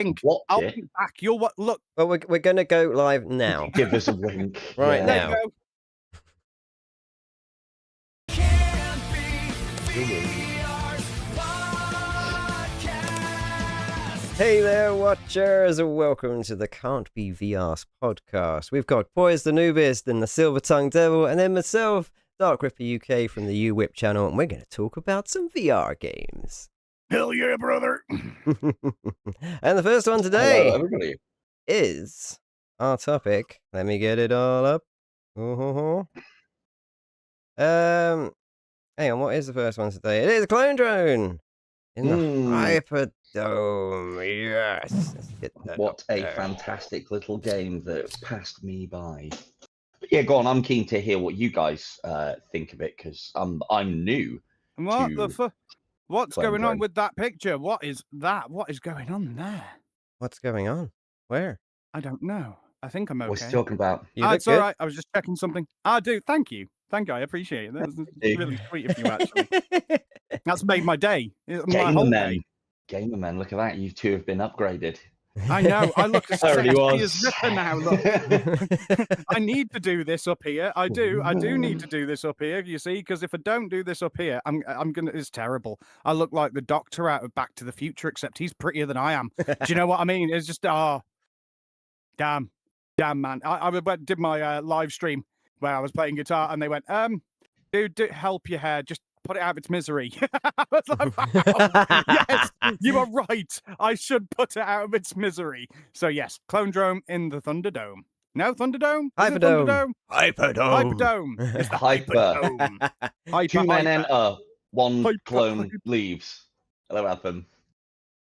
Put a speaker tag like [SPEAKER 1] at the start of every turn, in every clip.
[SPEAKER 1] Watch
[SPEAKER 2] I'll
[SPEAKER 1] it.
[SPEAKER 2] be back. You'll what? Look.
[SPEAKER 3] Well, we're going to go live now.
[SPEAKER 1] Give us a wink.
[SPEAKER 3] Right
[SPEAKER 2] There
[SPEAKER 3] now.
[SPEAKER 2] you go.
[SPEAKER 3] Hey there, watchers! Welcome to the Can't Be VRssed podcast. We've got Boys the Noobist and the Silver Tongue Devil, and then myself, Dark Ripper UK from the UWhip channel, and we're going to talk about some VR games.
[SPEAKER 2] Hell yeah, brother!
[SPEAKER 3] And the first one today
[SPEAKER 1] Hello, everybody.
[SPEAKER 3] is our topic. Let me get it all up. Hang on, what is the first one today? It is Clone Drone in the Hyperdome. Yes. Let's get that
[SPEAKER 1] What
[SPEAKER 3] up
[SPEAKER 1] a
[SPEAKER 3] there.
[SPEAKER 1] fantastic little game that passed me by. But yeah, go on. I'm keen to hear what you guys think of it because I'm new.
[SPEAKER 2] What the fuck? What's
[SPEAKER 1] Clone
[SPEAKER 2] going on
[SPEAKER 1] Drone.
[SPEAKER 2] with that picture? What is that? What is going on there?
[SPEAKER 3] What's going on? Where?
[SPEAKER 2] I don't know. I think I'm okay.
[SPEAKER 1] What's he talking about?
[SPEAKER 3] You look
[SPEAKER 2] It's
[SPEAKER 3] good.
[SPEAKER 2] all right. I was just checking something. I do. Thank you. Thank you. I appreciate it. That was really sweet of you, actually. That's made my day. My whole day.
[SPEAKER 1] Gamer men, look at that. You two have been upgraded.
[SPEAKER 2] I know. I look as
[SPEAKER 1] I already
[SPEAKER 2] sexy
[SPEAKER 1] was.
[SPEAKER 2] as Ripper now. Look. I need to do this up here. I do need to do this up here. You see, because if I don't do this up here, I'm gonna. It's terrible. I look like the Doctor out of Back to the Future, except he's prettier than I am. Do you know what I mean? It's just damn, man. I did my live stream where I was playing guitar, and they went, dude, help your hair, just put it out of its misery. I was like, wow, yes, you are right. I should put it out of its misery. So yes, Clone Drone in the Thunderdome. No, Thunderdome? Is it
[SPEAKER 3] Hyperdome.
[SPEAKER 2] Hyperdome. Hyperdome. It's the
[SPEAKER 1] Hyper.
[SPEAKER 2] Hyperdome. Hyper,
[SPEAKER 1] 2 men
[SPEAKER 2] hyper.
[SPEAKER 1] enter, 1
[SPEAKER 2] Hyper,
[SPEAKER 1] clone
[SPEAKER 2] hyper.
[SPEAKER 1] leaves. Hello, Adam.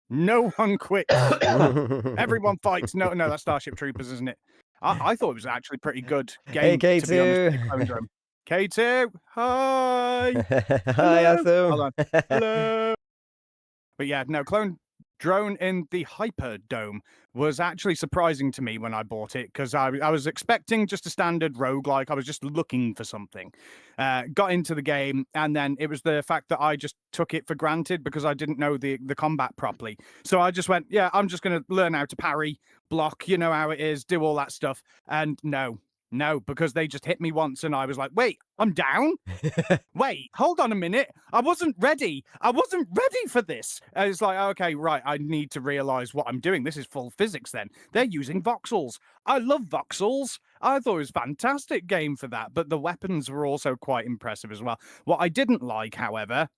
[SPEAKER 2] No one quits. Everyone fights. No, that's Starship Troopers, isn't it? I thought it was actually a pretty good game.
[SPEAKER 3] Hey,
[SPEAKER 2] to be honest,
[SPEAKER 3] K2.
[SPEAKER 2] Clone Drone. K2, hi.
[SPEAKER 3] Hi,
[SPEAKER 2] Hello.
[SPEAKER 3] Atham.
[SPEAKER 2] Hold on. Hello. But yeah, no, Clone Drone in the Hyperdome was actually surprising to me when I bought it because I was expecting just a standard roguelike. I was just looking for something. Got into the game, and then it was the fact that I just took it for granted because I didn't know the combat properly. So I just went, yeah, I'm just going to learn how to parry, block, you know how it is, do all that stuff. And no, because they just hit me once and I was like, wait, I'm down? Wait, hold on a minute. I wasn't ready. I wasn't ready for this. And it's like, okay, right, I need to realize what I'm doing. This is full physics then. They're using voxels. I love voxels. I thought it was a fantastic game for that, but the weapons were also quite impressive as well. What I didn't like, however,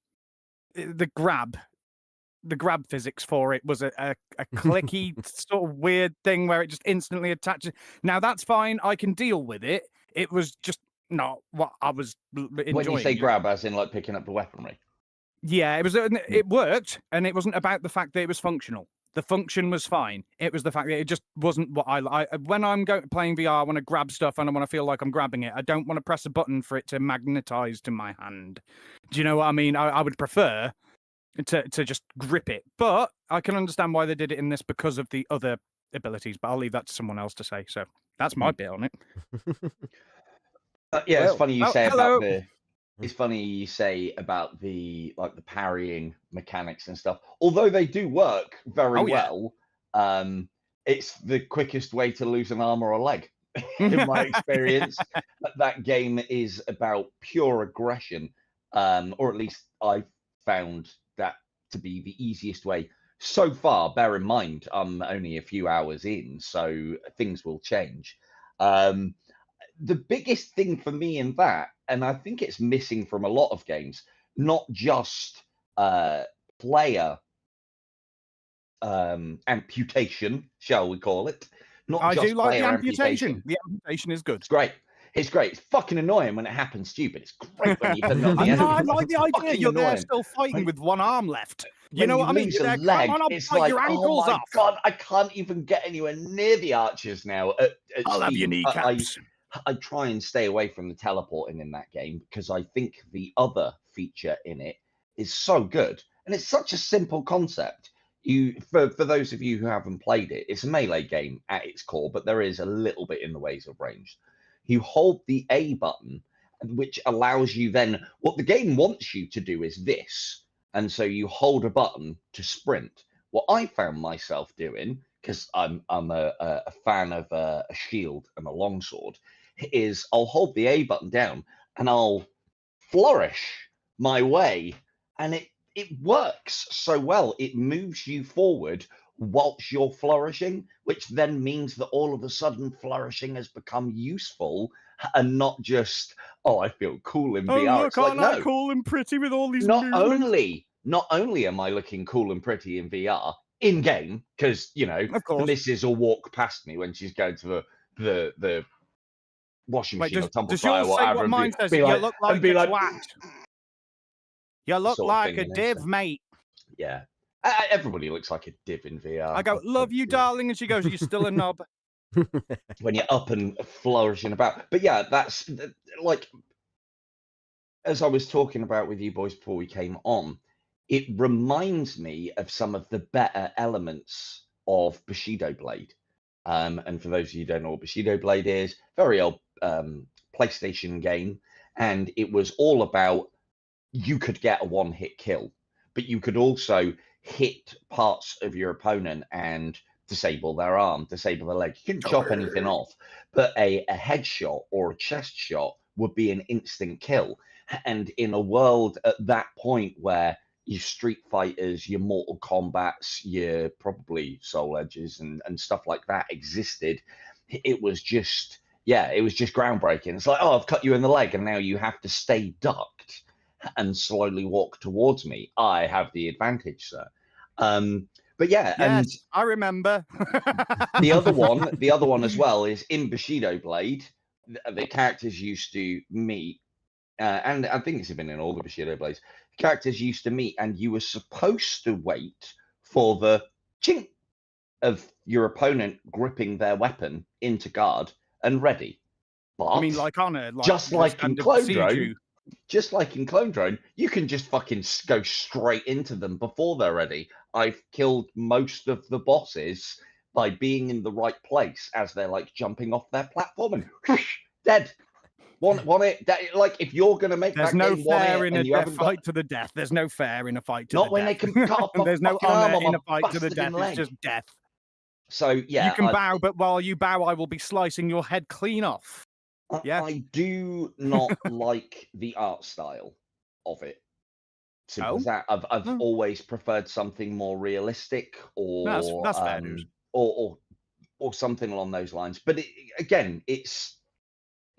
[SPEAKER 2] the grab physics for it was a clicky sort of weird thing where it just instantly attaches. Now that's fine. I can deal with it. It was just not what I was enjoying.
[SPEAKER 1] When you say grab, as in like picking up the weaponry?
[SPEAKER 2] Yeah, it was. It worked, and it wasn't about the fact that it was functional. The function was fine. It was the fact that it just wasn't what I when I'm playing VR, I want to grab stuff and I want to feel like I'm grabbing it. I don't want to press a button for it to magnetize to my hand. Do you know what I mean? I would prefer to just grip it, but I can understand why they did it in this because of the other abilities, but I'll leave that to someone else to say. So that's my bit on it.
[SPEAKER 1] Yeah, it's funny you say
[SPEAKER 2] hello.
[SPEAKER 1] about the it's funny you say about the parrying mechanics and stuff, although they do work very well. It's the quickest way to lose an arm or a leg in my experience. That game is about pure aggression, or at least I've found that to be the easiest way so far. Bear in mind I'm only a few hours in, so things will change. The biggest thing for me in that, and I think it's missing from a lot of games, not just player amputation, shall we call it?
[SPEAKER 2] I do like the amputation. The amputation is good.
[SPEAKER 1] It's great. It's great. It's fucking annoying when it happens to you, but it's great when you can.
[SPEAKER 2] I like the idea. You're there still fighting with one arm left. You know what I mean?
[SPEAKER 1] Lose a leg, it's like, oh my god, I can't even get anywhere near the archers now.
[SPEAKER 2] I'll have your kneecaps.
[SPEAKER 1] I try and stay away from the teleporting in that game because I think the other feature in it is so good, and it's such a simple concept. For those of you who haven't played it, it's a melee game at its core, but there is a little bit in the ways of ranged. You hold the A button, which allows you then, what the game wants you to do is this. And so you hold a button to sprint, What I found myself doing, because I'm a fan of a shield and a longsword, is I'll hold the A button down and I'll flourish my way, and it works so well. It moves you forward whilst you're flourishing, which then means that all of a sudden flourishing has become useful and not just, oh, I feel cool in VR.
[SPEAKER 2] Look,
[SPEAKER 1] It's like,
[SPEAKER 2] aren't I
[SPEAKER 1] no,
[SPEAKER 2] cool and pretty with all these movements?
[SPEAKER 1] not only am I looking cool and pretty in VR in game, because
[SPEAKER 2] Of
[SPEAKER 1] the
[SPEAKER 2] course.
[SPEAKER 1] missus will walk past me when she's going to the washing
[SPEAKER 2] Wait,
[SPEAKER 1] machine or tumble
[SPEAKER 2] does
[SPEAKER 1] dryer
[SPEAKER 2] yours
[SPEAKER 1] or
[SPEAKER 2] say
[SPEAKER 1] whatever,
[SPEAKER 2] what
[SPEAKER 1] and
[SPEAKER 2] mine says?
[SPEAKER 1] be
[SPEAKER 2] You
[SPEAKER 1] like,
[SPEAKER 2] look like
[SPEAKER 1] and be
[SPEAKER 2] a
[SPEAKER 1] like,
[SPEAKER 2] twat. You look
[SPEAKER 1] sort of
[SPEAKER 2] like a
[SPEAKER 1] thing,
[SPEAKER 2] div,
[SPEAKER 1] so.
[SPEAKER 2] mate.
[SPEAKER 1] Yeah. Everybody looks like a div in VR.
[SPEAKER 2] I go, love you, darling, and she goes, you're still a knob.
[SPEAKER 1] When you're up and flourishing about. But yeah, that's like, as I was talking about with you boys before we came on, it reminds me of some of the better elements of Bushido Blade. And for those of you who don't know what Bushido Blade is, very old PlayStation game. And it was all about, you could get a one-hit kill, but you could also hit parts of your opponent and disable their arm, disable their leg. You couldn't chop anything off, but a headshot or a chest shot would be an instant kill. And in a world at that point where your Street Fighters, your Mortal Kombats, your probably Soul Edges and stuff like that existed, it was just, it was just groundbreaking. It's like, oh, I've cut you in the leg and now you have to stay ducked and slowly walk towards me. I have the advantage, sir. But yeah,
[SPEAKER 2] yes,
[SPEAKER 1] and
[SPEAKER 2] I remember.
[SPEAKER 1] the other one as well is in Bushido Blade. The characters used to meet, and I think it's been in all the Bushido Blades. Characters used to meet, and you were supposed to wait for the chink of your opponent gripping their weapon into guard and ready. But
[SPEAKER 2] I mean, like on a
[SPEAKER 1] just like in Clone Drone, you can just fucking go straight into them before they're ready. I've killed most of the bosses by being in the right place as they're like jumping off their platform and whoosh, dead. Like if you're gonna make
[SPEAKER 2] there's
[SPEAKER 1] that
[SPEAKER 2] no
[SPEAKER 1] game
[SPEAKER 2] fair in
[SPEAKER 1] a
[SPEAKER 2] fight to the death. There's no fair in a fight to the death.
[SPEAKER 1] Not when they can cut off.
[SPEAKER 2] There's no honor in a fight to the death. It's just death.
[SPEAKER 1] So yeah,
[SPEAKER 2] you can bow, but while you bow, I will be slicing your head clean off. Yeah,
[SPEAKER 1] I do not like the art style of it. Simple as that. I've always preferred something more realistic, or
[SPEAKER 2] that's fair news.
[SPEAKER 1] or something along those lines. But it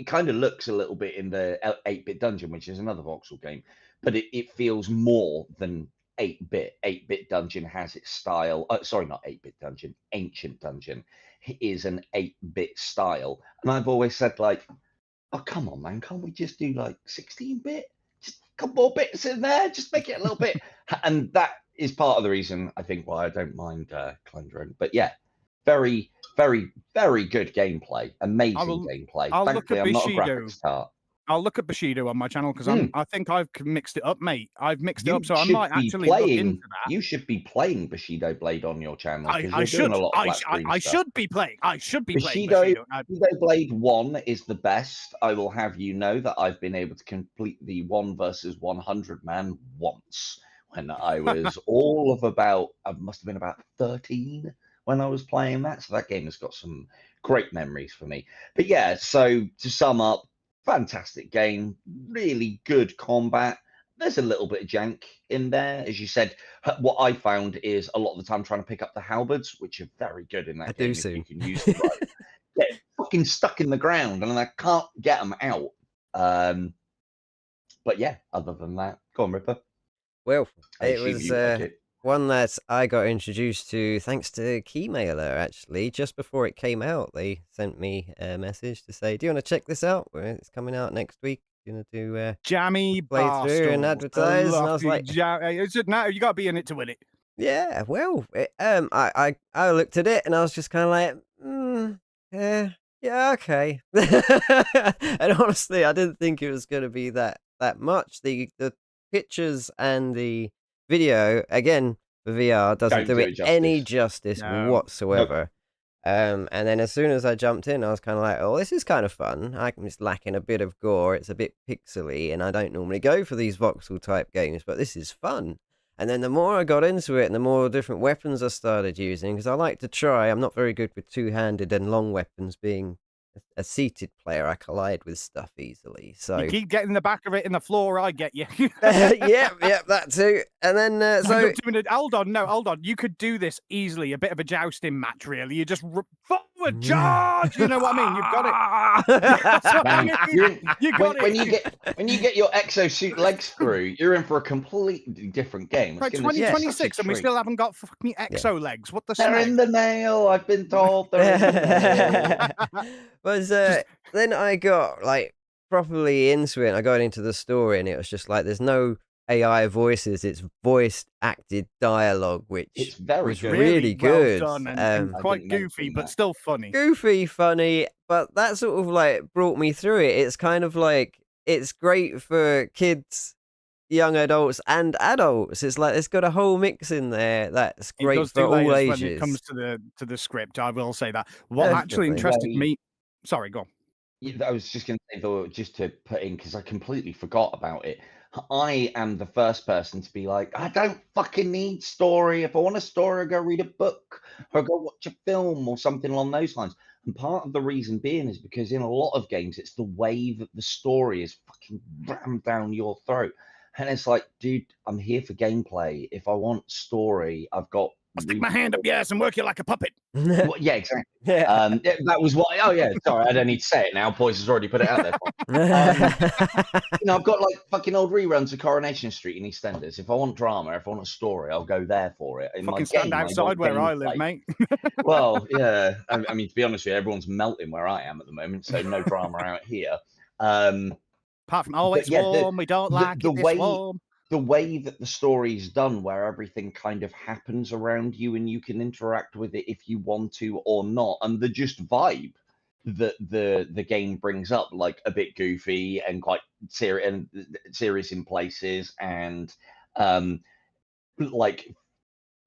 [SPEAKER 1] kind of looks a little bit in the 8-bit Dungeon, which is another voxel game, but it feels more than 8-bit. 8-bit Dungeon has its style. Sorry, not 8-bit Dungeon. Ancient Dungeon is an 8-bit style, and I've always said like, oh come on, man, can't we just do like 16-bit? Just a couple more bits in there, just make it a little bit. And that is part of the reason I think why I don't mind Clone Drone. But yeah, very, very, very good gameplay. Amazing gameplay. Thankfully, I'm not a graphics tart.
[SPEAKER 2] I'll look at Bushido on my channel because I think I've mixed it up, mate. I've mixed it up, so I might actually look into that.
[SPEAKER 1] You should be playing Bushido Blade on your channel.
[SPEAKER 2] I should be playing. I should be playing
[SPEAKER 1] Bushido Blade 1 is the best. I will have you know that I've been able to complete the 1 versus 100 man once when I was I must have been about 13 when I was playing that. So that game has got some great memories for me. But yeah, so to sum up, fantastic game, really good combat. There's a little bit of jank in there, as you said. What I found is a lot of the time trying to pick up the halberds, which are very good in that game. If you can use them right, get fucking stuck in the ground, and I can't get them out. But yeah, other than that, go on, Ripper.
[SPEAKER 3] Well, it was one that I got introduced to thanks to Keymailer, actually. Just before it came out, they sent me a message to say, do you want to check this out? It's coming out next week. You want to do
[SPEAKER 2] Jammy
[SPEAKER 3] play through and advertise? And I was like,
[SPEAKER 2] no, you got to be in it to win it.
[SPEAKER 3] Yeah, well, I looked at it and I was just kind of like, yeah, okay. And honestly, I didn't think it was going to be that much. The pictures and the video, again, the VR doesn't do it any justice whatsoever. Nope. And then as soon as I jumped in, I was kind of like, oh, this is kind of fun. I'm just lacking a bit of gore. It's a bit pixely, and I don't normally go for these voxel type games, but this is fun. And then the more I got into it and the more different weapons I started using, because I like to try, I'm not very good with two-handed and long weapons. Being a seated player, I collide with stuff easily. So
[SPEAKER 2] you keep getting the back of it in the floor, I get you.
[SPEAKER 3] yep, that too. And then
[SPEAKER 2] hold on. You could do this easily. A bit of a jousting match, really. You just forward charge. You know what I mean? You've got it. You got it.
[SPEAKER 1] When you get your exosuit legs through, you're in for a completely different game.
[SPEAKER 2] Right, 2026, and we still haven't got fucking exo legs. What the?
[SPEAKER 1] They're in the nail. I've been told they're in the nail.
[SPEAKER 3] Then I got like properly into it. And I got into the story, and it was just like there's no AI voices; it's voiced acted dialogue, which
[SPEAKER 1] it's very
[SPEAKER 3] was
[SPEAKER 1] good.
[SPEAKER 3] really good,
[SPEAKER 2] well done and quite goofy, but still funny.
[SPEAKER 3] Goofy, funny, but that sort of like brought me through it. It's kind of like it's great for kids, young adults, and adults. It's like it's got a whole mix in there that's great for all ages.
[SPEAKER 2] When it comes to the script, I will say that. What actually interested me. Sorry, go on.
[SPEAKER 1] I was just going to say, though, just to put in, because I completely forgot about it. I am the first person to be like, I don't fucking need story. If I want a story, I'll go read a book or go watch a film or something along those lines. And part of the reason being is because in a lot of games, it's the way that the story is fucking rammed down your throat. And it's like, dude, I'm here for gameplay. If I want story, I've got...
[SPEAKER 2] I'll stick my hand up your ass and work you like a puppet.
[SPEAKER 1] Well, yeah, exactly. That was what... Oh, yeah, sorry, I don't need to say it now. Boys has already put it out there. I've got like fucking old reruns of Coronation Street in EastEnders. If I want drama, if I want a story, I'll go there for it. In
[SPEAKER 2] fucking stand outside where I live, mate.
[SPEAKER 1] Well, yeah. I mean, to be honest with you, everyone's melting where I am at the moment, so no drama out here.
[SPEAKER 2] Apart from, it's warm, we don't like it this warm.
[SPEAKER 1] The way that the story's done, where everything kind of happens around you and you can interact with it if you want to or not, and the just vibe that the game brings up, like a bit goofy and quite serious in places, and like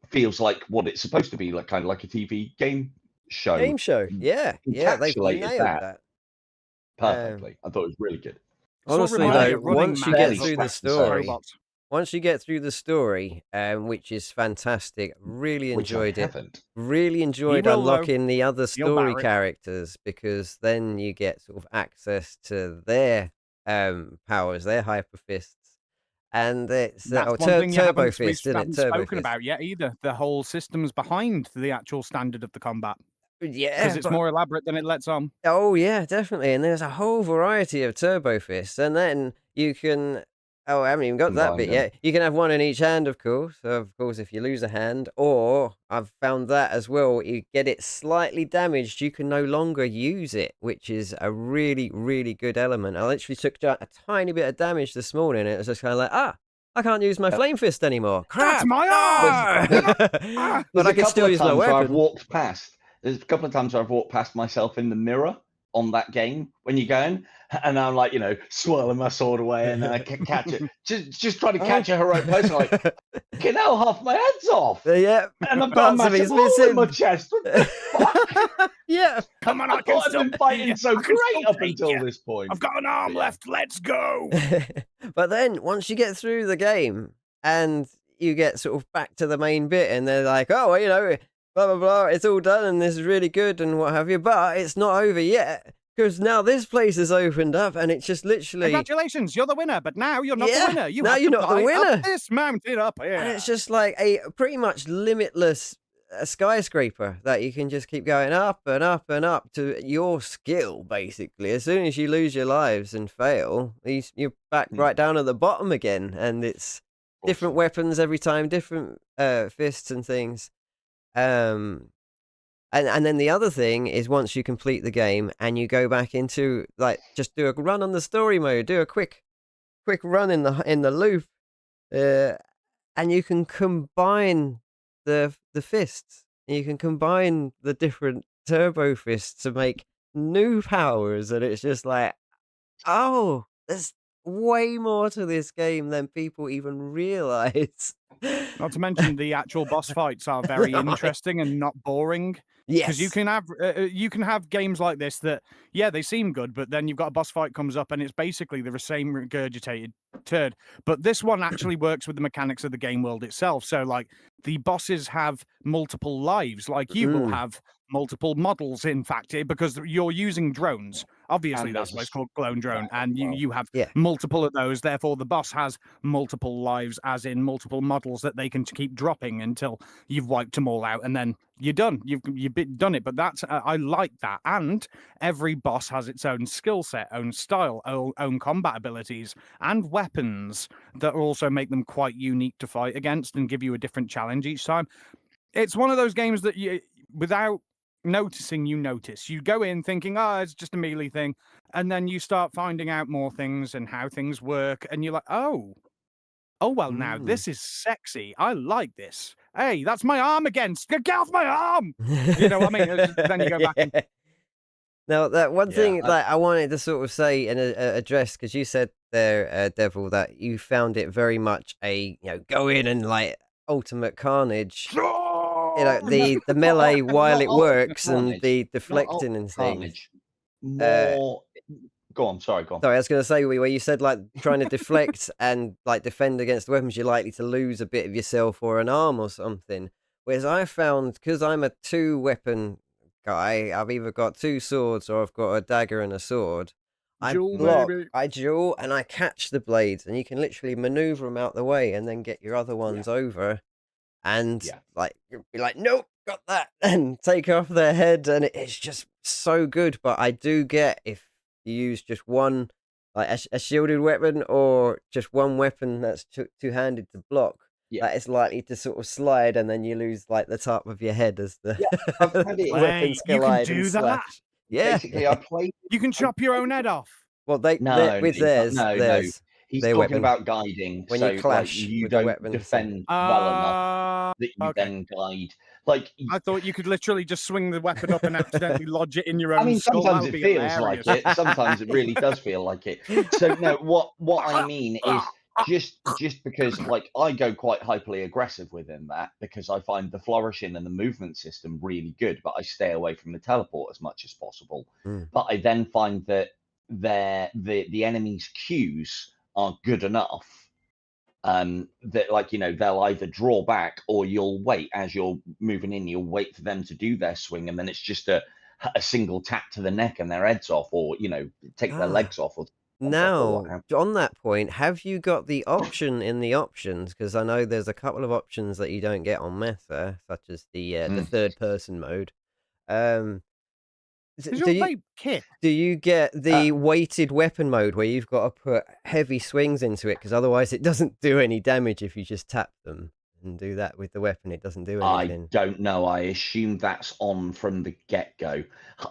[SPEAKER 1] feels like what it's supposed to be, like kind of like a TV game show.
[SPEAKER 3] Yeah, they nailed that
[SPEAKER 1] perfectly. I thought it was really good.
[SPEAKER 3] Honestly, though, once you get through the story, which is fantastic, really enjoyed it. Really enjoyed unlocking the other story characters, because then you get sort of access to their powers, their hyper fists, and it's turbo fist, isn't it? Turbo
[SPEAKER 2] spoken about yet either. The whole systems behind the actual standard of the combat.
[SPEAKER 3] Yeah,
[SPEAKER 2] because it's more elaborate than it lets on.
[SPEAKER 3] Oh yeah, definitely. And there's a whole variety of turbo fists, and then you can. Oh, I haven't even got that bit yet. You can have one in each hand, of course. So of course, if you lose a hand, or I've found that as well, you get it slightly damaged, you can no longer use it, which is a really, really good element. I literally took a tiny bit of damage this morning, and it was just kind of like, I can't use my flame fist anymore. Crap!
[SPEAKER 2] That's my arm!
[SPEAKER 3] But I can still use my weapon.
[SPEAKER 1] I've walked past. There's a couple of times where I've walked past myself in the mirror on that game when you're going, and I'm like, swirling my sword away, and then I can catch it. Just trying to catch a heroic person, like, hell, half my head's off.
[SPEAKER 3] Yeah.
[SPEAKER 1] And I've got a massive hole in my chest. What the fuck?
[SPEAKER 3] Yeah.
[SPEAKER 2] Come on,
[SPEAKER 1] I thought I've been fighting so great up until this point.
[SPEAKER 2] I've got an arm left. Let's go.
[SPEAKER 3] But then once you get through the game and you get sort of back to the main bit, and they're like, blah, blah, blah, it's all done and this is really good and what have you, but it's not over yet, because now this place has opened up and it's just literally...
[SPEAKER 2] Congratulations, you're the winner, but now you're not the winner.
[SPEAKER 3] You're not the winner.
[SPEAKER 2] Up this mountain up here.
[SPEAKER 3] And it's just like a pretty much limitless skyscraper that you can just keep going up and up and up to your skill, basically. As soon as you lose your lives and fail, you're back right down at the bottom again, and it's different weapons every time, different fists and things. And then the other thing is, once you complete the game and you go back into, like, just do a run on the story mode, do a quick run in the loop, and you can combine the fists. You can combine the different turbo fists to make new powers, and it's just like, there's way more to this game than people even realize.
[SPEAKER 2] Not to mention the actual boss fights are very interesting and not boring. Because you can have games like this that, yeah, they seem good, but then you've got a boss fight comes up and it's basically the same regurgitated turd. But this one actually works with the mechanics of the game world itself. So, like, the bosses have multiple lives, like you will have multiple models, in fact, because you're using drones. Obviously, that's why it's called Clone Drone, and you have multiple of those. Therefore, the boss has multiple lives, as in multiple models that they can keep dropping until you've wiped them all out, and then you're done. You've done it. But that's I like that. And every boss has its own skill set, own style, own combat abilities, and weapons that also make them quite unique to fight against and give you a different challenge each time. It's one of those games that you, without noticing, you notice. You go in thinking, oh, it's just a melee thing, and then you start finding out more things and how things work, and you're like, oh well, now this is sexy. I like this. Hey, that's my arm again. Get off my arm. You know what I mean? Then you go back and...
[SPEAKER 3] Now, that one thing that I wanted to sort of say and address, because you said there, Devil, that you found it very much a, go in and like ultimate carnage. The melee while it works and the deflecting and things.
[SPEAKER 1] More... Go on, sorry, go on.
[SPEAKER 3] Sorry, I was going to say where you said like trying to deflect and like defend against the weapons, you're likely to lose a bit of yourself or an arm or something. Whereas I found, because I'm a 2-weapon guy, I've either got 2 swords or I've got a dagger and a sword. I duel and I catch the blades, and you can literally maneuver them out the way and then get your other ones over. And like you'll be like, nope, got that, and take off their head, and it's just so good. But I do get, if you use just one, like a shielded weapon or just one weapon that's two-handed to block, that is likely to sort of slide, and then you lose like the top of your head as the weapons collide and slash. Yeah,
[SPEAKER 1] basically, I played.
[SPEAKER 2] You can chop your own head off.
[SPEAKER 3] Well, theirs.
[SPEAKER 1] He's talking about guiding.
[SPEAKER 3] When
[SPEAKER 1] so,
[SPEAKER 3] you clash,
[SPEAKER 1] like, you
[SPEAKER 3] with
[SPEAKER 1] don't
[SPEAKER 3] the weapons.
[SPEAKER 1] defend well enough that you then guide. Like,
[SPEAKER 2] I thought you could literally just swing the weapon up and accidentally lodge it in your own.
[SPEAKER 1] I mean,
[SPEAKER 2] skull.
[SPEAKER 1] sometimes it feels like it. Sometimes it really does feel like it. So no, what I mean is just because, like, I go quite hyperly aggressive within that, because I find the flourishing and the movement system really good, but I stay away from the teleport as much as possible. But I then find that the enemy's cues are good enough that, like, they'll either draw back, or you'll wait as you're moving in, you'll wait for them to do their swing, and then it's just a single tap to the neck and their heads off, or take their legs off. Or
[SPEAKER 3] now, on that point, have you got the option in the options? Because I know there's a couple of options that you don't get on Meta, such as the third person mode. Do you get the weighted weapon mode where you've got to put heavy swings into it, because otherwise it doesn't do any damage if you just tap them and do that with the weapon? It doesn't do anything.
[SPEAKER 1] I don't know. I assume that's on from the get-go.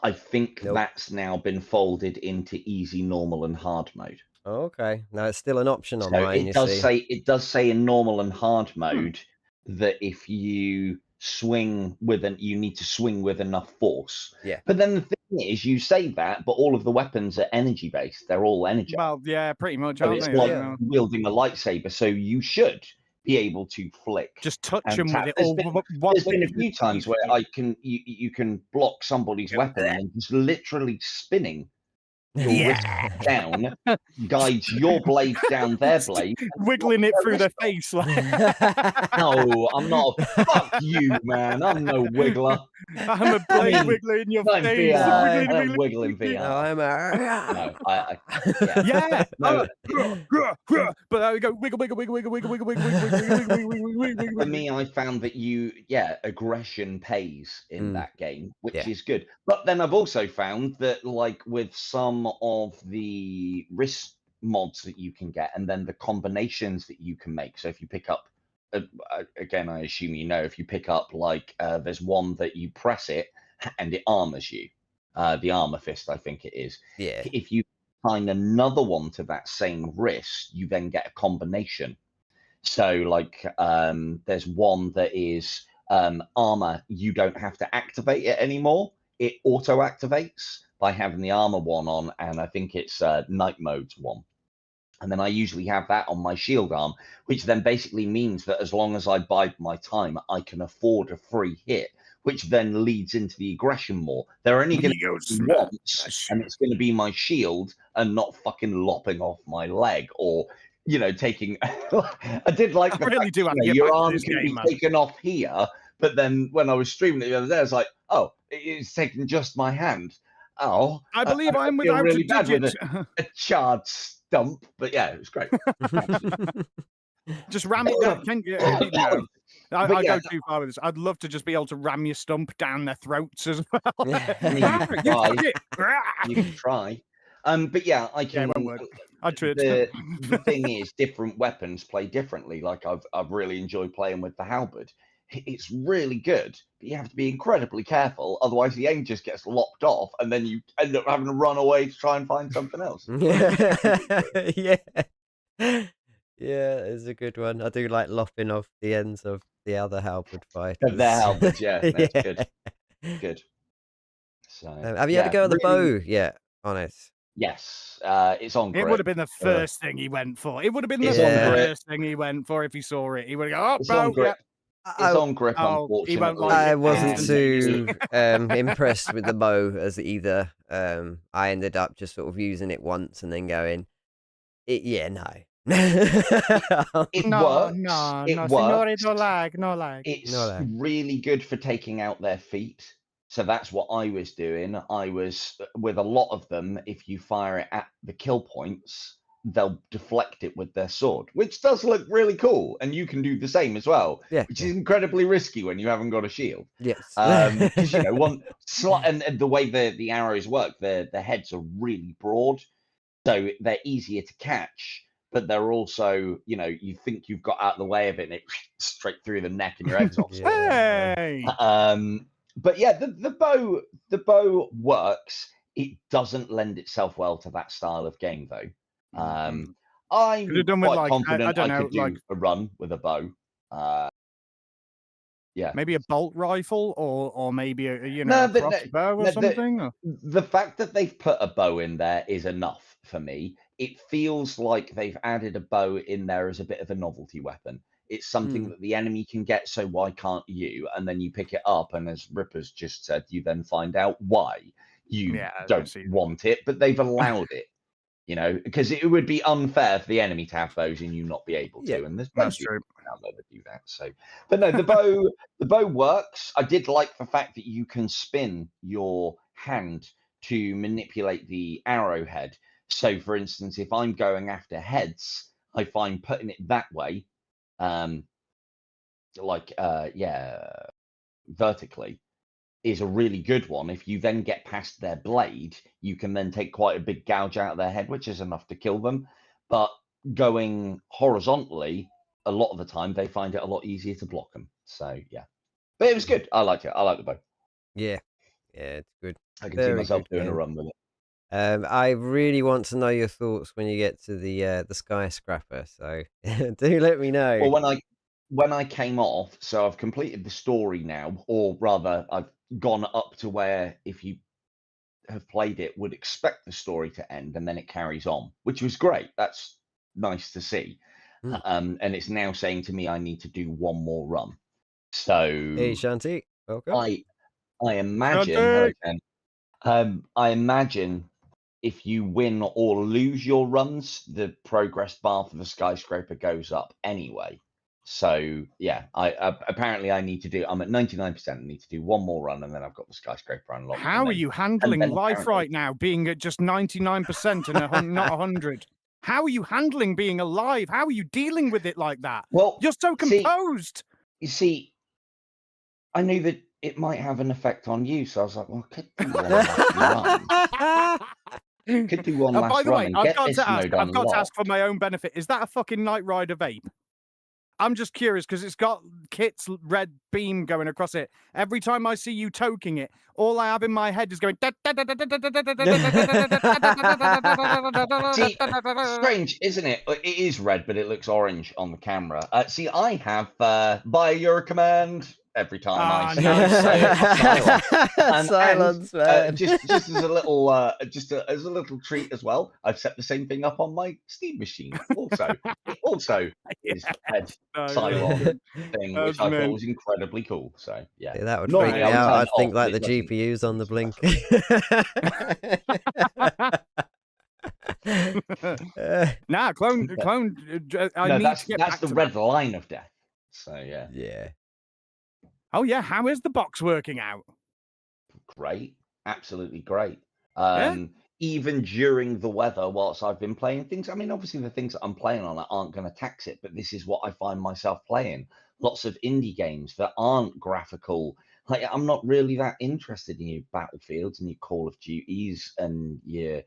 [SPEAKER 1] I think that's now been folded into easy, normal, and hard mode.
[SPEAKER 3] Oh, okay. Now it's still an option on mine.
[SPEAKER 1] It does say in normal and hard mode that if you swing you need to swing with enough force.
[SPEAKER 3] Yeah.
[SPEAKER 1] But then the thing is, you say that, but all of the weapons are energy based. They're all energy.
[SPEAKER 2] Well, yeah, pretty much.
[SPEAKER 1] So it's like wielding a lightsaber. So you should be able to flick.
[SPEAKER 2] Just touch them with it.
[SPEAKER 1] There's been a few times where you can block somebody's weapon and just literally spinning your wrist down, guides your blade down their blade,
[SPEAKER 2] wiggling it through their face. Like...
[SPEAKER 1] No, I'm not. Fuck you, man. I'm no wiggler.
[SPEAKER 2] I'm a blade wiggler in your face.
[SPEAKER 1] I'm wiggling VR.
[SPEAKER 3] No, I'm a...
[SPEAKER 1] No,
[SPEAKER 2] But I go wiggle.
[SPEAKER 1] For me, I found that aggression pays in that game, which is good. But then I've also found that, like, with some of the wrist mods that you can get, and then the combinations that you can make. So if you pick up, again, I assume if you pick up, like, there's one that you press it and it armors you, the armor fist, I think it is.
[SPEAKER 3] Yeah.
[SPEAKER 1] If you find another one to that same wrist, you then get a combination. So, like, there's one that is armor. You don't have to activate it anymore. It auto activates by having the armor one on, and I think it's night mode's one. And then I usually have that on my shield arm, which then basically means that as long as I bide my time, I can afford a free hit, which then leads into the aggression more. They're only going to be once, and it's going to be my shield and not fucking lopping off my leg or, you know, taking... I did like the
[SPEAKER 2] really
[SPEAKER 1] fact,
[SPEAKER 2] do have to
[SPEAKER 1] you know,
[SPEAKER 2] get
[SPEAKER 1] your
[SPEAKER 2] back to
[SPEAKER 1] arm
[SPEAKER 2] this
[SPEAKER 1] can
[SPEAKER 2] game,
[SPEAKER 1] be
[SPEAKER 2] man.
[SPEAKER 1] taken off here, but then when I was streaming it the other day, I was like, oh, it's taking just my hand. Oh,
[SPEAKER 2] I believe I'm
[SPEAKER 1] feel
[SPEAKER 2] without
[SPEAKER 1] really
[SPEAKER 2] a
[SPEAKER 1] bad with
[SPEAKER 2] digit.
[SPEAKER 1] a charred stump, but yeah, it was great.
[SPEAKER 2] Just ram it down. No, I
[SPEAKER 1] yeah,
[SPEAKER 2] go too far with this. I'd love to just be able to ram your stump down their throats as well.
[SPEAKER 1] You can try. But yeah, I can.
[SPEAKER 2] Yeah, it won't work. I'd try it.
[SPEAKER 1] The thing is, different weapons play differently. Like I've really enjoyed playing with the halberd. It's really good, but you have to be incredibly careful. Otherwise, the aim just gets lopped off, and then you end up having to run away to try and find something else.
[SPEAKER 3] Yeah. Yeah, it's a good one. I do like lopping off the ends of the other halberd fighters.
[SPEAKER 1] Of their halberds, yeah, that's
[SPEAKER 3] Yeah.
[SPEAKER 1] good. Good. So,
[SPEAKER 3] have you had to go on the bow yet on it?
[SPEAKER 1] Yes, it's on grip.
[SPEAKER 2] It would have been the first thing he went for. It would have been the
[SPEAKER 1] It's on grip.
[SPEAKER 2] first thing he went for if he saw it. He would go,
[SPEAKER 1] It's
[SPEAKER 2] bow,
[SPEAKER 1] on grip. It's on grip,
[SPEAKER 2] Oh, he won't
[SPEAKER 1] unfortunately.
[SPEAKER 2] like
[SPEAKER 3] I
[SPEAKER 2] it.
[SPEAKER 3] wasn't too impressed with the bow as either. I ended up just sort of using it once and then going, no.
[SPEAKER 1] It works.
[SPEAKER 2] No,
[SPEAKER 1] It
[SPEAKER 2] signore,
[SPEAKER 1] works.
[SPEAKER 2] no lag, no lag.
[SPEAKER 1] It's
[SPEAKER 3] No lag.
[SPEAKER 1] really good for taking out their feet. So that's what I was doing. I was, with a lot of them, if you fire it at the kill points, they'll deflect it with their sword, which does look really cool. And you can do the same as well,
[SPEAKER 3] Yeah.
[SPEAKER 1] which is incredibly risky when you haven't got a shield.
[SPEAKER 3] Yes.
[SPEAKER 1] Because, you know, and the way the arrows work, the heads are really broad. So they're easier to catch, but they're also, you know, you think you've got out of the way of it and it straight through the neck and your head's off.
[SPEAKER 2] Hey!
[SPEAKER 1] But yeah, the bow works. It doesn't lend itself well to that style of game, though. I'm quite confident I could do a run with a bow. Yeah,
[SPEAKER 2] maybe a bolt rifle or maybe a crossbow or something.
[SPEAKER 1] The fact that they've put a bow in there is enough for me. It feels like they've added a bow in there as a bit of a novelty weapon. It's something that the enemy can get, so why can't you? And then you pick it up, and as Ripper's just said, you then find out why you don't want it, but they've allowed it. You know, because it would be unfair for the enemy to have bows and you not be able to. And there's
[SPEAKER 2] that's true.
[SPEAKER 1] Out there that do that. So, but no, the bow works. I did like the fact that you can spin your hand to manipulate the arrowhead. So, for instance, if I'm going after heads, I find putting it that way, vertically, is a really good one. If you then get past their blade, you can then take quite a big gouge out of their head, which is enough to kill them. But going horizontally, a lot of the time, they find it a lot easier to block them. So, yeah. But it was good. I liked it. I like the bow.
[SPEAKER 3] Yeah. Yeah, it's good.
[SPEAKER 1] I can see myself doing a run with it.
[SPEAKER 3] I really want to know your thoughts when you get to the skyscraper, so do let me know.
[SPEAKER 1] Well, when I came off, so I've completed the story now, or rather, I've gone up to where, if you have played it, would expect the story to end, and then it carries on, which was great. That's nice to see. And it's now saying to me I need to do one more run. So
[SPEAKER 3] hey, Shanti, welcome.
[SPEAKER 1] I imagine, I imagine if you win or lose your runs, the progress bar for the skyscraper goes up anyway. So yeah, apparently I need to do. I'm at 99%. I need to do one more run, and then I've got the skyscraper unlocked.
[SPEAKER 2] How are you handling life right now, being at just 99% and not 100? How are you handling being alive? How are you dealing with it like that?
[SPEAKER 1] Well,
[SPEAKER 2] you're so composed.
[SPEAKER 1] You see, I knew that it might have an effect on you, so I was like, well, I could do one last run. Could do one last
[SPEAKER 2] by the
[SPEAKER 1] run
[SPEAKER 2] way,
[SPEAKER 1] and
[SPEAKER 2] I've
[SPEAKER 1] get this
[SPEAKER 2] got
[SPEAKER 1] mode unlocked.
[SPEAKER 2] to ask for my own benefit. Is that a fucking Knight Rider vape? I'm just curious because it's got Kit's red beam going across it. Every time I see you toking it, all I have in my head is going.
[SPEAKER 1] See, strange, isn't it? It is red, but it looks orange on the camera. See, I have by your command every time I
[SPEAKER 2] Ah,
[SPEAKER 1] say
[SPEAKER 2] nice.
[SPEAKER 3] Silence, man.
[SPEAKER 1] just as a little as a little treat as well, I've set the same thing up on my Steam machine. Also, it also is Ed Cylon thing, which I thought was incredibly cool. So yeah,
[SPEAKER 3] That would
[SPEAKER 1] normally
[SPEAKER 3] freak me
[SPEAKER 1] I would
[SPEAKER 3] out.
[SPEAKER 1] turn
[SPEAKER 3] I
[SPEAKER 1] it
[SPEAKER 3] think
[SPEAKER 1] off, but
[SPEAKER 3] like the
[SPEAKER 1] it doesn't.
[SPEAKER 3] GPU's on the blink.
[SPEAKER 2] Nah, clone. I
[SPEAKER 1] No,
[SPEAKER 2] need to get
[SPEAKER 1] that's
[SPEAKER 2] back
[SPEAKER 1] the
[SPEAKER 2] to
[SPEAKER 1] red
[SPEAKER 2] that.
[SPEAKER 1] line of death. So yeah,
[SPEAKER 3] Yeah.
[SPEAKER 2] Oh yeah, how is the box working out?
[SPEAKER 1] great, absolutely great.
[SPEAKER 2] Yeah?
[SPEAKER 1] Even during the weather, whilst I've been playing things, I mean, obviously the things that I'm playing on it aren't going to tax it, but this is what I find myself playing. Lots of indie games that aren't graphical. Like I'm not really that interested in your Battlefields and your Call of Duties and your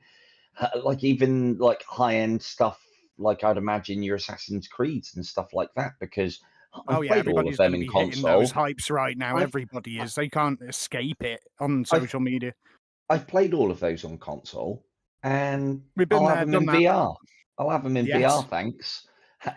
[SPEAKER 1] like even like high-end stuff. Like I'd imagine your Assassin's Creeds and stuff like that, because
[SPEAKER 2] Oh
[SPEAKER 1] I've
[SPEAKER 2] yeah,
[SPEAKER 1] played all of
[SPEAKER 2] everybody's
[SPEAKER 1] them
[SPEAKER 2] going to
[SPEAKER 1] in
[SPEAKER 2] be hitting those
[SPEAKER 1] console.
[SPEAKER 2] hypes right now.
[SPEAKER 1] I've
[SPEAKER 2] Everybody is. They can't escape it on
[SPEAKER 1] I've
[SPEAKER 2] social media.
[SPEAKER 1] I've played all of those on console, and
[SPEAKER 2] We've been
[SPEAKER 1] I'll have
[SPEAKER 2] there,
[SPEAKER 1] them
[SPEAKER 2] done
[SPEAKER 1] in
[SPEAKER 2] that.
[SPEAKER 1] VR. I'll have them in VR,
[SPEAKER 2] Yes.
[SPEAKER 1] thanks.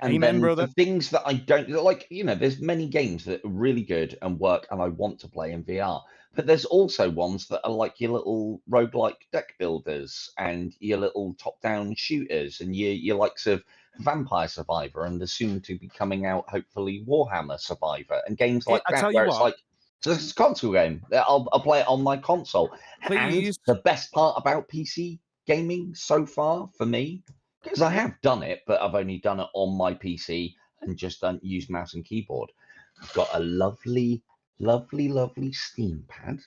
[SPEAKER 1] And
[SPEAKER 2] Amen,
[SPEAKER 1] then
[SPEAKER 2] brother.
[SPEAKER 1] the things that I don't like, there's many games that are really good and work, and I want to play in VR. But there's also ones that are like your little roguelike deck builders and your little top-down shooters and your likes of Vampire Survivor and the soon to be coming out, hopefully, Warhammer Survivor and games like
[SPEAKER 2] I
[SPEAKER 1] that,
[SPEAKER 2] tell you
[SPEAKER 1] where it's
[SPEAKER 2] what,
[SPEAKER 1] like, so this is a console game. I'll play it on my console. And
[SPEAKER 2] please.
[SPEAKER 1] the best part about PC gaming so far for me, because I have done it, but I've only done it on my PC and just don't use mouse and keyboard. I've got a lovely, lovely, lovely Steam pad,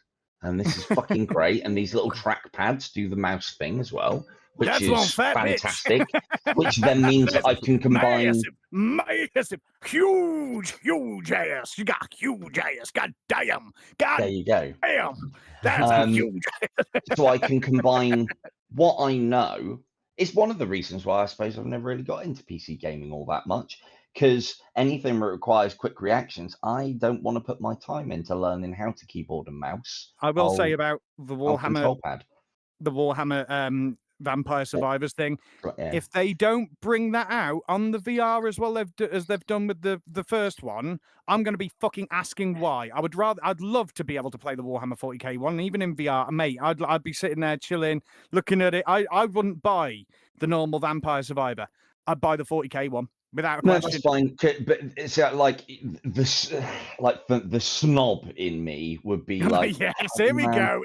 [SPEAKER 1] and this is fucking great. And these little track pads do the mouse thing as well, which
[SPEAKER 2] That's one
[SPEAKER 1] is
[SPEAKER 2] fat
[SPEAKER 1] fantastic. Which then means that I can combine.
[SPEAKER 2] massive, huge ass. You got huge ass. God damn.
[SPEAKER 1] There you go.
[SPEAKER 2] Damn. That's a huge.
[SPEAKER 1] So I can combine what I know. It's one of the reasons why I suppose I've never really got into PC gaming all that much, because anything that requires quick reactions, I don't want to put my time into learning how to keyboard and mouse.
[SPEAKER 2] I will say about the
[SPEAKER 1] I'll control
[SPEAKER 2] Warhammer,
[SPEAKER 1] pad.
[SPEAKER 2] Vampire Survivors thing.
[SPEAKER 1] Yeah.
[SPEAKER 2] If they don't bring that out on the VR as well, as they've done with the first one, I'm going to be fucking asking why. I'd love to be able to play the Warhammer 40k one, even in VR, mate. I'd be sitting there chilling, looking at it. I wouldn't buy the normal Vampire Survivor. I'd buy the 40k one without a question.
[SPEAKER 1] That's fine, but it's like the snob in me would be like,
[SPEAKER 2] yes, here we go.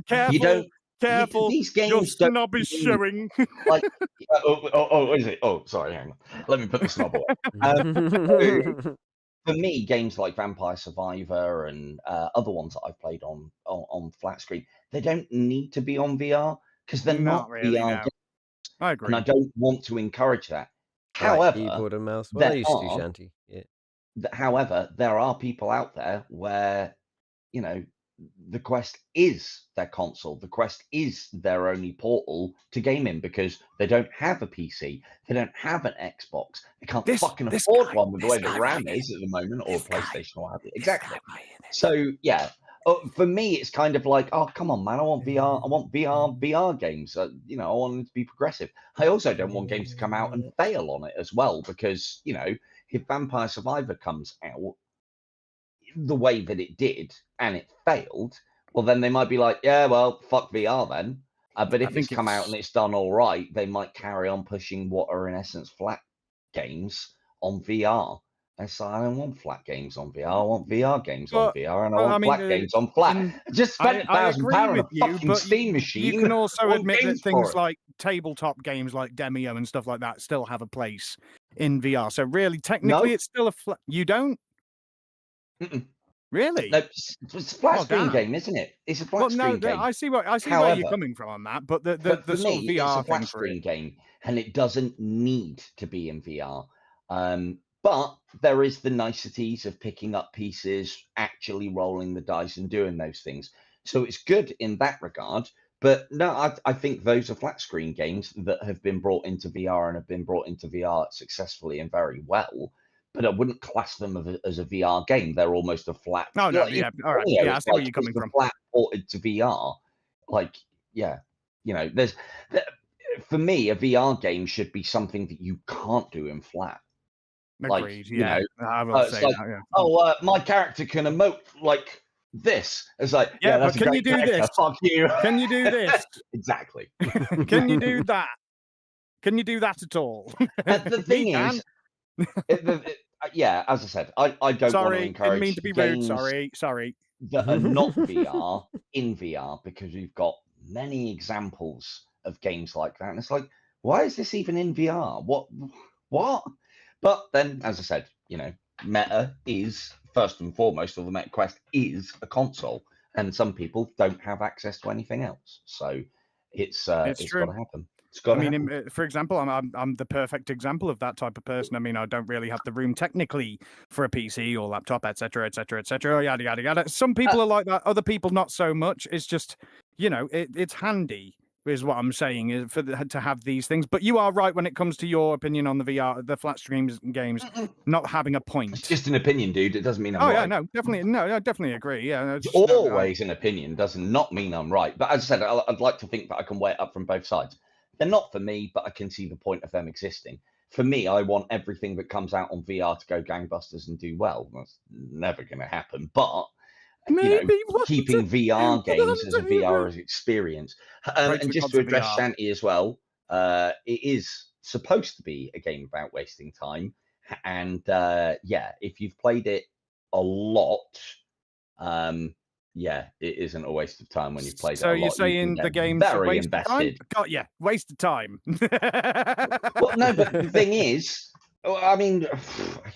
[SPEAKER 2] Careful.
[SPEAKER 1] You don't.
[SPEAKER 2] Careful,
[SPEAKER 1] these games
[SPEAKER 2] your
[SPEAKER 1] don't
[SPEAKER 2] snob is showing.
[SPEAKER 1] Like, is it? Oh, sorry, hang on. Let me put the snob away. For me, games like Vampire Survivor and other ones that I've played on flat screen, they don't need to be on VR because they're not
[SPEAKER 2] really,
[SPEAKER 1] VR
[SPEAKER 2] no.
[SPEAKER 1] games,
[SPEAKER 2] I agree.
[SPEAKER 1] and I don't want to encourage that.
[SPEAKER 3] Like keyboard and mouse. Well, they used to do Shanty. Yeah.
[SPEAKER 1] However, there are people out there where, the Quest is their console. The Quest is their only portal to gaming because they don't have a PC. They don't have an Xbox. They can't fucking afford one with the way the RAM is at the moment, or a PlayStation or what have you. Exactly. So, yeah. For me, it's kind of like, oh, come on, man. I want VR. I want VR games. I want them to be progressive. I also don't want games to come out and fail on it as well because, if Vampire Survivor comes out the way that it did and it failed, well, then they might be like, yeah, well, fuck VR then. But if it's come out and it's done all right, they might carry on pushing what are in essence flat games on VR. And so I don't want flat games on VR. I want VR games on VR, and I want flat games on flat. I just spent £1,000 on a fucking Steam machine.
[SPEAKER 2] You can also admit that things like tabletop games like Demio and stuff like that still have a place in VR. So really, technically, it's still a flat. You don't? Really?
[SPEAKER 1] No, it's a flat screen game, isn't it? It's a flat screen game.
[SPEAKER 2] I see where you're coming from on that, but the
[SPEAKER 1] for
[SPEAKER 2] sort
[SPEAKER 1] me,
[SPEAKER 2] of VR
[SPEAKER 1] it's a flat screen game, and it doesn't need to be in VR. But there is the niceties of picking up pieces, actually rolling the dice, and doing those things. So it's good in that regard. But no, I think those are flat screen games that have been brought into VR and have been brought into VR successfully and very well. But I wouldn't class them as a VR game. They're almost a flat.
[SPEAKER 2] Oh no, yeah, all right, yeah, I see where you're coming from.
[SPEAKER 1] Flat ported to VR, there's for me a VR game should be something that you can't do in flat. Like,
[SPEAKER 2] Agreed.
[SPEAKER 1] you
[SPEAKER 2] Yeah,
[SPEAKER 1] know,
[SPEAKER 2] I will
[SPEAKER 1] it's
[SPEAKER 2] say
[SPEAKER 1] like,
[SPEAKER 2] that. Yeah.
[SPEAKER 1] oh, my character can emote like this. It's like,
[SPEAKER 2] Yeah,
[SPEAKER 1] that's
[SPEAKER 2] but
[SPEAKER 1] a
[SPEAKER 2] can you
[SPEAKER 1] great
[SPEAKER 2] do
[SPEAKER 1] character.
[SPEAKER 2] this?
[SPEAKER 1] Fuck you.
[SPEAKER 2] Can you do this?
[SPEAKER 1] Exactly.
[SPEAKER 2] Can you do that? Can you do that at all?
[SPEAKER 1] The thing is, yeah, as I said, I don't want to
[SPEAKER 2] Sorry, didn't mean
[SPEAKER 1] encourage
[SPEAKER 2] to be rude.
[SPEAKER 1] games
[SPEAKER 2] Sorry.
[SPEAKER 1] that are not VR in VR, because we've got many examples of games like that. And it's like, why is this even in VR? What? But then, as I said, you know, Meta is first and foremost, or the Meta Quest is a console, and some people don't have access to anything else. So it's got
[SPEAKER 2] true.
[SPEAKER 1] to happen. It's got to happen.
[SPEAKER 2] For example, I'm the perfect example of that type of person. I mean, I don't really have the room technically for a PC or laptop, etc., yada yada yada. Some people are like that. Other people not so much. It's just, you know, it's handy. Is what I'm saying is to have these things. But you are right when it comes to your opinion on the VR, the flat screen games not having a point.
[SPEAKER 1] It's just an opinion, dude. It doesn't mean I'm right.
[SPEAKER 2] Yeah, no, definitely, no, I definitely agree. Yeah,
[SPEAKER 1] it's always an opinion. Does not mean I'm right. But as I said, I'd like to think that I can weigh it up from both sides. They're not for me, but I can see the point of them existing. For me, I want everything that comes out on VR to go gangbusters and do well. That's never going to happen. But
[SPEAKER 2] maybe
[SPEAKER 1] keeping VR games as a VR experience. And just to address Shanty as well, it is supposed to be a game about wasting time. And if you've played it a lot, it isn't a waste of time when you've played it a lot.
[SPEAKER 2] So you're saying the game's very invested? Got you. Waste of time.
[SPEAKER 1] Well, no, but the thing is, I mean,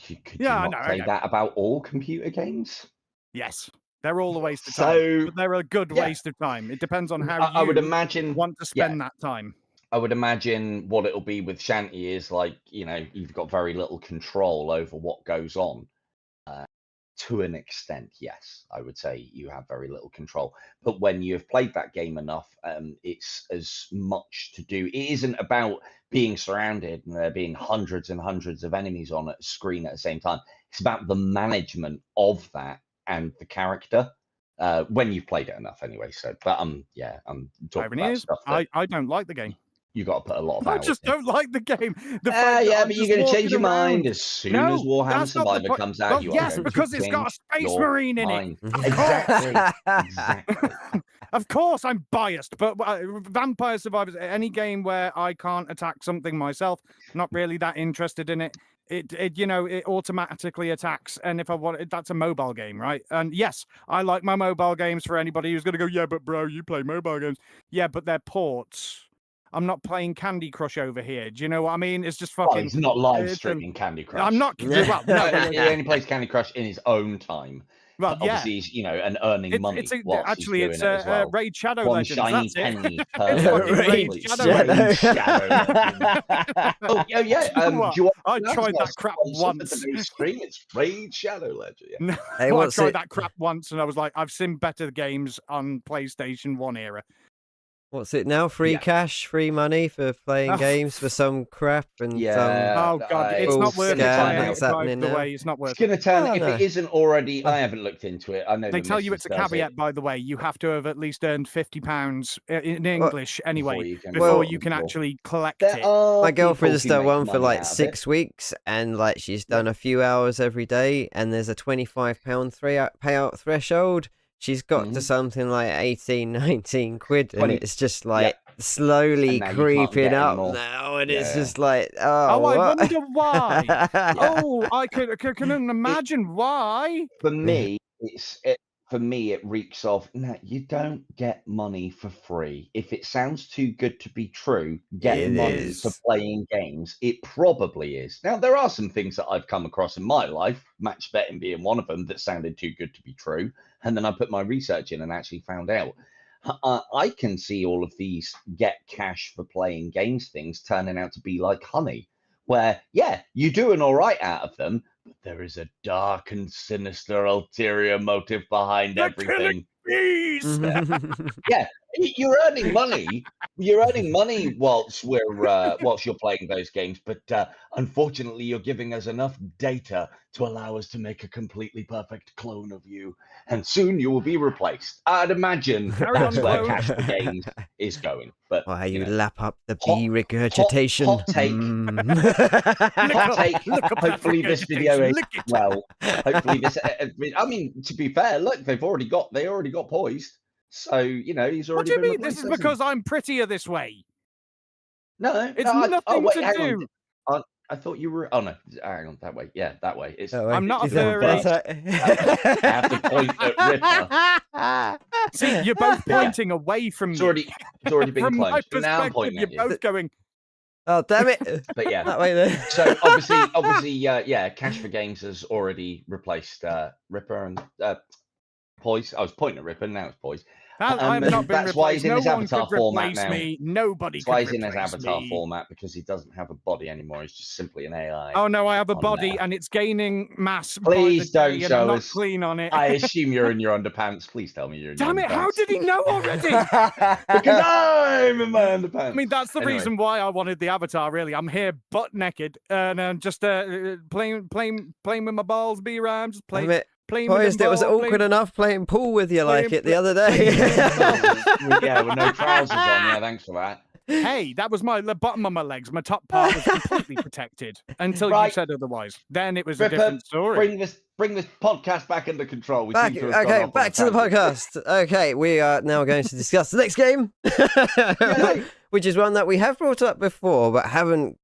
[SPEAKER 1] could you not say that about all computer games?
[SPEAKER 2] Yes. They're all a waste of time, but they're a good waste of time. It depends on how
[SPEAKER 1] I would imagine
[SPEAKER 2] want to spend that time.
[SPEAKER 1] I would imagine what it'll be with Shanty is like, you know, you've got very little control over what goes on. To an extent, yes, I would say you have very little control. But when you've played that game enough, it's as much to do. It isn't about being surrounded and there being hundreds and hundreds of enemies on a screen at the same time. It's about the management of that and the character when you've played it enough anyway. So, but I'm talking about stuff that
[SPEAKER 2] I don't like the game.
[SPEAKER 1] You got to put a lot of hours.
[SPEAKER 2] I just don't like the game.
[SPEAKER 1] But you're going to change your mind as soon as Warhammer Survivor comes out.
[SPEAKER 2] Yes, because it's got a Space Marine in it.
[SPEAKER 1] Exactly.
[SPEAKER 2] Of course, I'm biased, but Vampire Survivors, any game where I can't attack something myself, not really that interested in it. It automatically attacks, and if I want it, that's a mobile game, right? And yes, I like my mobile games. For anybody who's going to go, yeah, but bro, you play mobile games. Yeah, but they're ports. I'm not playing Candy Crush over here. Do you know what I mean? It's just fucking.
[SPEAKER 1] He's not live streaming Candy Crush.
[SPEAKER 2] I'm not.
[SPEAKER 1] He only plays Candy Crush in his own time.
[SPEAKER 2] Well,
[SPEAKER 1] obviously, he's and earning money.
[SPEAKER 2] It's
[SPEAKER 1] well.
[SPEAKER 2] Raid Shadow
[SPEAKER 1] One
[SPEAKER 2] Legends.
[SPEAKER 1] shiny
[SPEAKER 2] That's
[SPEAKER 1] penny
[SPEAKER 2] it.
[SPEAKER 1] per
[SPEAKER 2] Raid Shadow.
[SPEAKER 1] Oh yeah.
[SPEAKER 2] I tried that crap once.
[SPEAKER 1] It's Raid Shadow Legend. Yeah.
[SPEAKER 2] No, I tried that crap once, and I was like, I've seen better games on PlayStation 1 era.
[SPEAKER 3] What's it now? Free cash, free money for playing games for some crap and
[SPEAKER 2] oh god, it's not worth it. It's not worth it.
[SPEAKER 1] It's going to turn if it isn't already. I haven't looked into it. I know
[SPEAKER 2] they tell you it's a caveat, by the way. You have to have at least earned £50 in English anyway before you can actually collect it.
[SPEAKER 3] My girlfriend has done one for like 6 weeks, and like she's done a few hours every day, and there's a £25 payout threshold. She's got to something like 18, 19 quid, and it's just like slowly creeping up now, and it's just like,
[SPEAKER 2] I wonder why. I can imagine why.
[SPEAKER 1] For me, it reeks of, no, you don't get money for free. If it sounds too good to be true, get money for playing games. It probably is. Now, there are some things that I've come across in my life, match betting being one of them, that sounded too good to be true. And then I put my research in and actually found out. I can see all of these get cash for playing games things turning out to be like honey, where, you do an all right out of them, but there is a dark and sinister ulterior motive behind everything.
[SPEAKER 2] You're
[SPEAKER 1] you're earning money You're earning money whilst you're playing those games, but unfortunately, you're giving us enough data to allow us to make a completely perfect clone of you, and soon you will be replaced. I'd imagine that's where
[SPEAKER 2] clone.
[SPEAKER 1] Cash for Games is going. But
[SPEAKER 3] Why you
[SPEAKER 1] know,
[SPEAKER 3] lap up the
[SPEAKER 1] hot-
[SPEAKER 3] bee regurgitation?
[SPEAKER 1] hot take. Hot take.
[SPEAKER 2] Look up that
[SPEAKER 1] Hopefully, this video
[SPEAKER 2] regurgitation,
[SPEAKER 1] is
[SPEAKER 2] lick it.
[SPEAKER 1] well. Hopefully, this. I mean, to be fair, look, they already got poised. So he's already.
[SPEAKER 2] What do you
[SPEAKER 1] been
[SPEAKER 2] mean? This is
[SPEAKER 1] replaced,
[SPEAKER 2] because I'm prettier this way.
[SPEAKER 1] No,
[SPEAKER 2] It's
[SPEAKER 1] no,
[SPEAKER 2] nothing to
[SPEAKER 1] hang
[SPEAKER 2] do.
[SPEAKER 1] on. I thought you were. Oh no, hang on. That way. Yeah, that way. It's.
[SPEAKER 3] Oh,
[SPEAKER 2] I'm not a
[SPEAKER 3] is that-
[SPEAKER 2] furry.
[SPEAKER 3] is
[SPEAKER 1] I have to point at Ripper.
[SPEAKER 2] See, you're both pointing away from
[SPEAKER 1] It's
[SPEAKER 2] me.
[SPEAKER 1] already been
[SPEAKER 2] From my
[SPEAKER 1] cloned. So now I'm
[SPEAKER 2] perspective,
[SPEAKER 1] pointing
[SPEAKER 2] you're
[SPEAKER 1] at you.
[SPEAKER 2] both going.
[SPEAKER 3] Oh, damn it.
[SPEAKER 1] But yeah.
[SPEAKER 3] That way then.
[SPEAKER 1] So obviously, yeah. Cash for Games has already replaced Ripper and Poise. I was pointing at Ripper. Now it's Poise.
[SPEAKER 2] I've not been
[SPEAKER 1] That's why he's
[SPEAKER 2] replaced.
[SPEAKER 1] in
[SPEAKER 2] No
[SPEAKER 1] his
[SPEAKER 2] one
[SPEAKER 1] avatar
[SPEAKER 2] could
[SPEAKER 1] format
[SPEAKER 2] replace
[SPEAKER 1] now.
[SPEAKER 2] me. Nobody
[SPEAKER 1] That's why
[SPEAKER 2] could
[SPEAKER 1] he's in his
[SPEAKER 2] replace
[SPEAKER 1] avatar
[SPEAKER 2] me.
[SPEAKER 1] format, because he doesn't have a body anymore. He's just simply an AI.
[SPEAKER 2] Oh no, I have a
[SPEAKER 1] on
[SPEAKER 2] body
[SPEAKER 1] there.
[SPEAKER 2] and it's gaining mass.
[SPEAKER 1] Please
[SPEAKER 2] by the
[SPEAKER 1] don't
[SPEAKER 2] day, and
[SPEAKER 1] show
[SPEAKER 2] I'm not
[SPEAKER 1] us.
[SPEAKER 2] clean on it.
[SPEAKER 1] I assume you're in your underpants. Please tell me you're in
[SPEAKER 2] Damn
[SPEAKER 1] your
[SPEAKER 2] it! How
[SPEAKER 1] underpants.
[SPEAKER 2] did he know already?
[SPEAKER 1] Because I'm in my underpants.
[SPEAKER 2] I mean, that's the
[SPEAKER 1] Anyway.
[SPEAKER 2] reason why I wanted the avatar. Really, I'm here butt naked and just playing with my balls. B-Rhymes, just
[SPEAKER 3] Damn
[SPEAKER 2] playing.
[SPEAKER 3] it.
[SPEAKER 2] Playing with
[SPEAKER 3] Poised,
[SPEAKER 2] them
[SPEAKER 3] it was
[SPEAKER 2] balls,
[SPEAKER 3] awkward enough playing pool with you like
[SPEAKER 2] playing-
[SPEAKER 3] it the other day.
[SPEAKER 1] Yeah, with no trousers on. Yeah, thanks for that.
[SPEAKER 2] Hey, that was the bottom of my legs. My top part was completely protected until you
[SPEAKER 1] Right.
[SPEAKER 2] said otherwise. Then it was a
[SPEAKER 1] Ripper,
[SPEAKER 2] different story.
[SPEAKER 1] bring this podcast back under control. We
[SPEAKER 3] Back,
[SPEAKER 1] seem to have gone
[SPEAKER 3] okay,
[SPEAKER 1] off on
[SPEAKER 3] back
[SPEAKER 1] a
[SPEAKER 3] to the
[SPEAKER 1] tangent.
[SPEAKER 3] podcast. Okay, we are now going to discuss the next game, which is one that we have brought up before, but haven't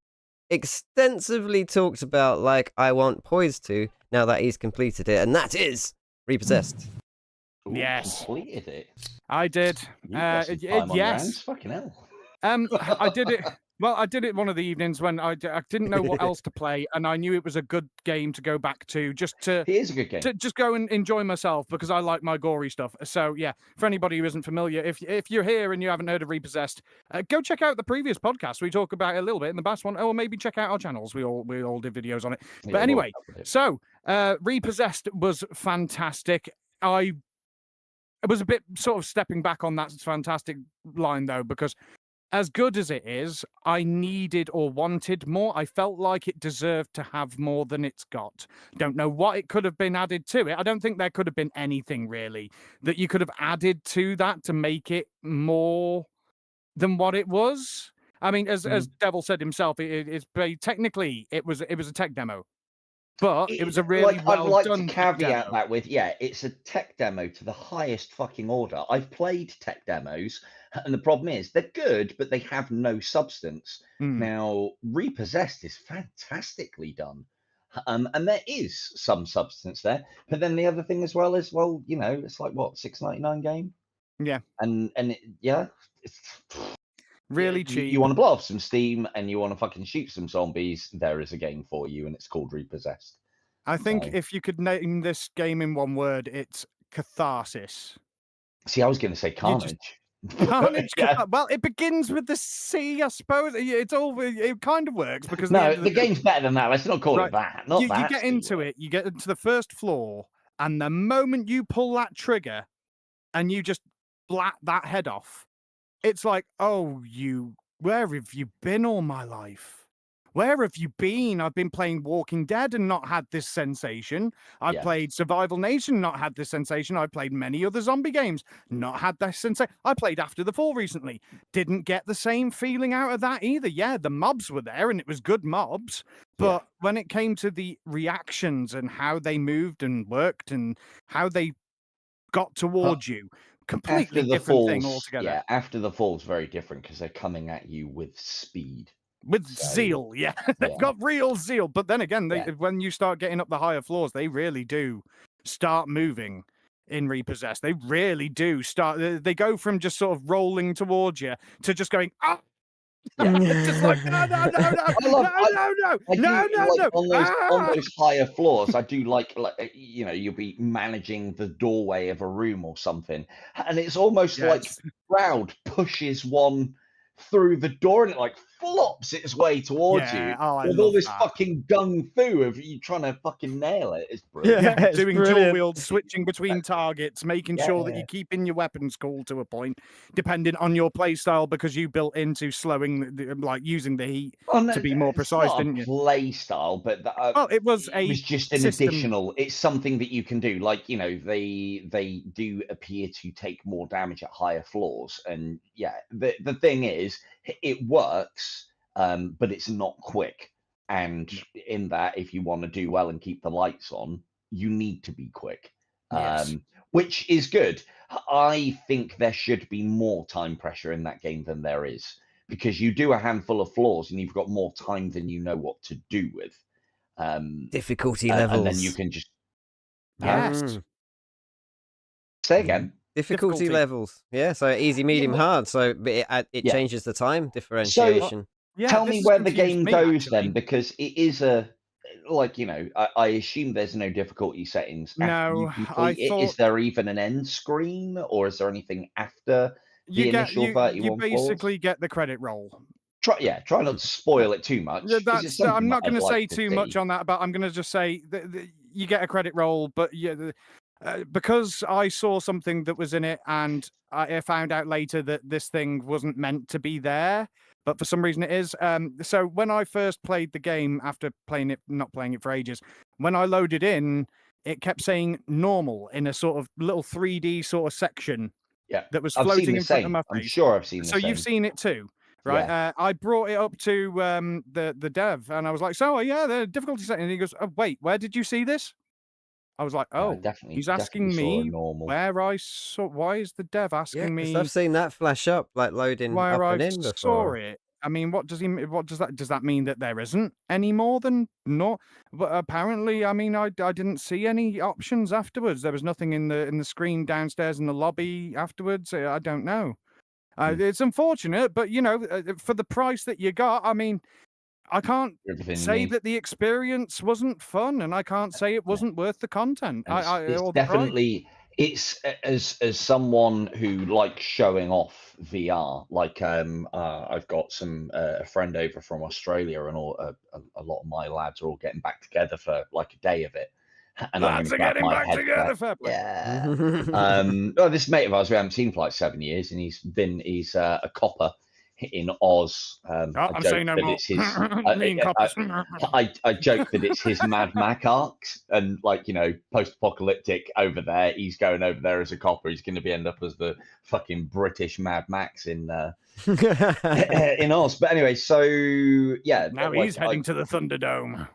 [SPEAKER 3] extensively talked about like I want Poised to, now that he's completed it, and that is Repossessed.
[SPEAKER 1] Ooh,
[SPEAKER 2] Yes.
[SPEAKER 1] completed it.
[SPEAKER 2] I did.
[SPEAKER 1] You got some time on your
[SPEAKER 2] yes.
[SPEAKER 1] hands. Fucking hell.
[SPEAKER 2] I did it. Well, I did it one of the evenings when I didn't know what else to play, and I knew it was a good game to go back to, just to
[SPEAKER 1] It is a good game.
[SPEAKER 2] just go and enjoy myself because I like my gory stuff. So yeah, for anybody who isn't familiar, if you're here and you haven't heard of Repossessed, go check out the previous podcast. We talk about it a little bit in the past one, or maybe check out our channels. We all did videos on it.
[SPEAKER 1] Yeah,
[SPEAKER 2] But anyway,
[SPEAKER 1] we'll cover it.
[SPEAKER 2] so Repossessed was fantastic. I was a bit sort of stepping back on that fantastic line though, because as good as it is, I needed or wanted more. I felt like it deserved to have more than it's got. Don't know what it could have been added to it. I don't think there could have been anything really that you could have added to that to make it more than what it was. I mean, as Devil said himself, technically it was a tech demo, but it was a really
[SPEAKER 1] I'd
[SPEAKER 2] well
[SPEAKER 1] like
[SPEAKER 2] done
[SPEAKER 1] to
[SPEAKER 2] tech
[SPEAKER 1] caveat
[SPEAKER 2] demo.
[SPEAKER 1] that with, it's a tech demo to the highest fucking order. I've played tech demos, and the problem is they're good, but they have no substance. Now, Repossessed is fantastically done, and there is some substance there. But then the other thing as well is, it's like what, $6.99 game?
[SPEAKER 2] Yeah,
[SPEAKER 1] and it's
[SPEAKER 2] really cheap.
[SPEAKER 1] You want to blow off some steam and you want to fucking shoot some zombies, there is a game for you, and it's called Repossessed.
[SPEAKER 2] I think
[SPEAKER 1] So-
[SPEAKER 2] if you could name this game in one word, it's catharsis.
[SPEAKER 1] See, I was going to say Carnage.
[SPEAKER 2] Carnage.
[SPEAKER 1] Yeah.
[SPEAKER 2] Well, it begins with the C, I suppose. It kind of works because
[SPEAKER 1] No, the game's better than that. Let's not call
[SPEAKER 2] Right.
[SPEAKER 1] it that. Not
[SPEAKER 2] you
[SPEAKER 1] that.
[SPEAKER 2] get into it. You get into the first floor, and the moment you pull that trigger, and you just blat that head off, it's like, oh, where have you been all my life? Where have you been? I've been playing Walking Dead and not had this sensation. I've
[SPEAKER 1] Yeah.
[SPEAKER 2] played Survival Nation, not had this sensation. I've played many other zombie games, not had this sensation. I played After the Fall recently. Didn't get the same feeling out of that either. Yeah, the mobs were there and it was good mobs. But when it came to the reactions and how they moved and worked and how they got towards you, completely different thing altogether.
[SPEAKER 1] Yeah, After the Fall's very different because they're coming at you with speed.
[SPEAKER 2] With
[SPEAKER 1] So,
[SPEAKER 2] zeal, yeah. They've
[SPEAKER 1] yeah.
[SPEAKER 2] got real zeal. But then again,
[SPEAKER 1] Yeah.
[SPEAKER 2] when you start getting up the higher floors, they really do start moving in Repossessed. They really do start. They go from just sort of rolling towards you to just going, ah! Just like, no.
[SPEAKER 1] On those higher floors, I do like you'll be managing the doorway of a room or something, and it's almost like
[SPEAKER 2] Yes.
[SPEAKER 1] crowd pushes one through the door, and it like flops its way towards you
[SPEAKER 2] I
[SPEAKER 1] with all
[SPEAKER 2] love
[SPEAKER 1] this
[SPEAKER 2] that.
[SPEAKER 1] fucking gung fu of you trying to fucking nail it. It's brilliant.
[SPEAKER 3] Yeah, it's
[SPEAKER 2] doing
[SPEAKER 3] brilliant.
[SPEAKER 2] dual wield, switching between targets, making sure that you're keeping your weapons cool to a point, depending on your playstyle, because you built into slowing, like using the heat to be more precise, didn't you?
[SPEAKER 1] Play style, but
[SPEAKER 2] Well, it was
[SPEAKER 1] just an
[SPEAKER 2] system.
[SPEAKER 1] additional. It's something that you can do. Like, you know, they do appear to take more damage at higher floors, and yeah, the thing is, it works, but it's not quick. And in that, if you want to do well and keep the lights on, you need to be quick.
[SPEAKER 2] Yes.
[SPEAKER 1] Which is good. I think there should be more time pressure in that game than there is, because you do a handful of floors and you've got more time than you know what to do with.
[SPEAKER 3] Difficulty levels.
[SPEAKER 1] And then you can just...
[SPEAKER 2] Yes.
[SPEAKER 1] Say again.
[SPEAKER 3] Difficulty levels. Yeah, so easy, medium, hard. So it changes the time differentiation.
[SPEAKER 2] Yeah,
[SPEAKER 1] tell me where the game goes
[SPEAKER 2] actually.
[SPEAKER 1] then, because it is a... Like, you know, I assume there's no difficulty settings.
[SPEAKER 2] No,
[SPEAKER 1] I thought... Is there even an end screen, or is there anything after the initial 31
[SPEAKER 2] You basically
[SPEAKER 1] floors?
[SPEAKER 2] get the credit roll.
[SPEAKER 1] Try not to spoil it too much.
[SPEAKER 2] I'm not going to say too much on that, but I'm going to just say that you get a credit roll, but because I saw something that was in it, and I found out later that this thing wasn't meant to be there, but for some reason it is. So when I first played the game, after not playing it for ages, when I loaded in, it kept saying normal in a sort of little 3D sort of section.
[SPEAKER 1] Yeah,
[SPEAKER 2] that was floating in front of my face.
[SPEAKER 1] I'm sure I've seen.
[SPEAKER 2] So you've seen it too, right?
[SPEAKER 1] Yeah.
[SPEAKER 2] I brought it up to the dev, and I was like, "So yeah, the difficulty setting." And he goes, "Oh wait, where did you see this?" I was like, "Oh, he's asking me where I saw. Why is the dev asking me?"
[SPEAKER 3] I've seen that flash up, like loading up and in before.
[SPEAKER 2] Saw it. I mean, what does that mean, that there isn't any more than not? But apparently, I mean, I didn't see any options afterwards. There was nothing in the screen downstairs in the lobby afterwards. I don't know. It's unfortunate, but you know, for the price that you got, I mean, I can't say that the experience wasn't fun, and I can't say it wasn't worth the content.
[SPEAKER 1] It's definitely. It's as someone who likes showing off VR. Like I've got a friend over from Australia, and a lot of my lads are all getting back together for like a day of it. And
[SPEAKER 2] lads are getting back together. Fair play.
[SPEAKER 1] Yeah. This mate of ours we haven't seen for like 7 years, and he's a copper in Oz.
[SPEAKER 2] I'm saying no more.
[SPEAKER 1] I joke that it's his Mad Max arcs, and like, you know, post-apocalyptic over there. He's going over there as a copper. He's going to end up as the fucking British Mad Max in Oz. But anyway, so yeah.
[SPEAKER 2] Now he's heading to the Thunderdome.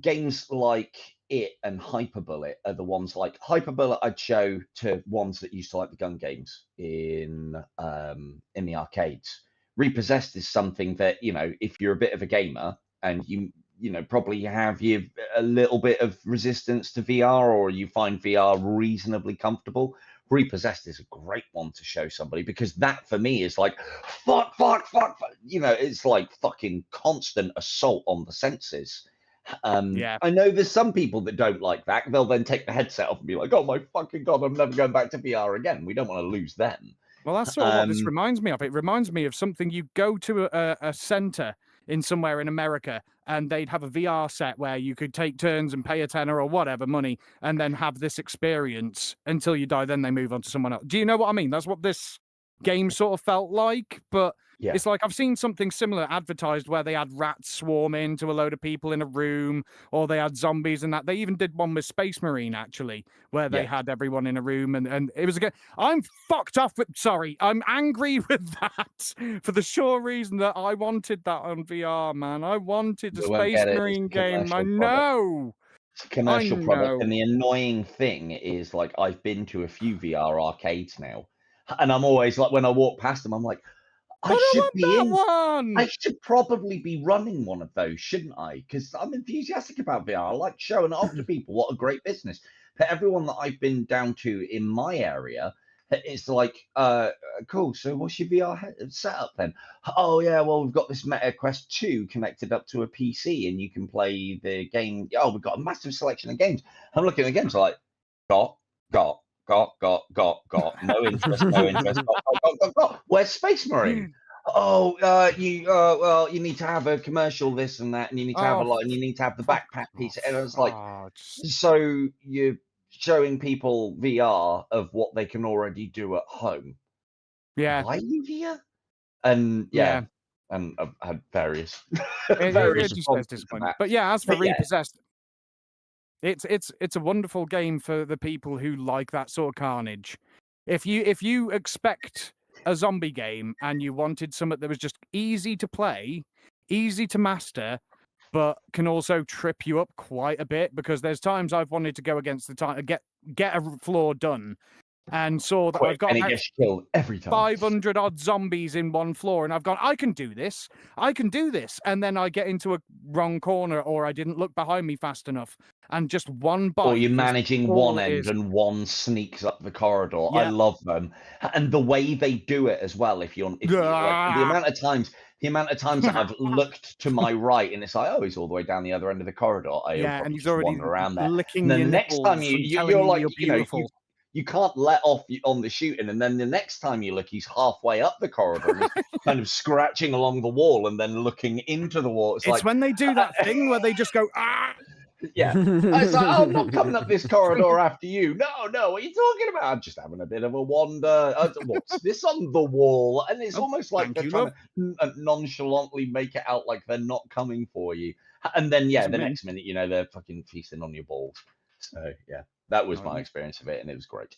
[SPEAKER 1] Games like it and Hyperbullet are the ones. Like Hyperbullet I'd show to ones that used to like the gun games in the arcades. Repossessed is something that, you know, if you're a bit of a gamer and you know, probably have a little bit of resistance to VR, or you find VR reasonably comfortable, Repossessed is a great one to show somebody, because that for me is like fuck. You know, it's like fucking constant assault on the senses.
[SPEAKER 2] Yeah.
[SPEAKER 1] I know there's some people that don't like that. They'll then take the headset off and be like, oh my fucking God, I'm never going back to VR again. We don't want to lose them.
[SPEAKER 2] Well, that's sort of what this reminds me of. It reminds me of something. You go to a center in somewhere in America, and they'd have a VR set where you could take turns and pay a tenner or whatever money, and then have this experience until you die. Then they move on to someone else. Do you know what I mean? That's what this game sort of felt like. But
[SPEAKER 1] yeah,
[SPEAKER 2] it's like I've seen something similar advertised where they had rats swarm into a load of people in a room, or they had zombies and that. They even did one with Space Marine, actually, where they had everyone in a room, and it was again. I'm fucked off with. Sorry, I'm angry with that for the sure reason that I wanted that on VR, man. I wanted a Space Marine game. I know.
[SPEAKER 1] It's a commercial product, and the annoying thing is, like, I've been to a few VR arcades now, and I'm always like, when I walk past them, I'm like, I should probably be running one of those, shouldn't I? Because I'm enthusiastic about VR. I like showing it off to people. What a great business. But everyone that I've been down to in my area, it's like, cool, so what's your VR setup then? Oh, yeah, well, we've got this Meta Quest 2 connected up to a PC, and you can play the game. Oh, we've got a massive selection of games. I'm looking at the games like, got. No interest, got. Where's Space Marine? well, you need to have a commercial, this and that, and you need to have a lot, and you need to have the backpack piece. And I was like, so you're showing people VR of what they can already do at home.
[SPEAKER 2] Yeah.
[SPEAKER 1] Why are you here? And
[SPEAKER 2] Yeah.
[SPEAKER 1] and I've had various
[SPEAKER 2] It just says
[SPEAKER 1] responses to
[SPEAKER 2] disappointing.
[SPEAKER 1] that.
[SPEAKER 2] But yeah, as for
[SPEAKER 1] But yeah.
[SPEAKER 2] Repossessed, it's a wonderful game for the people who like that sort of carnage. If you expect a zombie game and you wanted something that was just easy to play, easy to master, but can also trip you up quite a bit, because there's times I've wanted to go against the time, get a floor done, and saw that
[SPEAKER 1] Quick,
[SPEAKER 2] I've got
[SPEAKER 1] and it
[SPEAKER 2] about
[SPEAKER 1] gets killed every time.
[SPEAKER 2] 500 odd zombies in one floor, and I've gone, I can do this, and then I get into a wrong corner, or I didn't look behind me fast enough, and just one bite.
[SPEAKER 1] Or you're managing one end and one sneaks up the corridor. Yeah. I love them, and the way they do it as well. If you're, like, the amount of times that I've looked to my right and it's like, oh, he's all the way down the other end of the corridor.
[SPEAKER 2] And he's already
[SPEAKER 1] wander around there.
[SPEAKER 2] licking
[SPEAKER 1] and then
[SPEAKER 2] your
[SPEAKER 1] the next time you're like, you can't let off on the shooting, and then the next time you look, he's halfway up the corridor, and he's kind of scratching along the wall and then looking into the wall. It's like,
[SPEAKER 2] when they do that thing where they just go, ah.
[SPEAKER 1] Yeah, it's like, I'm not coming up this corridor after you. No, what are you talking about? I'm just having a bit of a wander. What's this on the wall? And it's almost like they're trying to nonchalantly make it out like they're not coming for you. And then, the next minute, they're fucking feasting on your balls. So, yeah, that was my experience of it, and it was great.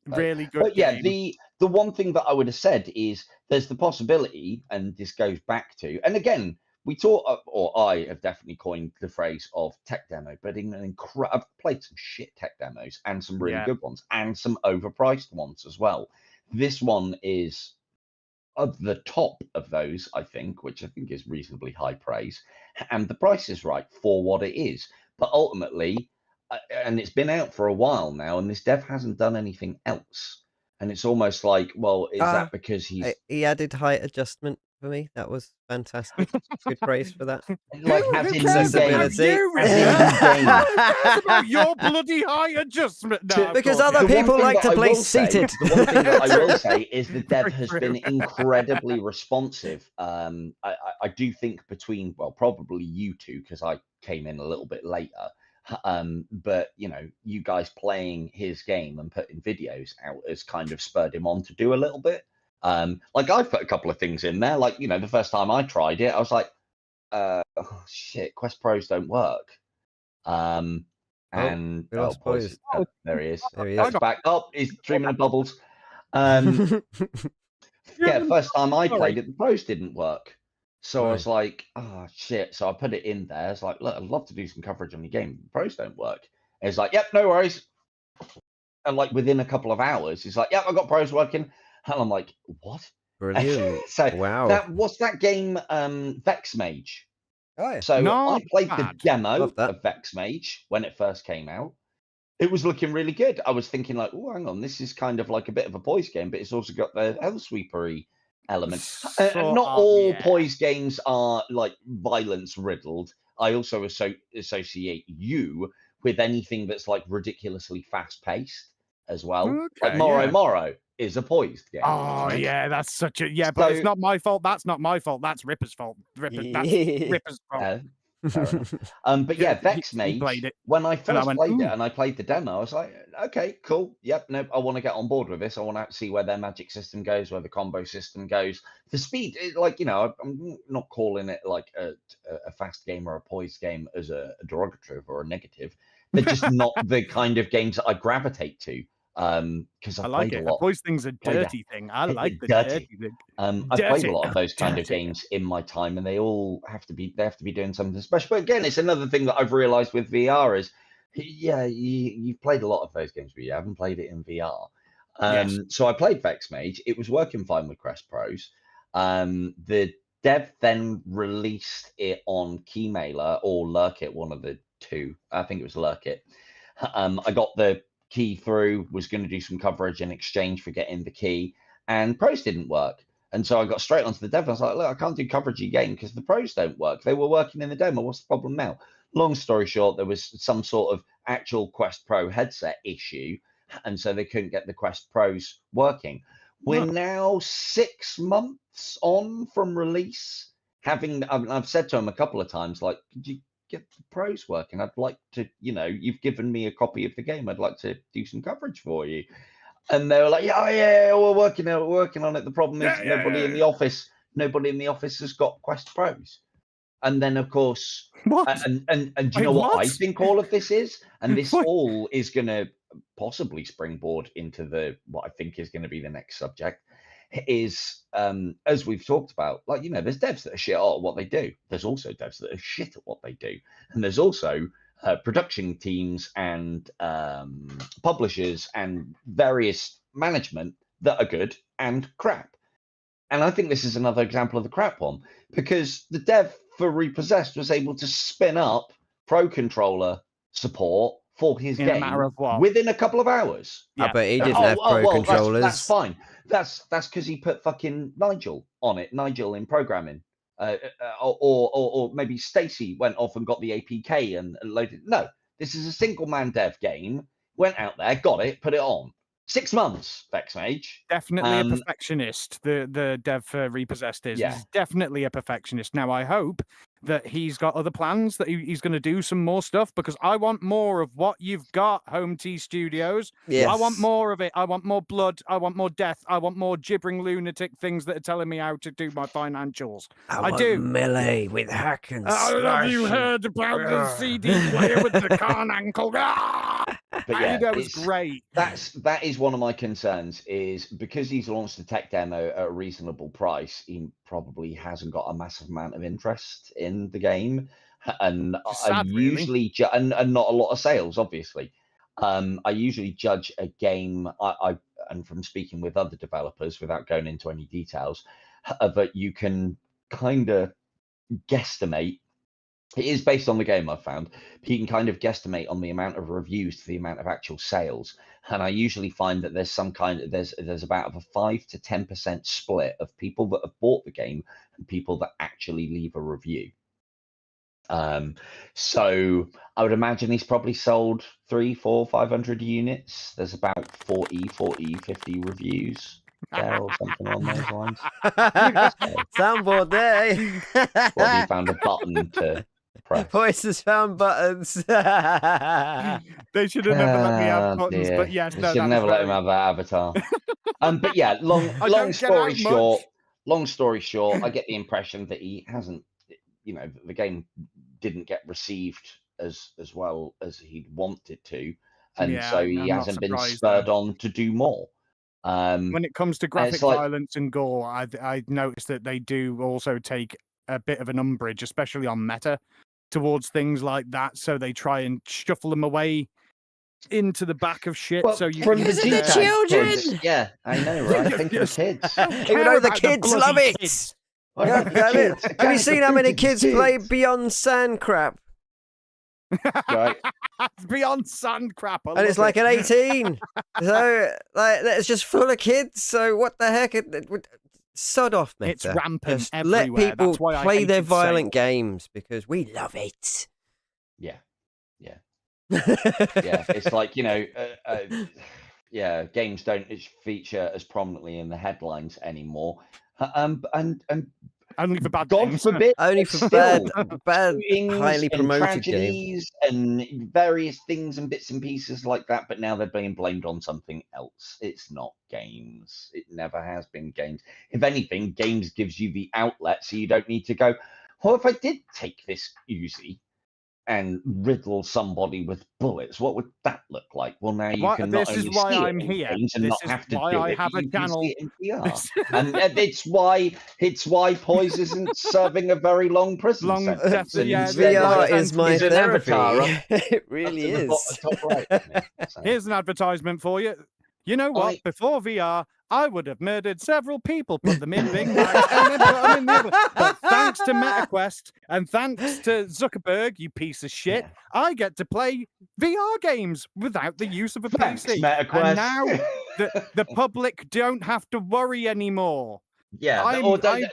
[SPEAKER 2] Really good.
[SPEAKER 1] But yeah, the one thing that I would have said is there's the possibility, and this goes back to, and again, we taught, or I have definitely coined the phrase of tech demo, but I've played some shit tech demos and some really good ones and some overpriced ones as well. This one is of the top of those, I think, which I think is reasonably high praise, and the price is right for what it is. But ultimately, and it's been out for a while now, and this dev hasn't done anything else. And it's almost like, well, is that because
[SPEAKER 3] he added height adjustment for me? That was fantastic. Good praise for that.
[SPEAKER 1] Like,
[SPEAKER 2] who cares about you? About your bloody height adjustment now?
[SPEAKER 3] Because other people like to play seated.
[SPEAKER 1] The one thing that I will say is the dev has been incredibly responsive. I do think between, well, probably you two, because I came in a little bit later. But you guys playing his game and putting videos out has kind of spurred him on to do a little bit. Like, I've put a couple of things in there. Like, the first time I tried it, I was like, oh, shit, Quest Pros don't work. And there he is. That's back up. He's dreaming of bubbles. First time I played it, the pros didn't work. So I was like, oh, shit. So I put it in there. It's like, look, I'd love to do some coverage on your game. The pros don't work. And it's like, yep, no worries. And like within a couple of hours, he's like, yep, I've got pros working. And I'm like, what?
[SPEAKER 3] Brilliant.
[SPEAKER 1] So
[SPEAKER 3] wow.
[SPEAKER 1] What's that game, Vex Mage?
[SPEAKER 3] Oh, yeah.
[SPEAKER 1] So I played the demo of Vex Mage when it first came out. It was looking really good. I was thinking like, oh, hang on, this is kind of like a bit of a poise game, but it's also got the Hellsweeper-y elements. Not all poise games are like violence riddled. I also associate you with anything that's like ridiculously fast paced as well. Like Moro is a poised game.
[SPEAKER 2] Oh yeah, that's such a but it's not my fault. That's not my fault. That's Ripper's fault. That's Ripper's fault.
[SPEAKER 1] But yeah, Vex Mage, when I first played it and I played the demo, I was like, okay, cool. Yep, no, I want to get on board with this. I want to see where their magic system goes, where the combo system goes. The speed, like, I'm not calling it like a fast game or a poised game as a derogative or a negative. They're just not the kind of games that I gravitate to. Because I like
[SPEAKER 2] it.
[SPEAKER 1] A lot.
[SPEAKER 2] Poise thing's a dirty thing. I like the dirty thing.
[SPEAKER 1] I've played a lot of those kind of games in my time, and they all have to be doing something special. But again, it's another thing that I've realized with VR is, you've played a lot of those games, but you haven't played it in VR. So I played Vex Mage. It was working fine with Quest Pros. The dev then released it on Keymailer or Lurkit, one of the two. I think it was Lurkit. I got the key through, was going to do some coverage in exchange for getting the key, and pros didn't work. And so I got straight onto the dev. I was like, look, I can't do coverage again because the pros don't work. They were working in the demo. What's the problem now? Long story short, there was some sort of actual Quest Pro headset issue, and so they couldn't get the Quest Pros working. We're now 6 months on from release. I've said to him a couple of times, like, could you get the pros working? I'd like to, you've given me a copy of the game. I'd like to do some coverage for you. And they were like, yeah, we're working on it. The problem is nobody in the office has got Quest Pros. And then, of course,
[SPEAKER 2] What?
[SPEAKER 1] And do you know what I think all of this is? And this all is going to possibly springboard into what I think is going to be the next subject. Is as we've talked about, like, there's devs that are shit at what they do. There's also devs that are shit at what they do, and there's also production teams and publishers and various management that are good and crap. And I think this is another example of the crap one, because the dev for Repossessed was able to spin up Pro Controller support for his game within a couple of hours.
[SPEAKER 3] Yeah, but he didn't have Pro Controllers.
[SPEAKER 1] That's fine. That's because he put fucking Nigel on it. Nigel in programming, or maybe Stacy went off and got the APK and loaded. No, this is a single man dev game. Went out there, got it, put it on. 6 months, Vexmage.
[SPEAKER 2] Definitely a perfectionist. The dev for Repossessed is. He's definitely a perfectionist. Now, I hope that he's got other plans, that he's going to do some more stuff, because I want more of what you've got, Home T Studios.
[SPEAKER 3] Yes.
[SPEAKER 2] I want more of it. I want more blood. I want more death. I want more gibbering lunatic things that are telling me how to do my financials. I do.
[SPEAKER 3] Melee with hack and slash.
[SPEAKER 2] Have you heard about the CD player with the Khan ankle?
[SPEAKER 1] But yeah,
[SPEAKER 2] that was great.
[SPEAKER 1] That is one of my concerns, is because he's launched the tech demo at a reasonable price, he probably hasn't got a massive amount of interest in the game, and I usually and not a lot of sales, obviously. I usually judge a game, and from speaking with other developers, without going into any details, that you can kind of guesstimate. It is based on the game, I've found. But you can kind of guesstimate on the amount of reviews to the amount of actual sales. And I usually find that there's there's about a 5 to 10% split of people that have bought the game and people that actually leave a review. So I would imagine he's probably sold 300, 400, 500 units. There's about 40, 50 reviews there or something on those lines.
[SPEAKER 3] Soundboard there.
[SPEAKER 1] Well, you found a button to press.
[SPEAKER 3] Voice has found buttons.
[SPEAKER 2] They should have never let me have buttons, but yes,
[SPEAKER 1] they should never let him have that avatar. But yeah, long story short, I get the impression that he hasn't, the game didn't get received as well as he'd wanted to, and so he hasn't been spurred on to do more.
[SPEAKER 2] When it comes to graphic violence and gore, I noticed that they do also take a bit of an umbrage, especially on meta, towards things like that. So they try and shuffle them away into the back of shit.
[SPEAKER 1] Well,
[SPEAKER 2] so you
[SPEAKER 1] from
[SPEAKER 3] the children.
[SPEAKER 1] Yeah, I know, right? Think of the kids.
[SPEAKER 3] Even though the kids love it. Have you seen how many kids play Beyond Sand Crap?
[SPEAKER 1] Right.
[SPEAKER 2] Beyond Sand Crap.
[SPEAKER 3] And it's like an 18. So it's just full of kids. So what the heck? Sod off, meta.
[SPEAKER 2] It's rampant
[SPEAKER 3] just
[SPEAKER 2] everywhere.
[SPEAKER 3] let people
[SPEAKER 2] That's why
[SPEAKER 3] play their violent games, because we love it.
[SPEAKER 1] Yeah. It's like, games don't feature as prominently in the headlines anymore. And
[SPEAKER 2] only for bad
[SPEAKER 1] God
[SPEAKER 2] things.
[SPEAKER 1] forbid,
[SPEAKER 3] only for bad, highly promoted
[SPEAKER 1] games and various things and bits and pieces like that. But now they're being blamed on something else. It's not games. It never has been games. If anything, games gives you the outlet, so you don't need to go, well, if I did take this Uzi and riddle somebody with bullets, what would that look like? Well, now you can not only see it in games and not have to do it, but you can see it in VR. And it's why Poise isn't serving a very long prison sentence.
[SPEAKER 3] VR is my therapy.
[SPEAKER 1] It
[SPEAKER 3] really is.
[SPEAKER 1] Top right.
[SPEAKER 2] Here's an advertisement for you. You know what? Before VR, I would have murdered several people, put them in Bing, and then put them in the other. But thanks to MetaQuest and thanks to Zuckerberg, you piece of shit, I get to play VR games without the use of a PC.
[SPEAKER 1] MetaQuest.
[SPEAKER 2] And now the public don't have to worry anymore.
[SPEAKER 1] Yeah,
[SPEAKER 2] I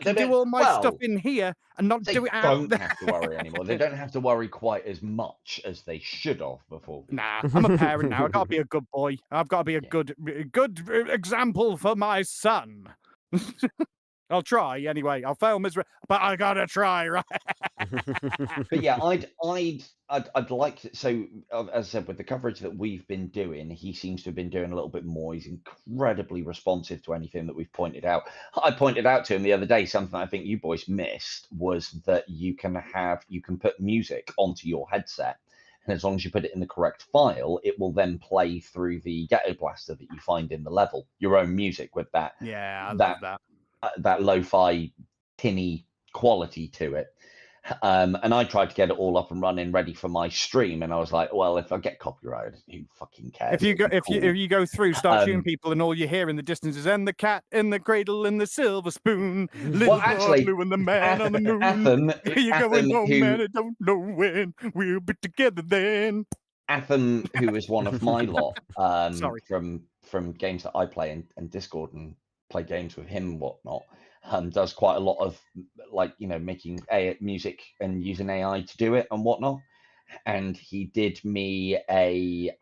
[SPEAKER 2] can do all my stuff in here and not do it out
[SPEAKER 1] don't
[SPEAKER 2] there.
[SPEAKER 1] have to worry anymore. They don't have to worry quite as much as they should have before.
[SPEAKER 2] Nah, I'm a parent now. I've got to be a good boy. I've got to be a good example for my son. I'll try anyway. I'll fail miserably, but I gotta try, right?
[SPEAKER 1] But yeah, I'd like to. So as I said, with the coverage that we've been doing, he seems to have been doing a little bit more. He's incredibly responsive to anything that we've pointed out. I pointed out to him the other day something I think you boys missed was that you can put music onto your headset, and as long as you put it in the correct file, it will then play through the ghetto blaster that you find in the level, your own music with that.
[SPEAKER 2] Yeah, I love that.
[SPEAKER 1] That lo-fi tinny quality to it. And I tried to get it all up and running ready for my stream, and I was like, well, if I get copyrighted, who fucking cares?
[SPEAKER 2] If you go through, start shooting people, and all you hear in the distance is "and the cat in the cradle and the silver spoon, little blue and the man on the moon." You're going home, man, I don't know when we'll be together then.
[SPEAKER 1] Atham, who is one of my lot, from games that I play and Discord and play games with him and whatnot, does quite a lot of making music and using AI to do it and whatnot. And he did me a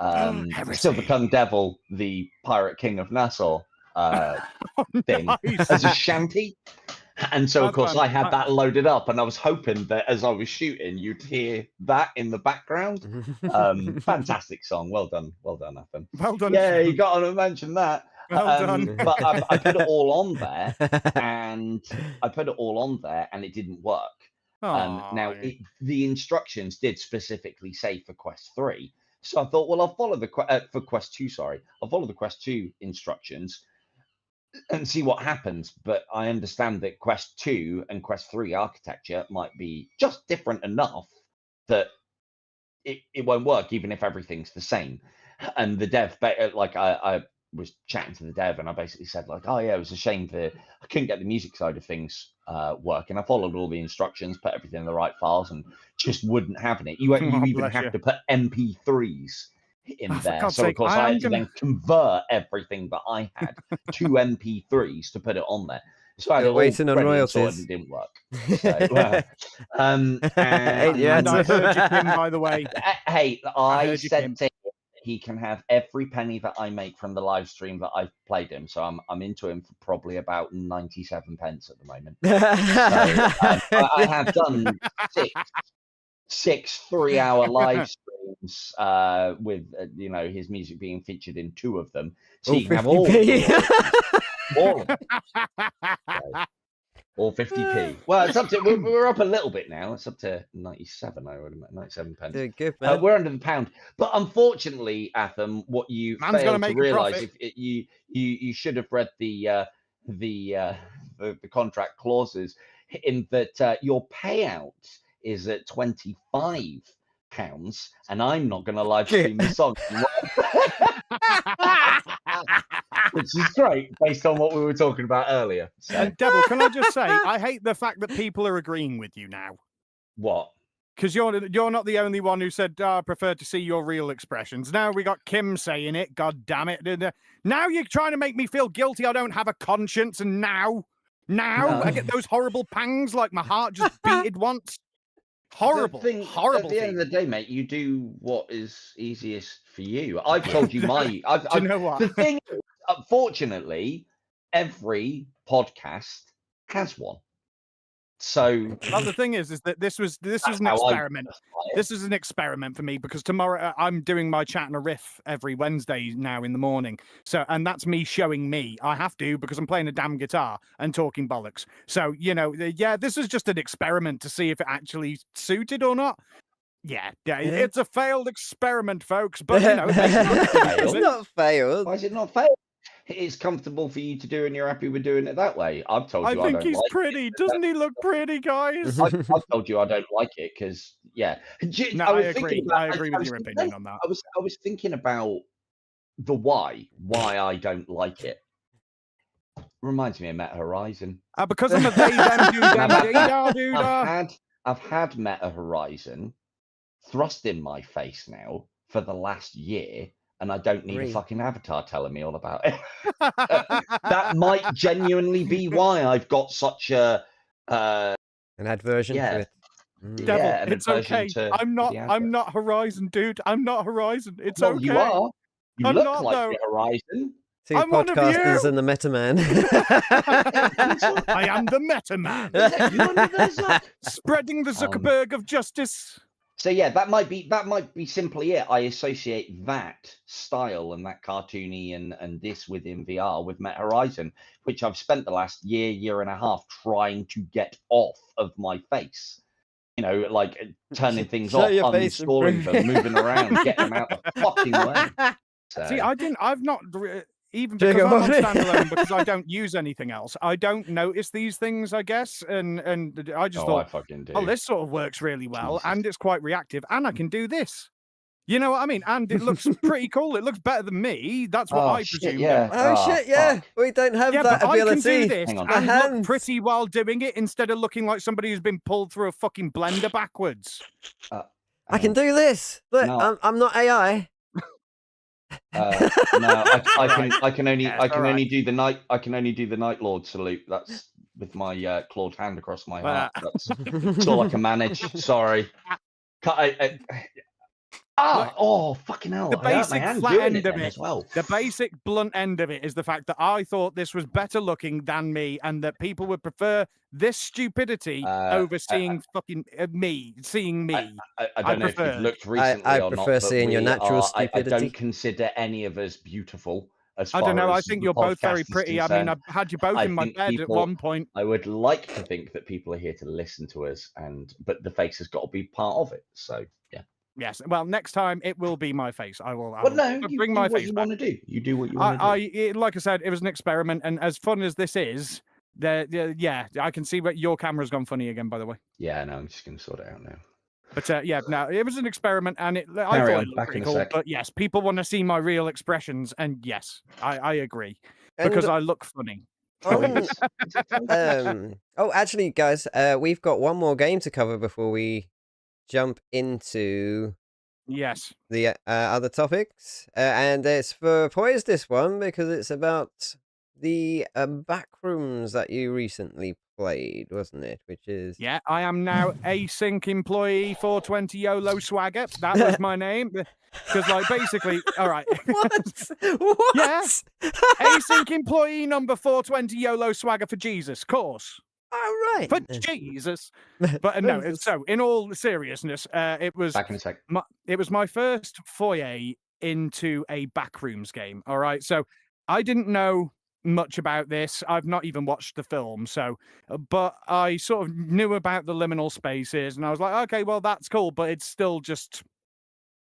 [SPEAKER 1] Silver Tongue Devil, the Pirate King of Nassau thing as a shanty. And so, of course, I had that loaded up, and I was hoping that as I was shooting, you'd hear that in the background. Fantastic song. Well done, Atham.
[SPEAKER 2] Well done.
[SPEAKER 1] Yeah, you got to mention that.
[SPEAKER 2] Well done.
[SPEAKER 1] But I put it all on there, and it didn't work. Now, the instructions did specifically say for Quest 3. So I thought, well, I'll follow for Quest 2, I'll follow the Quest 2 instructions and see what happens. But I understand that Quest 2 and Quest 3 architecture might be just different enough that it won't work, even if everything's the same. And the dev, I was chatting to the dev, and I basically said, like, oh yeah, it was a shame that I couldn't get the music side of things working. I followed all the instructions, put everything in the right files, and just wouldn't happen it. You even have to put MP3s in there. So of course I had to then convert everything that I had to MP3s to put it on there. So I had
[SPEAKER 3] waiting on royalties.
[SPEAKER 1] It didn't work. So,
[SPEAKER 2] and I heard you, Kim, by the way.
[SPEAKER 1] Hey, I said to him, he can have every penny that I make from the live stream that I've played him. So I'm into him for probably about 97 pence at the moment. So, I have done six 3-hour live streams with his music being featured in 2 of them. So you can have all of them. Or 50p. Well, it's up to we're up a little bit now. It's up to 97. I would imagine 97 pence.
[SPEAKER 3] Good, man.
[SPEAKER 1] We're under the pound. But unfortunately, Atham, what you failed to realise, you should have read the contract clauses in that your payout is at £25, and I'm not going to live stream the song. Which is great, based on what we were talking about earlier. So.
[SPEAKER 2] And Devil, can I just say, I hate the fact that people are agreeing with you now.
[SPEAKER 1] What?
[SPEAKER 2] Because you're not the only one who said, I prefer to see your real expressions. Now we got Kim saying it, god damn it. Now you're trying to make me feel guilty I don't have a conscience, and now I get those horrible pangs like my heart just beated once. Horrible. At the end of the day, mate, you do what is easiest for you. I've told you my... Do you know what?
[SPEAKER 1] The thing is, unfortunately, every podcast has one. So,
[SPEAKER 2] well, the thing is that this was an experiment. This is an experiment for me, because tomorrow I'm doing my chat and a riff every Wednesday now in the morning. So, and that's me showing me. I have to, because I'm playing a damn guitar and talking bollocks. So, this is just an experiment to see if it actually suited or not. Yeah, it's a failed experiment, folks. But
[SPEAKER 3] it's not failed.
[SPEAKER 1] Why is it not failed? It's comfortable for you to do, and you're happy with doing it that way. I've told you I think
[SPEAKER 2] he's pretty. Doesn't he look pretty, guys?
[SPEAKER 1] I've told you I don't like it because, yeah.
[SPEAKER 2] No, I agree. I agree with your opinion on that.
[SPEAKER 1] I was thinking about the why I don't like it. Reminds me of Meta Horizon.
[SPEAKER 2] Because I'm a they, them, do,
[SPEAKER 1] I've had Meta Horizon thrust in my face now for the last year. and I don't need a
[SPEAKER 3] Agree.
[SPEAKER 1] fucking avatar telling me all about it. That might genuinely be why I've got such a
[SPEAKER 3] an aversion to it.
[SPEAKER 2] Devil,
[SPEAKER 1] an
[SPEAKER 2] it's
[SPEAKER 1] aversion
[SPEAKER 2] okay.
[SPEAKER 1] to
[SPEAKER 2] I'm not Horizon, dude. I'm not Horizon. It's
[SPEAKER 1] well,
[SPEAKER 2] okay.
[SPEAKER 1] you are. You
[SPEAKER 2] I'm
[SPEAKER 1] look
[SPEAKER 2] not,
[SPEAKER 1] like
[SPEAKER 2] though.
[SPEAKER 1] the Horizon.
[SPEAKER 3] Two
[SPEAKER 2] I'm one of
[SPEAKER 3] podcasters
[SPEAKER 2] you.
[SPEAKER 3] and the Meta Man.
[SPEAKER 2] I am the Meta Man. Spreading the Zuckerberg of justice.
[SPEAKER 1] So yeah, that might be simply it. I associate that style and that cartoony and this within VR with Meta Horizon, which I've spent the last year and a half trying to get off of my face. You know, like turning things
[SPEAKER 3] Show
[SPEAKER 1] off,
[SPEAKER 3] your face and
[SPEAKER 1] uninstalling
[SPEAKER 3] prove
[SPEAKER 1] them, moving around, getting them out the fucking way. So,
[SPEAKER 2] See, I've not even
[SPEAKER 3] Trigger
[SPEAKER 2] because I'm on
[SPEAKER 3] warning.
[SPEAKER 2] standalone because I don't use anything else. I don't notice these things, I guess, and I just
[SPEAKER 1] I
[SPEAKER 2] thought,
[SPEAKER 1] fucking do.
[SPEAKER 2] oh, this sort of works really well,
[SPEAKER 1] Jesus.
[SPEAKER 2] and it's quite reactive, and I can do this. You know what I mean? And it looks pretty cool. It looks better than me. That's what I
[SPEAKER 1] shit,
[SPEAKER 2] presumed.
[SPEAKER 1] yeah.
[SPEAKER 3] Oh shit, yeah.
[SPEAKER 1] Fuck.
[SPEAKER 3] We don't have
[SPEAKER 2] Yeah,
[SPEAKER 3] that
[SPEAKER 2] but I can
[SPEAKER 3] ability.
[SPEAKER 2] do this
[SPEAKER 1] Hang on.
[SPEAKER 2] and
[SPEAKER 3] hands.
[SPEAKER 2] look pretty while doing it instead of looking like somebody who's been pulled through a fucking blender backwards.
[SPEAKER 3] I can do this. Look,
[SPEAKER 1] No.
[SPEAKER 3] I'm not AI.
[SPEAKER 1] No, I can only
[SPEAKER 2] Yeah,
[SPEAKER 1] I can
[SPEAKER 2] alright.
[SPEAKER 1] only do the Night Lord salute. That's with my clawed hand across my heart. That's all I can manage. Sorry. Fucking hell!
[SPEAKER 2] The
[SPEAKER 1] I hurt my
[SPEAKER 2] basic
[SPEAKER 1] hand
[SPEAKER 2] flat
[SPEAKER 1] doing
[SPEAKER 2] end
[SPEAKER 1] it
[SPEAKER 2] of
[SPEAKER 1] then
[SPEAKER 2] it.
[SPEAKER 1] as well.
[SPEAKER 2] The basic blunt end of it is the fact that I thought this was better looking than me, and that people would prefer this stupidity over seeing fucking me, seeing me.
[SPEAKER 1] I don't know if you've looked recently
[SPEAKER 3] I
[SPEAKER 1] or not.
[SPEAKER 3] prefer
[SPEAKER 1] But
[SPEAKER 3] seeing your natural
[SPEAKER 1] I
[SPEAKER 3] stupidity.
[SPEAKER 1] don't consider any of us beautiful. As
[SPEAKER 2] I
[SPEAKER 1] far
[SPEAKER 2] don't know.
[SPEAKER 1] as
[SPEAKER 2] I think
[SPEAKER 1] the
[SPEAKER 2] you're both very
[SPEAKER 1] podcast is
[SPEAKER 2] pretty. I mean,
[SPEAKER 1] concerned.
[SPEAKER 2] I had you both
[SPEAKER 1] I
[SPEAKER 2] in my
[SPEAKER 1] think
[SPEAKER 2] bed at
[SPEAKER 1] people-
[SPEAKER 2] one point.
[SPEAKER 1] I would like to think that people are here to listen to us, but the face has got to be part of it. So yeah.
[SPEAKER 2] Yes. Well, next time it will be my face. I will.
[SPEAKER 1] Well, no, you
[SPEAKER 2] bring
[SPEAKER 1] do
[SPEAKER 2] my
[SPEAKER 1] what
[SPEAKER 2] face
[SPEAKER 1] you
[SPEAKER 2] back.
[SPEAKER 1] want to do. You do what you want to do.
[SPEAKER 2] Like I said, it was an experiment, and as fun as this is, yeah, I can see where your camera's gone funny again. By the way.
[SPEAKER 1] Yeah, no, I'm just gonna sort it out now.
[SPEAKER 2] But yeah, no, it was an experiment, and I thought
[SPEAKER 1] Carry
[SPEAKER 2] it
[SPEAKER 1] on,
[SPEAKER 2] looked
[SPEAKER 1] back
[SPEAKER 2] pretty
[SPEAKER 1] in a
[SPEAKER 2] cool.
[SPEAKER 1] sec.
[SPEAKER 2] But yes, people want to see my real expressions, and yes, I agree because I look funny.
[SPEAKER 3] Actually, guys, we've got one more game to cover before we jump into
[SPEAKER 2] Yes.
[SPEAKER 3] the other topics, and it's for Poise this one because it's about the Backrooms that you recently played, wasn't it? Which is
[SPEAKER 2] Yeah, I am now Async Employee 420 YOLO Swagger. That was my name. Because, like, basically, all right.
[SPEAKER 3] What?
[SPEAKER 2] Yeah. Async Employee number 420 YOLO Swagger for Jesus, course.
[SPEAKER 3] All right.
[SPEAKER 2] For Jesus. But no, so in all seriousness, it was
[SPEAKER 1] Back in a sec.
[SPEAKER 2] it was my first foyer into a Backrooms game. All right. So I didn't know much about this. I've not even watched the film. So, but I sort of knew about the liminal spaces and I was like, okay, well, that's cool, but it's still just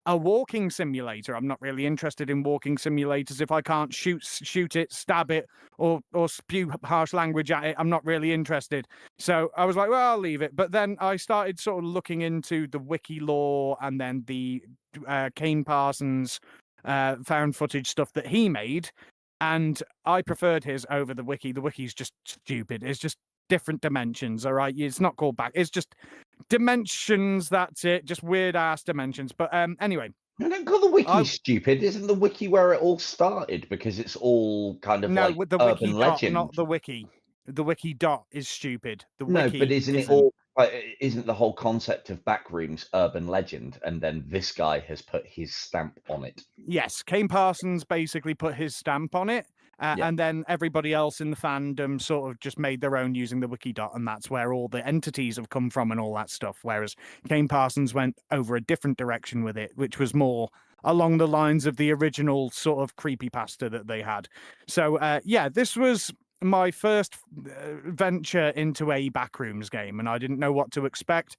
[SPEAKER 2] a walking simulator. I'm not really interested in walking simulators if I can't shoot it, stab it, or spew harsh language at it. I'm not really interested. So I was like, well, I'll leave it. But then I started sort of looking into the wiki lore and then the Kane Parsons found footage stuff that he made. And I preferred his over the wiki. The wiki's just stupid. It's just different dimensions, all right? It's not called back. It's just dimensions, that's it. Just weird-ass dimensions. But anyway.
[SPEAKER 1] No, don't call the wiki stupid. Isn't the wiki where it all started? Because it's all kind of like
[SPEAKER 2] with the
[SPEAKER 1] urban
[SPEAKER 2] wiki
[SPEAKER 1] legend.
[SPEAKER 2] not the wiki. The wiki dot is stupid. The
[SPEAKER 1] No,
[SPEAKER 2] wiki
[SPEAKER 1] but isn't it all... Isn't the whole concept of Backrooms urban legend, and then this guy has put his stamp on it?
[SPEAKER 2] Yes, Kane Parsons basically put his stamp on it, and then everybody else in the fandom sort of just made their own using the wiki dot, and that's where all the entities have come from and all that stuff. Whereas Kane Parsons went over a different direction with it, which was more along the lines of the original sort of creepypasta that they had. So yeah, this was my first venture into a Backrooms game, and I didn't know what to expect.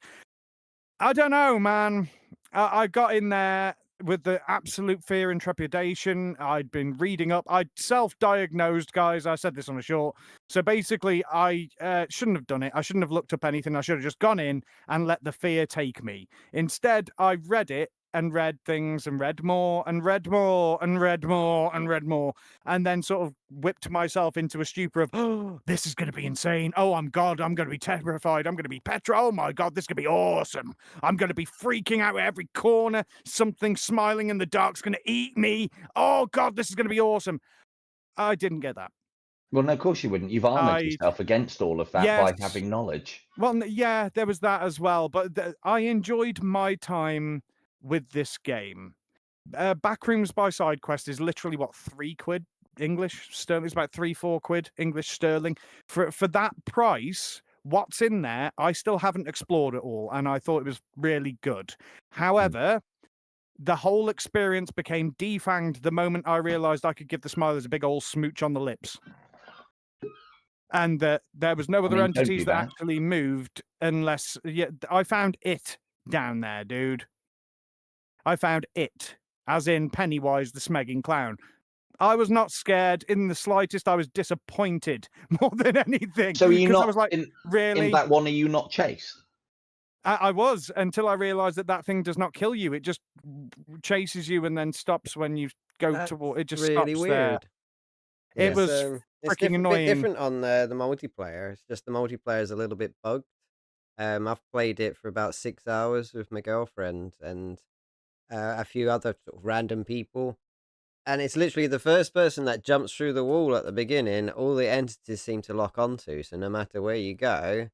[SPEAKER 2] I don't know, man. I got in there with the absolute fear and trepidation. I'd been reading up. I'd self-diagnosed, guys. I said this on a short. So basically, I shouldn't have done it. I shouldn't have looked up anything. I should have just gone in and let the fear take me. Instead, I read it and read things and read more and read more and read more and read more, and then sort of whipped myself into a stupor of, oh, this is going to be insane. Oh, I'm going to be terrified. I'm going to be oh my God, this is going to be awesome. I'm going to be freaking out at every corner. Something smiling in the dark's going to eat me. Oh God, this is going to be awesome. I didn't get that.
[SPEAKER 1] Well, no, of course you wouldn't. You've armored yourself against all of that by having knowledge.
[SPEAKER 2] Well, yeah, there was that as well. But I enjoyed my time with this game. Backrooms by Sidequest is literally what, £3 English sterling? It's about 3-4 quid English sterling for that price. What's in there? I still haven't explored it all, and I thought it was really good. However, the whole experience became defanged the moment I realized I could give the Smilers a big old smooch on the lips. And that there was no other entities that actually moved unless... Yeah, I found it down there, dude. I found it, as in Pennywise the Smegging Clown. I was not scared in the slightest. I was disappointed more than anything.
[SPEAKER 1] So are you not...
[SPEAKER 2] I was like, really?
[SPEAKER 1] In that one, are you not chased?
[SPEAKER 2] I was, until I realised that thing does not kill you. It just chases you and then stops when you go toward... It just
[SPEAKER 3] really
[SPEAKER 2] stops
[SPEAKER 3] weird.
[SPEAKER 2] There. It was freaking annoying.
[SPEAKER 3] It's different on the multiplayer. It's just the multiplayer is a little bit bugged. I've played it for about 6 hours with my girlfriend and a few other sort of random people. And it's literally the first person that jumps through the wall at the beginning, all the entities seem to lock onto. So no matter where you go,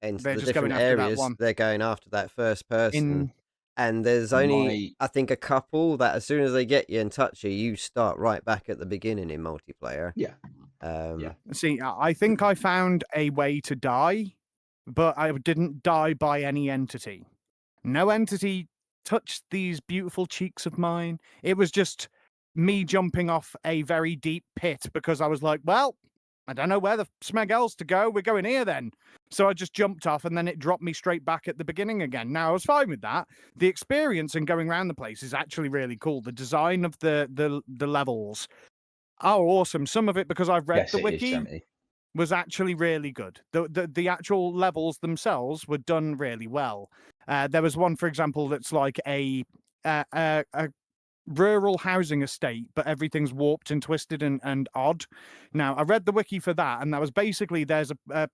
[SPEAKER 3] into the different areas, they're going after that first person. And there's only, I think, a couple that as soon as they get you and touch you, you start right back at the beginning in multiplayer.
[SPEAKER 1] Yeah.
[SPEAKER 2] See, I think I found a way to die, but I didn't die by any entity. No entity touched these beautiful cheeks of mine. It was just me jumping off a very deep pit because I was like, well, I don't know where the smeg else to go. We're going here then. So I just jumped off and then it dropped me straight back at the beginning again. Now, I was fine with that. The experience and going around the place is actually really cool. The design of the levels are awesome. Some of it, because I've read the wiki, was actually really good. The actual levels themselves were done really well. There was one, for example, that's like a rural housing estate, but everything's warped and twisted and odd. Now, I read the wiki for that, and that was basically there's a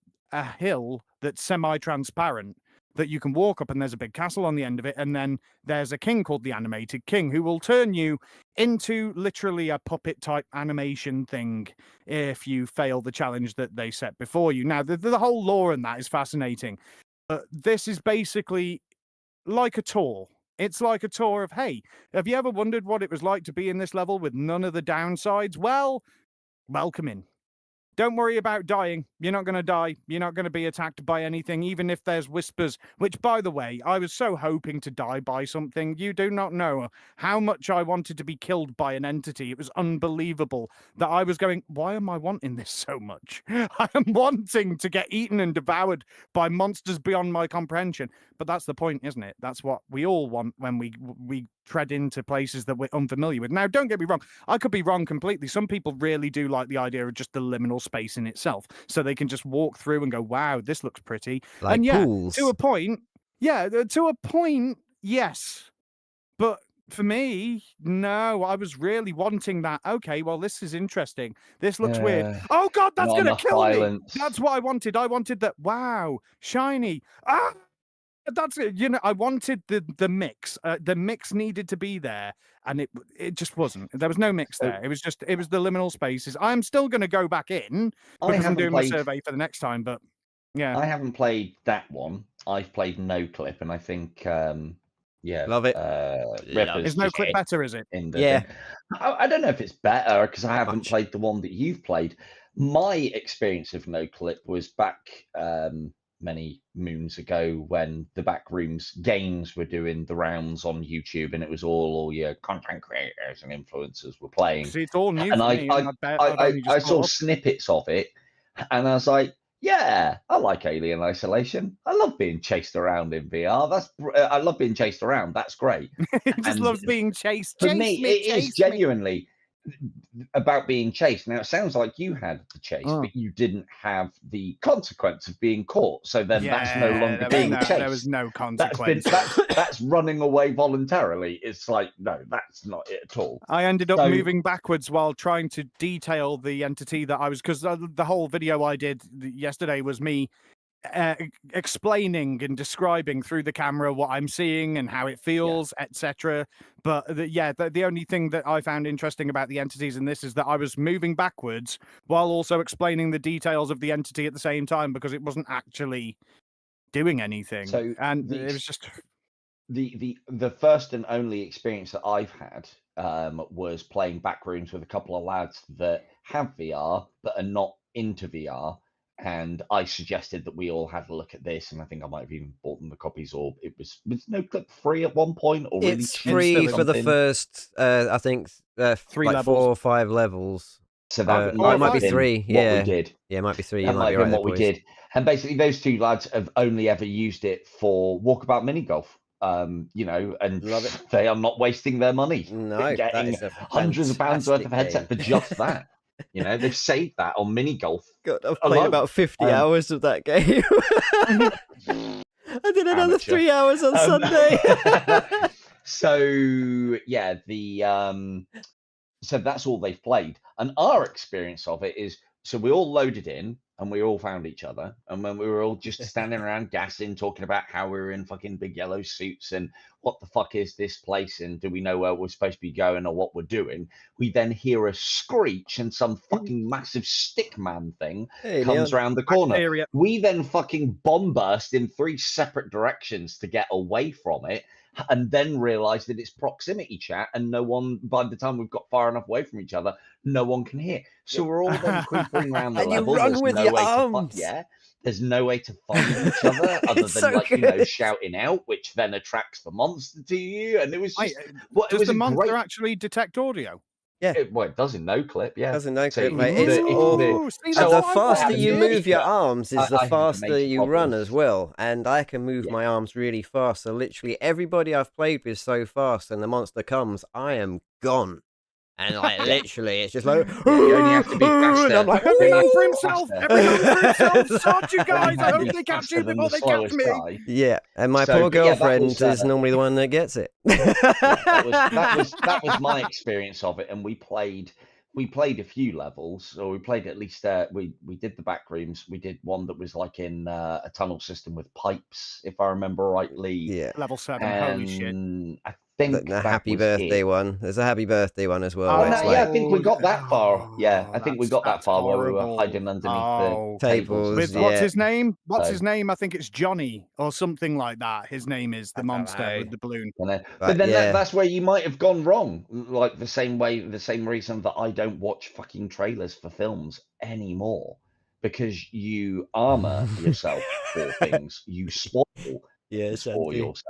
[SPEAKER 2] hill that's semi-transparent that you can walk up, and there's a big castle on the end of it, and then there's a king called the Animated King who will turn you into literally a puppet-type animation thing if you fail the challenge that they set before you. Now, the whole lore in that is fascinating, but this is basically like a tour. It's like a tour of, hey, have you ever wondered what it was like to be in this level with none of the downsides? Well, welcome in. Don't worry about dying. You're not going to die. You're not going to be attacked by anything, even if there's whispers, which, by the way, I was so hoping to die by something. You do not know how much I wanted to be killed by an entity. It was unbelievable that I was going, why am I wanting this so much? I am wanting to get eaten and devoured by monsters beyond my comprehension. But that's the point, isn't it? That's what we all want when we tread into places that we're unfamiliar with. Now, don't get me wrong. I could be wrong completely. Some people really do like the idea of just the liminal space in itself, so they can just walk through and go, wow, this looks pretty.
[SPEAKER 3] Like
[SPEAKER 2] and yeah,
[SPEAKER 3] pools.
[SPEAKER 2] to a point, yes. But for me, no, I was really wanting that. Okay, well, this is interesting. This looks weird. Oh, God, that's going to kill me. That's what I wanted. I wanted that, wow, shiny. Ah! That's it. You know, I wanted the mix. The mix needed to be there, and it just wasn't. There was no mix there. It was the liminal spaces. I'm still going to go back in because I'm doing my survey for the next time. But yeah,
[SPEAKER 1] I haven't played that one. I've played No Clip, and I think
[SPEAKER 3] love it.
[SPEAKER 2] Is No Clip better? Is it?
[SPEAKER 3] Yeah.
[SPEAKER 1] I don't know if it's better because I haven't played the one that you've played. My experience of No Clip was back many moons ago when the Backrooms games were doing the rounds on YouTube, and it was all your content creators and influencers were playing.
[SPEAKER 2] See, it's all new.
[SPEAKER 1] And
[SPEAKER 2] for me,
[SPEAKER 1] I saw snippets of it, and I was like, yeah, I like Alien Isolation. I love being chased around in VR. I love being chased around. That's great.
[SPEAKER 2] Just loves being chased.
[SPEAKER 1] For me, it is genuinely. about being chased. Now it sounds like you had the chase, but you didn't have the consequence of being caught. So then that's no longer being chased.
[SPEAKER 2] There was no consequence.
[SPEAKER 1] That's running away voluntarily. It's like, no, that's not it at all.
[SPEAKER 2] I ended up moving backwards while trying to detail the entity that I was, because the whole video I did yesterday was me explaining and describing through the camera what I'm seeing and how it feels, etc. But the only thing that I found interesting about the entities in this is that I was moving backwards while also explaining the details of the entity at the same time, because it wasn't actually doing anything.
[SPEAKER 1] So
[SPEAKER 2] and it was just
[SPEAKER 1] the first and only experience that I've had was playing Backrooms with a couple of lads that have VR but are not into VR. And I suggested that we all had a look at this, and I think I might have even bought them the copies, or it was No Clip free at one point, or really
[SPEAKER 3] it's free for the first, I think, 3 levels. 4 or 5 levels.
[SPEAKER 1] So that
[SPEAKER 3] might be 3. Yeah,
[SPEAKER 1] what we did.
[SPEAKER 3] Yeah, it might be 3.
[SPEAKER 1] That might be right what we did. And basically, those two lads have only ever used it for walkabout mini golf. You know, and
[SPEAKER 3] love it.
[SPEAKER 1] They are not wasting their money.
[SPEAKER 3] No,
[SPEAKER 1] getting hundreds of pounds worth of headset for just that. You know, they've saved that on mini golf.
[SPEAKER 3] God, I've played about 50 hours of that game. I did another 3 hours on Sunday.
[SPEAKER 1] So yeah, so that's all they've played. And our experience of it is, so we all loaded in and we all found each other. And when we were all just standing around gassing, talking about how we were in fucking big yellow suits and what the fuck is this place and do we know where we're supposed to be going or what we're doing, we then hear a screech and some fucking massive stick man thing comes around the corner. We then fucking bomb burst in 3 separate directions to get away from it, and then realize that it's proximity chat and no one, by the time we've got far enough away from each other, no one can hear. So we're all then creeping around the
[SPEAKER 3] and
[SPEAKER 1] level.
[SPEAKER 3] You run with
[SPEAKER 1] no
[SPEAKER 3] your
[SPEAKER 1] way
[SPEAKER 3] arms.
[SPEAKER 1] There's no way to find each other other than
[SPEAKER 3] so
[SPEAKER 1] you know, shouting out, which then attracts the monster to you. And it was just
[SPEAKER 2] does the monster actually detect audio?
[SPEAKER 3] Yeah,
[SPEAKER 1] it does in No Clip. Yeah,
[SPEAKER 3] does in No Clip,
[SPEAKER 1] so
[SPEAKER 3] mate. The faster you move your arms is the faster you run as well. And I can move my arms really fast. So literally everybody I've played with so fast, and the monster comes, I am gone. And like literally, it's just like
[SPEAKER 1] you only have to be faster.
[SPEAKER 3] And I'm like,
[SPEAKER 2] every man for himself. Every man for himself. Start you guys. I hope they catch you before they catch me.
[SPEAKER 1] Guy.
[SPEAKER 3] Yeah, and my poor girlfriend is normally the one that gets it.
[SPEAKER 1] That was my experience of it, and we played a few levels, or we played at least we did the Backrooms. We did one that was like in a tunnel system with pipes, if I remember rightly.
[SPEAKER 3] Yeah,
[SPEAKER 2] level 7.
[SPEAKER 1] And
[SPEAKER 2] holy shit.
[SPEAKER 1] I think
[SPEAKER 3] the happy birthday one. There's a happy birthday one as well.
[SPEAKER 1] Oh, no, yeah, I think we got that far. Yeah, I think we got that far where we were hiding underneath the tables.
[SPEAKER 2] With, what's his name? His name? I think it's Johnny or something like that. His name is the monster with the balloon.
[SPEAKER 1] But then that's where you might have gone wrong. Like the same reason that I don't watch fucking trailers for films anymore, because you armor yourself for things. You spoil for yourself.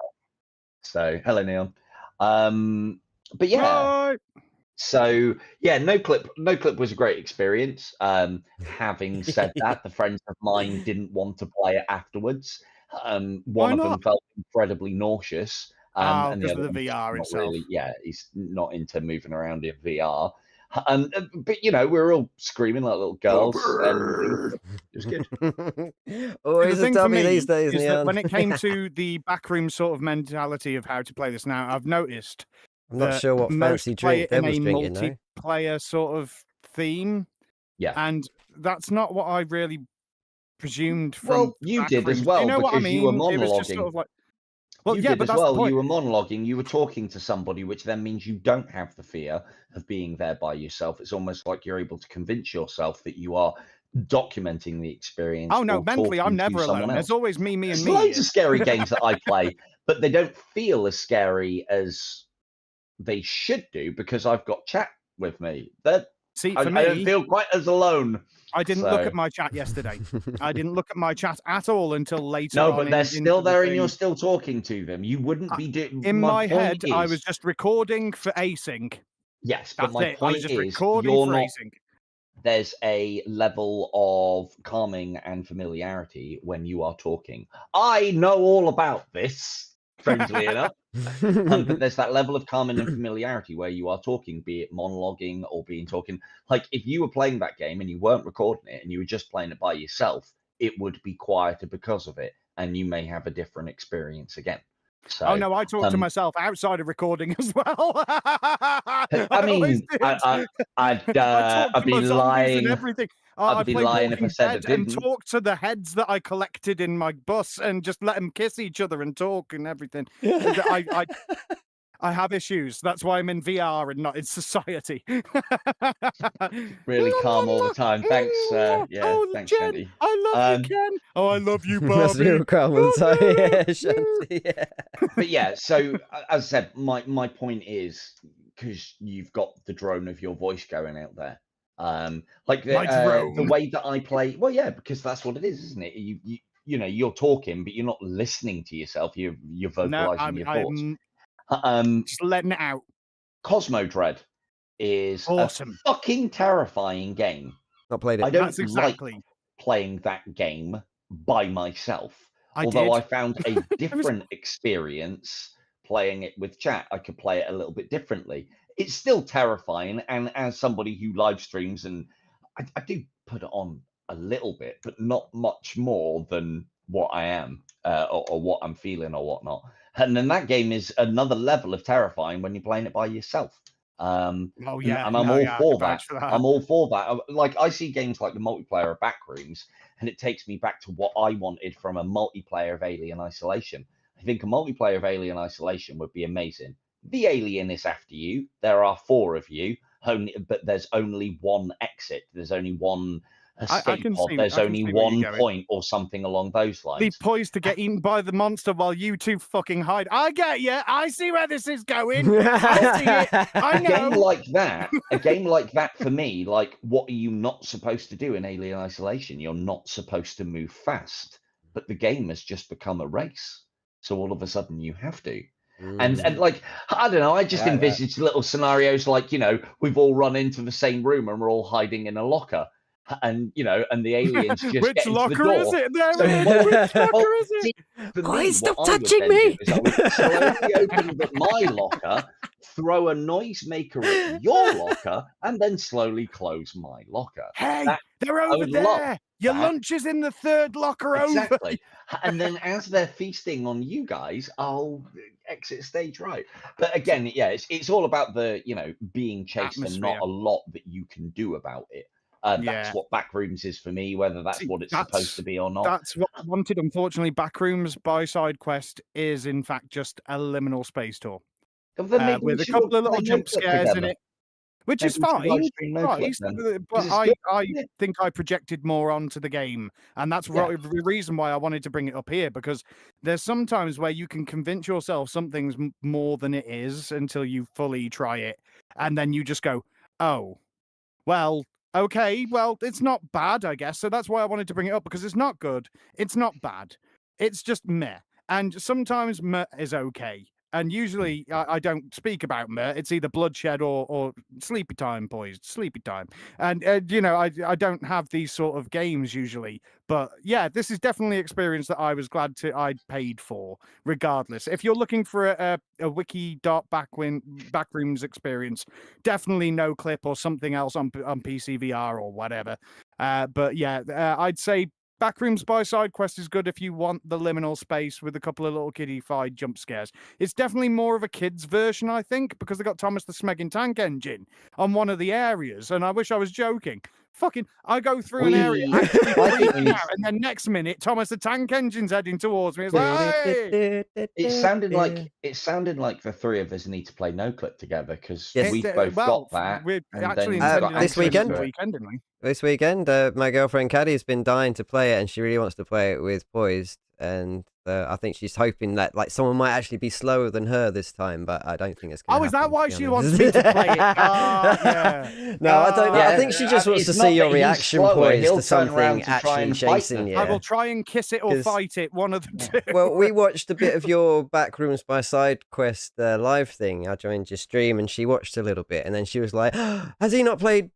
[SPEAKER 1] So hello, Neon. But yeah, so yeah, No Clip was a great experience. Having said that, the friends of mine didn't want to play it afterwards. One of them felt incredibly nauseous. And the other
[SPEAKER 2] the VR itself.
[SPEAKER 1] Really, he's not into moving around in VR. But you know, we were all screaming like little girls, and it was good.
[SPEAKER 3] Always a dummy these days,
[SPEAKER 2] is that when it came to the backroom sort of mentality of how to play this now, I've noticed
[SPEAKER 3] I'm not sure what fancy drink
[SPEAKER 2] in
[SPEAKER 3] was
[SPEAKER 2] a
[SPEAKER 3] drinking,
[SPEAKER 2] multiplayer sort of theme.
[SPEAKER 1] Yeah,
[SPEAKER 2] and that's not what I really presumed from.
[SPEAKER 1] Well, you did as well,
[SPEAKER 2] you know
[SPEAKER 1] because
[SPEAKER 2] what I mean?
[SPEAKER 1] You were
[SPEAKER 2] It was just
[SPEAKER 1] monologuing.
[SPEAKER 2] sort of like,
[SPEAKER 1] you did as well. You were monologuing. You were talking to somebody, which then means you don't have the fear of being there by yourself. It's almost like you're able to convince yourself that you are documenting the experience.
[SPEAKER 2] Oh no, mentally, I'm never alone. There's always me, and me.
[SPEAKER 1] There's loads of scary games that I play, but they don't feel as scary as they should do because I've got chat with me. I don't feel quite as alone.
[SPEAKER 2] I didn't look at my chat yesterday. I didn't look at my chat at all until later.
[SPEAKER 1] No, but they're still there and you're still talking to them. You wouldn't be doing.
[SPEAKER 2] In my head, I was just recording for async.
[SPEAKER 1] Yes, but my point is,
[SPEAKER 2] you're not.
[SPEAKER 1] There's a level of calming and familiarity when you are talking. I know all about this. strangely enough. But there's that level of calming and familiarity where you are talking, be it monologuing or talking. Like if you were playing that game and you weren't recording it and you were just playing it by yourself, it would be quieter because of it, and you may have a different experience again. So,
[SPEAKER 2] oh no, I talk to myself outside of recording as well.
[SPEAKER 1] I mean, I'd be lying.
[SPEAKER 2] Everything.
[SPEAKER 1] I'd be lying if I said I didn't.
[SPEAKER 2] And talk to the heads that I collected in my bus and just let them kiss each other and talk and everything. I have issues. That's why I'm in VR and not in society.
[SPEAKER 1] Really calm all the time. Thanks. Thanks,
[SPEAKER 2] Jen.
[SPEAKER 1] Shanty.
[SPEAKER 2] I love you, Ken. Oh, I love you, Bobby.
[SPEAKER 3] That's real calm all the time. Yeah, Shanty, yeah.
[SPEAKER 1] But yeah, so as I said, my point is, because you've got the drone of your voice going out there. Like the way that I play, well, yeah, because that's what it is, isn't it? You know, you're talking, but you're not listening to yourself. You're vocalizing your thoughts.
[SPEAKER 2] Just letting it out.
[SPEAKER 1] Cosmodread is
[SPEAKER 2] awesome,
[SPEAKER 1] a fucking terrifying game.
[SPEAKER 3] Not played it.
[SPEAKER 1] I don't like playing that game by myself. Although I found a different experience playing it with chat. I could play it a little bit differently. It's still terrifying, and as somebody who live streams, and I do put it on a little bit, but not much more than what I am or what I'm feeling or whatnot. And then that game is another level of terrifying when you're playing it by yourself. And I'm all for that. I'm all for that. Like I see games like the multiplayer of Backrooms, and it takes me back to what I wanted from a multiplayer of Alien Isolation. I think a multiplayer of Alien Isolation would be amazing. The alien is after you. There are 4 of you, but there's only one exit. There's only one escape pod. There's only one point or something along those lines.
[SPEAKER 2] Be poised to get eaten by the monster while you two fucking hide. I get you. I see where this is going. I see it. I know.
[SPEAKER 1] A game like that for me, like, what are you not supposed to do in Alien Isolation? You're not supposed to move fast, but the game has just become a race. So all of a sudden you have to. And like, I don't know, I just envisaged little scenarios like, you know, we've all run into the same room and we're all hiding in a locker. And, you and the aliens just
[SPEAKER 2] which
[SPEAKER 1] get into
[SPEAKER 2] locker
[SPEAKER 1] the door.
[SPEAKER 2] is it? Which locker is it?
[SPEAKER 3] Guys, stop touching me!
[SPEAKER 1] I would slowly open my locker, throw a noisemaker at your locker, and then slowly close my locker.
[SPEAKER 2] Hey, they're over there! Your lunch is in the 3rd locker over.
[SPEAKER 1] Exactly. And then as they're feasting on you guys, I'll exit stage right. But again, yeah, it's all about the, being chased and not a lot that you can do about it. That's what Backrooms is for me, whether that's what it's supposed to be or not.
[SPEAKER 2] That's what I wanted. Unfortunately, Backrooms by Sidequest is, in fact, just a liminal space tour. With a couple of little jump scares in it. Which is fine, but I think I projected more onto the game. And that's the reason why I wanted to bring it up here, because there's sometimes where you can convince yourself something's more than it is until you fully try it. And then you just go, oh, well, okay, well, it's not bad, I guess. So that's why I wanted to bring it up, because it's not good. It's not bad. It's just meh. And sometimes meh is okay. And usually I don't speak about meh. It's either bloodshed or sleepy time, boys, sleepy time. And, I don't have these sort of games usually. But yeah, this is definitely an experience that I was glad I'd paid for, regardless. If you're looking for a Backrooms experience, definitely no clip or something else on PC VR or whatever. But yeah, I'd say Backrooms by Sidequest is good if you want the liminal space with a couple of little kiddie-fied jump scares. It's definitely more of a kid's version, I think, because they got Thomas the Smegging Tank Engine on one of the areas, and I wish I was joking. Fucking, I go through an area, actually freaking out, and then next minute, Thomas the Tank Engine's heading towards me. It's like, hey!
[SPEAKER 1] It sounded like the 3 of us need to play No Clip together, because we've both got that.
[SPEAKER 2] We're actually
[SPEAKER 3] this weekend,
[SPEAKER 2] didn't we?
[SPEAKER 3] This weekend, my girlfriend Caddy's been dying to play it, and she really wants to play it with Poised. And I think she's hoping that someone might actually be slower than her this time, but I don't think it's going to happen.
[SPEAKER 2] Is that why she wants me to play it? Yeah.
[SPEAKER 3] No, I don't know. I think she just wants to see your reaction, Poised, to something actually chasing you.
[SPEAKER 2] I will try and kiss it or fight it, one of the 2.
[SPEAKER 3] Well, we watched a bit of your Backrooms by Sidequest live thing. I joined your stream, and she watched a little bit, and then she was like, "Has he not played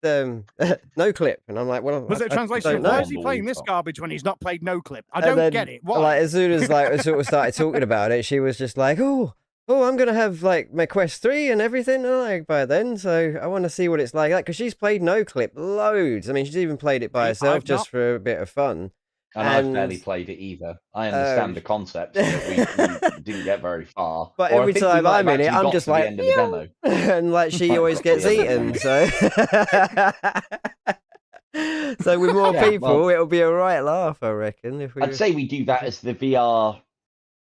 [SPEAKER 3] no clip, and I'm like, well,
[SPEAKER 2] Was it a
[SPEAKER 3] I
[SPEAKER 2] translation
[SPEAKER 3] don't
[SPEAKER 2] of
[SPEAKER 3] know.
[SPEAKER 2] why is he playing this garbage when he's not played no clip? I
[SPEAKER 3] And
[SPEAKER 2] don't
[SPEAKER 3] then,
[SPEAKER 2] get it. Why?
[SPEAKER 3] like, as soon as like we sort of started talking about it, she was just like, oh, I'm gonna have like my Quest 3 and everything like by then, so I want to see what it's like. Because she's played no clip loads. I mean, she's even played it by herself
[SPEAKER 2] I've
[SPEAKER 3] just
[SPEAKER 2] not.
[SPEAKER 3] for a bit of fun.
[SPEAKER 1] And I've barely played it either. I understand the concept, but we didn't get very far.
[SPEAKER 3] But
[SPEAKER 1] Or I
[SPEAKER 3] every
[SPEAKER 1] think we
[SPEAKER 3] time
[SPEAKER 1] might
[SPEAKER 3] I'm
[SPEAKER 1] have
[SPEAKER 3] in it,
[SPEAKER 1] actually
[SPEAKER 3] I'm
[SPEAKER 1] got
[SPEAKER 3] just
[SPEAKER 1] to the
[SPEAKER 3] like,
[SPEAKER 1] end of the demo.
[SPEAKER 3] and like she always gets
[SPEAKER 1] Got to the end
[SPEAKER 3] eaten.
[SPEAKER 1] of
[SPEAKER 3] So, so with more
[SPEAKER 1] Yeah,
[SPEAKER 3] people,
[SPEAKER 1] well,
[SPEAKER 3] it'll be a right laugh, I reckon. If we,
[SPEAKER 1] I'd say we do that as the VR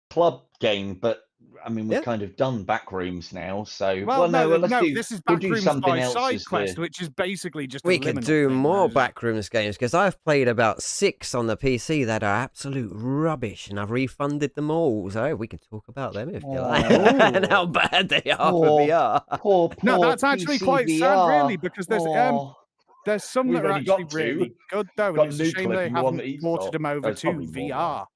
[SPEAKER 1] club game, but I mean we've kind of done Backrooms now, so
[SPEAKER 2] Well,
[SPEAKER 1] no,
[SPEAKER 2] this is
[SPEAKER 1] we'll do
[SPEAKER 2] Backrooms
[SPEAKER 1] something
[SPEAKER 2] by
[SPEAKER 1] else as
[SPEAKER 2] Sidequest,
[SPEAKER 1] the
[SPEAKER 2] which is basically just a
[SPEAKER 3] we could
[SPEAKER 2] liminal
[SPEAKER 3] do
[SPEAKER 2] thing,
[SPEAKER 3] more
[SPEAKER 2] though.
[SPEAKER 3] Backrooms games because I've played about 6 on the PC that are absolute rubbish, and I've refunded them all. So we can talk about them if you like, and how bad they are for VR.
[SPEAKER 1] Poor
[SPEAKER 2] No, that's actually
[SPEAKER 1] PC
[SPEAKER 2] quite sad,
[SPEAKER 1] VR.
[SPEAKER 2] really, because there's some
[SPEAKER 1] We've
[SPEAKER 2] that are
[SPEAKER 1] only
[SPEAKER 2] actually
[SPEAKER 1] got 2.
[SPEAKER 2] really good, though,
[SPEAKER 1] Got
[SPEAKER 2] and it's a shame
[SPEAKER 1] Nuclear
[SPEAKER 2] they
[SPEAKER 1] and the one
[SPEAKER 2] haven't
[SPEAKER 1] that he's
[SPEAKER 2] ported
[SPEAKER 1] got.
[SPEAKER 2] them over
[SPEAKER 1] There's
[SPEAKER 2] to
[SPEAKER 1] probably more now.
[SPEAKER 2] VR.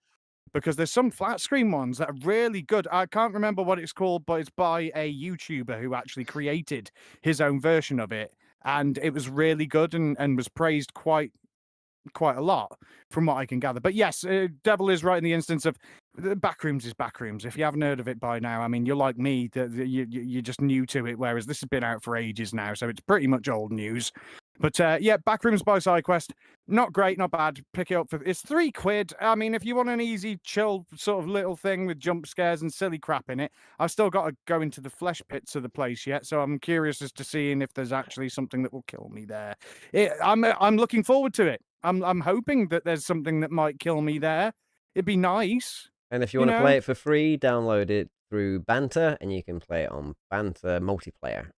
[SPEAKER 2] Because there's some flat screen ones that are really good. I can't remember what it's called, but it's by a YouTuber who actually created his own version of it, and it was really good and was praised quite a lot from what I can gather. But yes, Devil is right in the instance of Backrooms is Backrooms. If you haven't heard of it by now, I mean, you're like me, you're just new to it, whereas this has been out for ages now, so it's pretty much old news. But yeah, Backrooms by Sidequest, not great, not bad. Pick it up for it's £3. I mean, if you want an easy, chill sort of little thing with jump scares and silly crap in it, I've still got to go into the flesh pits of the place yet, so I'm curious as to seeing if there's actually something that will kill me there. I'm looking forward to it. I'm hoping that there's something that might kill me there. It'd be nice.
[SPEAKER 3] And if you want to play it for free, download it through Banter, and you can play it on Banter multiplayer.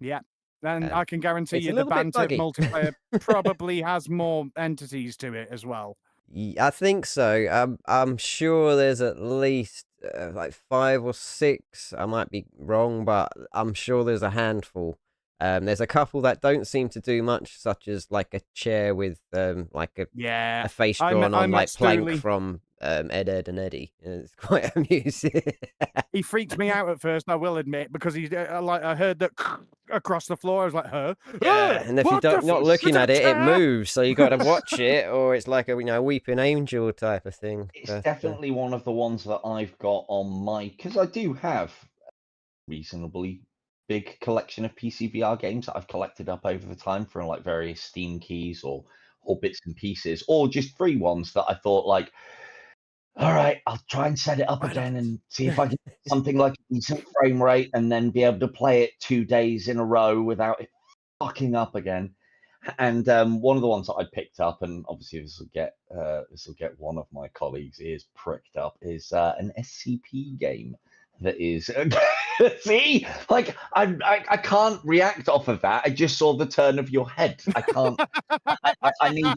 [SPEAKER 2] Yeah. And I can guarantee
[SPEAKER 3] it's a
[SPEAKER 2] you the
[SPEAKER 3] little bit
[SPEAKER 2] Banter
[SPEAKER 3] buggy.
[SPEAKER 2] multiplayer probably has more entities to it as well.
[SPEAKER 3] I think so. I'm sure there's at least like 5 or 6. I might be wrong, but I'm sure there's a handful. There's a couple that don't seem to do much, such as like a chair with like a face drawn on like Plank from Ed, Ed and Eddie. It's quite amusing.
[SPEAKER 2] He freaked me out at first, I will admit, because he I heard that across the floor. I was like, huh?
[SPEAKER 3] Yeah, and if you're not looking at it, it moves. So you got to watch it, or it's like a weeping angel type of thing.
[SPEAKER 1] It's definitely one of the ones that I've got on my because I do have a reasonably big collection of PC VR games that I've collected up over the time from like various Steam keys or bits and pieces, or just free ones that I thought like, all right, I'll try and set it up again and see if I can get something like a decent frame rate and then be able to play it 2 days in a row without it fucking up again. And one of the ones that I picked up, and obviously this will get one of my colleagues' ears pricked up, is an SCP game that is see, like I can't react off of that. I just saw the turn of your head. I can't. I need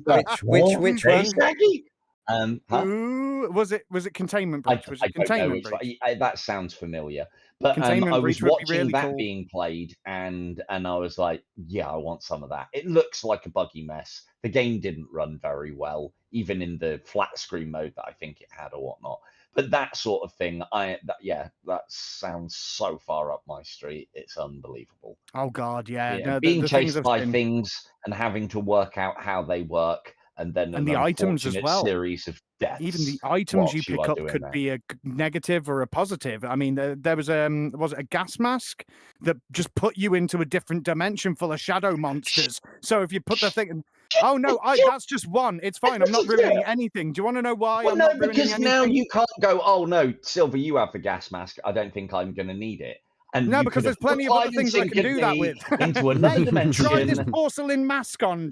[SPEAKER 3] which one?
[SPEAKER 1] Shaggy? Huh?
[SPEAKER 2] Ooh, was it Containment Breach? Was it Containment Breach?
[SPEAKER 1] That sounds familiar. But I was watching that being played, and I was like, yeah, I want some of that. It looks like a buggy mess. The game didn't run very well, even in the flat screen mode that I think it had or whatnot. But that sort of thing, that sounds so far up my street. It's unbelievable.
[SPEAKER 2] Oh God, yeah. No,
[SPEAKER 1] being chased by things and having to work out how they work. And then
[SPEAKER 2] the items as well.
[SPEAKER 1] Series of deaths.
[SPEAKER 2] Even the items you pick up could be a negative or a positive. I mean, there was it a gas mask that just put you into a different dimension full of shadow monsters. So if you put the thing, oh no, that's just one. It's fine. I'm not ruining anything. Do you want to know why?
[SPEAKER 1] Well, no, because now you can't go. Oh no, Silver, you have the gas mask. I don't think I'm going to need it. And
[SPEAKER 2] no, because there's plenty of other things I can do that with.
[SPEAKER 1] Into another dimension.
[SPEAKER 2] Try this porcelain mask on,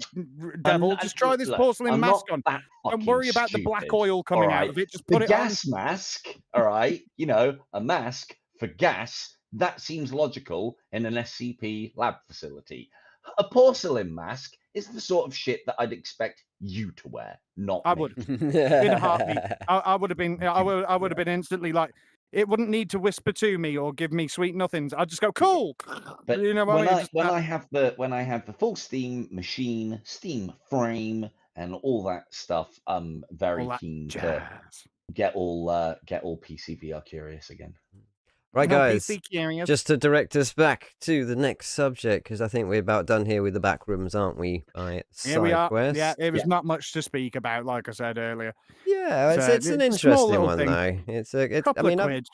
[SPEAKER 2] Devil. Just try this porcelain mask on. Don't worry about the black oil coming out of it. Just put it on. The
[SPEAKER 1] gas mask, all right, a mask for gas, that seems logical in an SCP lab facility. A porcelain mask is the sort of shit that I'd expect you to wear, not
[SPEAKER 2] I
[SPEAKER 1] me.
[SPEAKER 2] would. In a heartbeat. I would have been. I would have been instantly like. It wouldn't need to whisper to me or give me sweet nothings. I'd just go cool.
[SPEAKER 1] But when I have the full Steam machine, Steam frame, and all that stuff, I'm very keen to get all PC VR curious again.
[SPEAKER 3] Right,
[SPEAKER 2] No
[SPEAKER 3] guys,
[SPEAKER 2] PC curious.
[SPEAKER 3] just to direct us back to the next subject, because I think we're about done here with the Backrooms, aren't we? By
[SPEAKER 2] Here we are.
[SPEAKER 3] Sidequest.
[SPEAKER 2] Yeah, it was not much to speak about, like I said earlier.
[SPEAKER 3] Yeah, it's an
[SPEAKER 2] a small
[SPEAKER 3] interesting
[SPEAKER 2] little
[SPEAKER 3] one
[SPEAKER 2] thing.
[SPEAKER 3] though. I
[SPEAKER 2] Couple
[SPEAKER 3] mean,
[SPEAKER 2] of
[SPEAKER 3] I've
[SPEAKER 2] quid.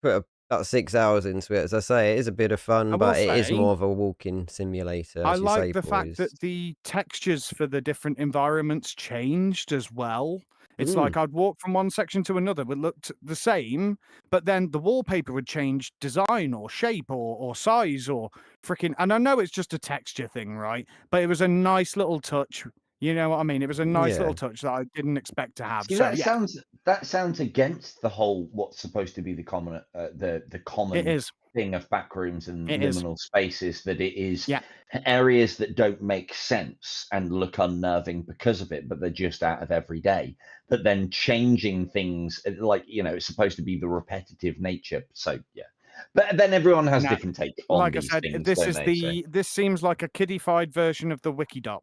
[SPEAKER 3] put about 6 hours into it. As I say, it is a bit of fun,
[SPEAKER 2] I
[SPEAKER 3] but
[SPEAKER 2] will
[SPEAKER 3] it is
[SPEAKER 2] say,
[SPEAKER 3] more of a walking simulator.
[SPEAKER 2] I
[SPEAKER 3] As you
[SPEAKER 2] like
[SPEAKER 3] say,
[SPEAKER 2] the fact
[SPEAKER 3] boys.
[SPEAKER 2] that the textures for the different environments changed as well. It's
[SPEAKER 3] Mm.
[SPEAKER 2] like I'd walk from one section to another, it looked the same, but then the wallpaper would change design or shape or size or freaking. And I know it's just a texture thing, right? But it was a nice little touch. You know what I mean? It was a nice
[SPEAKER 3] Yeah.
[SPEAKER 2] little touch that I didn't expect to have.
[SPEAKER 1] See,
[SPEAKER 2] So
[SPEAKER 1] that
[SPEAKER 2] yeah,
[SPEAKER 1] sounds against the whole what's supposed to be the common
[SPEAKER 2] it
[SPEAKER 1] common
[SPEAKER 2] is.
[SPEAKER 1] thing of Backrooms and
[SPEAKER 2] It is.
[SPEAKER 1] liminal spaces, that it is
[SPEAKER 2] Yeah.
[SPEAKER 1] areas that don't make sense and look unnerving because of it, but they're just out of every day. But then changing things, like, it's supposed to be the repetitive nature. So yeah, but then everyone has
[SPEAKER 2] No,
[SPEAKER 1] different take on
[SPEAKER 2] like I
[SPEAKER 1] these
[SPEAKER 2] said,
[SPEAKER 1] things.
[SPEAKER 2] this
[SPEAKER 1] don't
[SPEAKER 2] is
[SPEAKER 1] they? So,
[SPEAKER 2] this seems like a kiddified version of the Wikidot.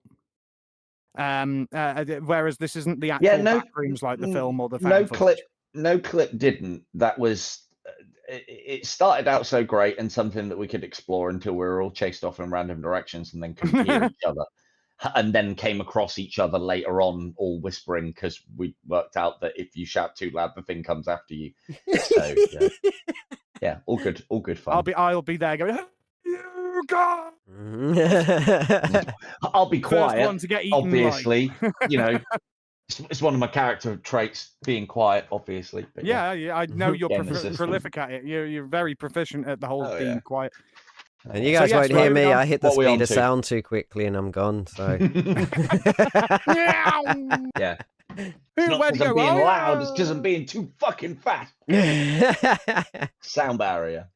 [SPEAKER 2] Whereas this isn't the actual Backrooms like the film or the found footage.
[SPEAKER 1] No clip didn't. That was it started out so great and something that we could explore until we were all chased off in random directions and then couldn't hear each other, and then came across each other later on, all whispering because we worked out that if you shout too loud, the thing comes after you. So yeah, all good fun.
[SPEAKER 2] I'll be there going, you go.
[SPEAKER 1] I'll be quiet.
[SPEAKER 2] First one to get eaten,
[SPEAKER 1] obviously. It's one of my character traits, being quiet, obviously. But
[SPEAKER 2] yeah, I know you're
[SPEAKER 1] Nemesis.
[SPEAKER 2] prolific at it. You're very proficient at the whole being quiet.
[SPEAKER 3] And you guys won't hear me. I hit the
[SPEAKER 1] What we
[SPEAKER 3] speed
[SPEAKER 1] on
[SPEAKER 3] of
[SPEAKER 1] to?
[SPEAKER 3] sound too quickly, and I'm gone. So
[SPEAKER 1] yeah. It's not because I'm being loud, it's because I'm being too fucking fat. Sound barrier.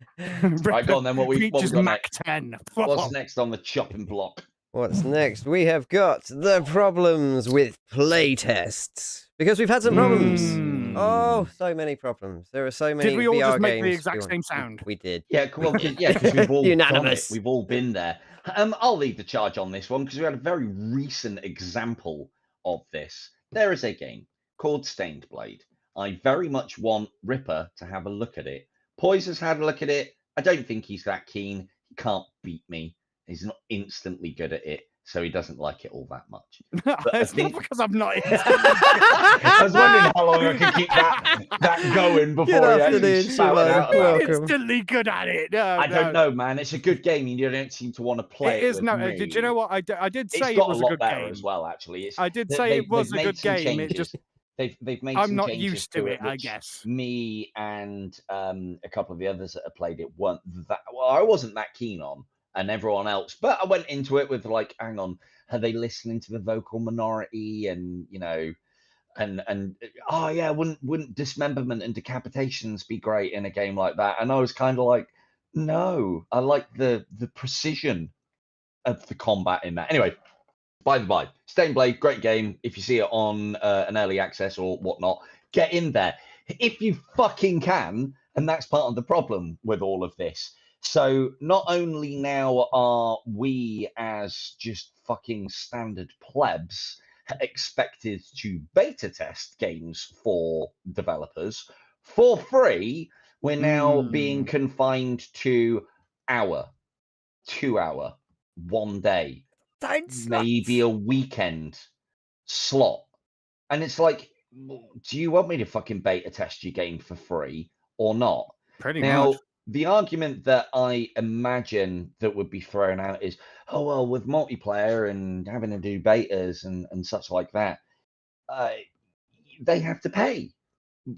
[SPEAKER 1] Right, go on then. What we got
[SPEAKER 2] Mach
[SPEAKER 1] next?
[SPEAKER 2] 10.
[SPEAKER 1] What's next on the chopping block?
[SPEAKER 3] What's next? We have got the problems with playtests. Because we've had some problems. Oh, so many problems. There are so many
[SPEAKER 2] Did we all
[SPEAKER 3] VR
[SPEAKER 2] just make
[SPEAKER 3] games
[SPEAKER 2] the exact same sound?
[SPEAKER 3] We did.
[SPEAKER 1] Yeah, well, because we've all
[SPEAKER 3] Unanimous.
[SPEAKER 1] done it. We've all been there. I'll lead the charge on this one because we had a very recent example of this. There is a game called Stained Blade. I very much want Ripper to have a look at it. Poise has had a look at it. I don't think he's that keen. He can't beat me. He's not instantly good at it, so he doesn't like it all that much.
[SPEAKER 2] It's not because I'm not.
[SPEAKER 1] I was wondering how long I could keep that going before he actually spouted out.
[SPEAKER 2] Instantly good at it.
[SPEAKER 1] I don't know, man. It's a good game, and you don't seem to want to play it.
[SPEAKER 2] It is.
[SPEAKER 1] With me.
[SPEAKER 2] Did you know what? I did say
[SPEAKER 1] it's got
[SPEAKER 2] it was
[SPEAKER 1] a lot
[SPEAKER 2] a good
[SPEAKER 1] better
[SPEAKER 2] game
[SPEAKER 1] as well. Actually,
[SPEAKER 2] I did say it was a good game. It just
[SPEAKER 1] they've made.
[SPEAKER 2] I'm
[SPEAKER 1] some
[SPEAKER 2] not
[SPEAKER 1] changes
[SPEAKER 2] used to it.
[SPEAKER 1] which
[SPEAKER 2] I guess
[SPEAKER 1] me and a couple of the others that have played it weren't that. Well, I wasn't that keen on. And everyone else, but I went into it with like, hang on, are they listening to the vocal minority? And and oh yeah, wouldn't dismemberment and decapitations be great in a game like that? And I was kind of like, no, I like the precision of the combat in that. Anyway, by the by, Stained Blade, great game. If you see it on an early access or whatnot, get in there if you fucking can. And that's part of the problem with all of this. So not only now are we as just fucking standard plebs expected to beta test games for developers for free, we're now being confined to 2 hour, 1 day, maybe a weekend slot. And it's like, do you want me to fucking beta test your game for free or not?
[SPEAKER 2] Pretty much.
[SPEAKER 1] The argument that I imagine that would be thrown out is, oh, well, with multiplayer and having to do betas and such like that, they have to pay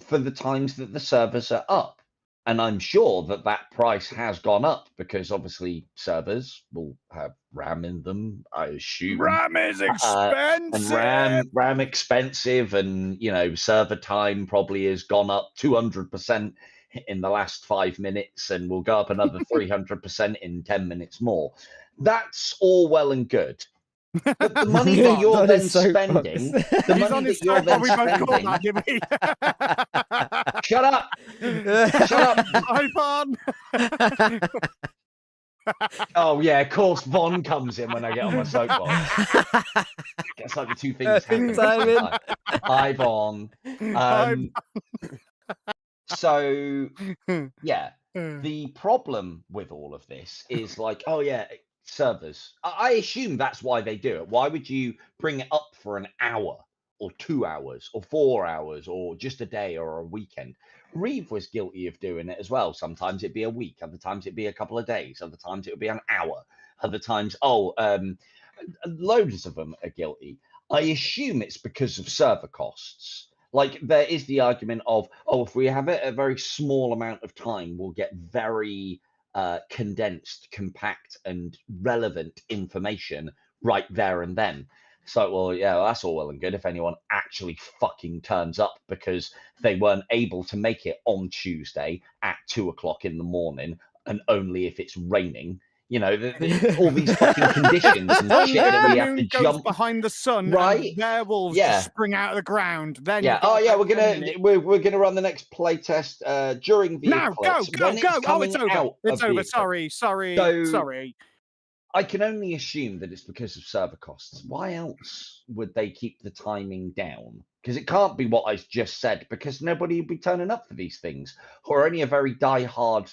[SPEAKER 1] for the times that the servers are up. And I'm sure that price has gone up because obviously servers will have RAM in them, I assume.
[SPEAKER 2] RAM is expensive.
[SPEAKER 1] And RAM expensive, and server time probably has gone up 200% in the last 5 minutes, and will go up another 300% in 10 minutes more. That's all well and good. But the money that you're then spending, Shut up! Shut up!
[SPEAKER 2] iPhone.
[SPEAKER 1] Oh yeah, of course Von comes in when I get on my soapbox. It's like the two things happen. Hi Von. So yeah, the problem with all of this is like, oh yeah, servers. I assume that's why they do it. Why would you bring it up for an hour or 2 hours or 4 hours or just a day or a weekend? Reeve was guilty of doing it as well. Sometimes it'd be a week, other times it'd be a couple of days, other times it would be an hour, other times, loads of them are guilty. I assume it's because of server costs. Like there is the argument of, oh, if we have it a very small amount of time, we'll get very condensed, compact, and relevant information right there and then. So, well, yeah, well, that's all well and good if anyone actually fucking turns up because they weren't able to make it on Tuesday at 2 o'clock in the morning, and only if it's raining. You know, all these fucking conditions and shit that we have to jump
[SPEAKER 2] behind the sun,
[SPEAKER 1] right?
[SPEAKER 2] And werewolves just spring out of the ground. Then
[SPEAKER 1] we're gonna run the next playtest during the eclipse.
[SPEAKER 2] Go! It's over. It's over. Sorry.
[SPEAKER 1] I can only assume that it's because of server costs. Why else would they keep the timing down? Because it can't be what I just said, because nobody would be turning up for these things, or only a very die-hard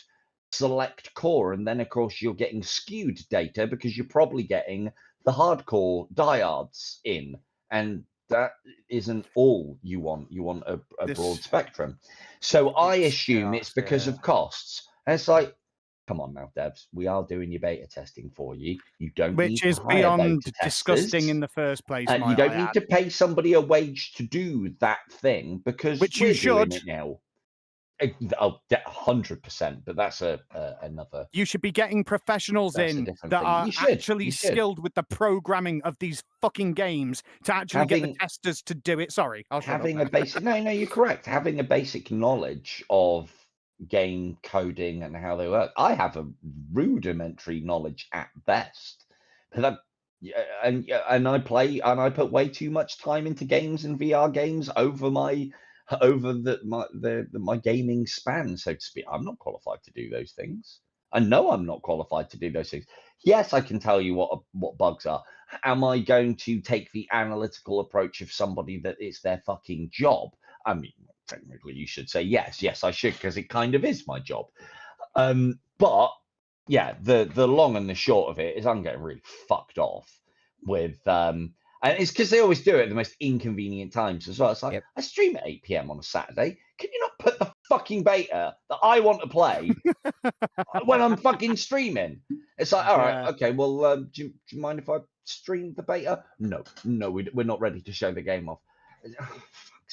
[SPEAKER 1] select core, and then of course you're getting skewed data because you're probably getting the hardcore diehards in, and that isn't all you want. You want a broad spectrum. So I assume it's because of costs. And it's like, come on now, devs, we are doing your beta testing for you. You don't
[SPEAKER 2] Which
[SPEAKER 1] need
[SPEAKER 2] is
[SPEAKER 1] to hire
[SPEAKER 2] beyond
[SPEAKER 1] beta
[SPEAKER 2] disgusting
[SPEAKER 1] testers,
[SPEAKER 2] in the first place.
[SPEAKER 1] and you don't need to pay somebody a wage to do that thing because we're doing it now. Oh, 100%, but that's another.
[SPEAKER 2] You should be getting professionals in that are actually skilled with the programming of these fucking games to actually get the testers to do it. Sorry, I'll shut
[SPEAKER 1] having a basic. No, you're correct. Having a basic knowledge of game coding and how they work. I have a rudimentary knowledge at best, but and I play and I put way too much time into games and VR games over my gaming span, so to speak. I'm not qualified to do those things. I know I'm not qualified to do those things. Yes, I can tell you what bugs are. Am I going to take the analytical approach of somebody that it's their fucking job? I mean, technically you should say yes, I should, because it kind of is my job. But yeah, the long and the short of it is I'm getting really fucked off with and it's because they always do it at the most inconvenient times as well. It's like, I stream at 8 p.m. on a Saturday. Can you not put the fucking beta that I want to play when I'm fucking streaming? It's like, all right, okay, well, do you mind if I stream the beta? No, we're not ready to show the game off.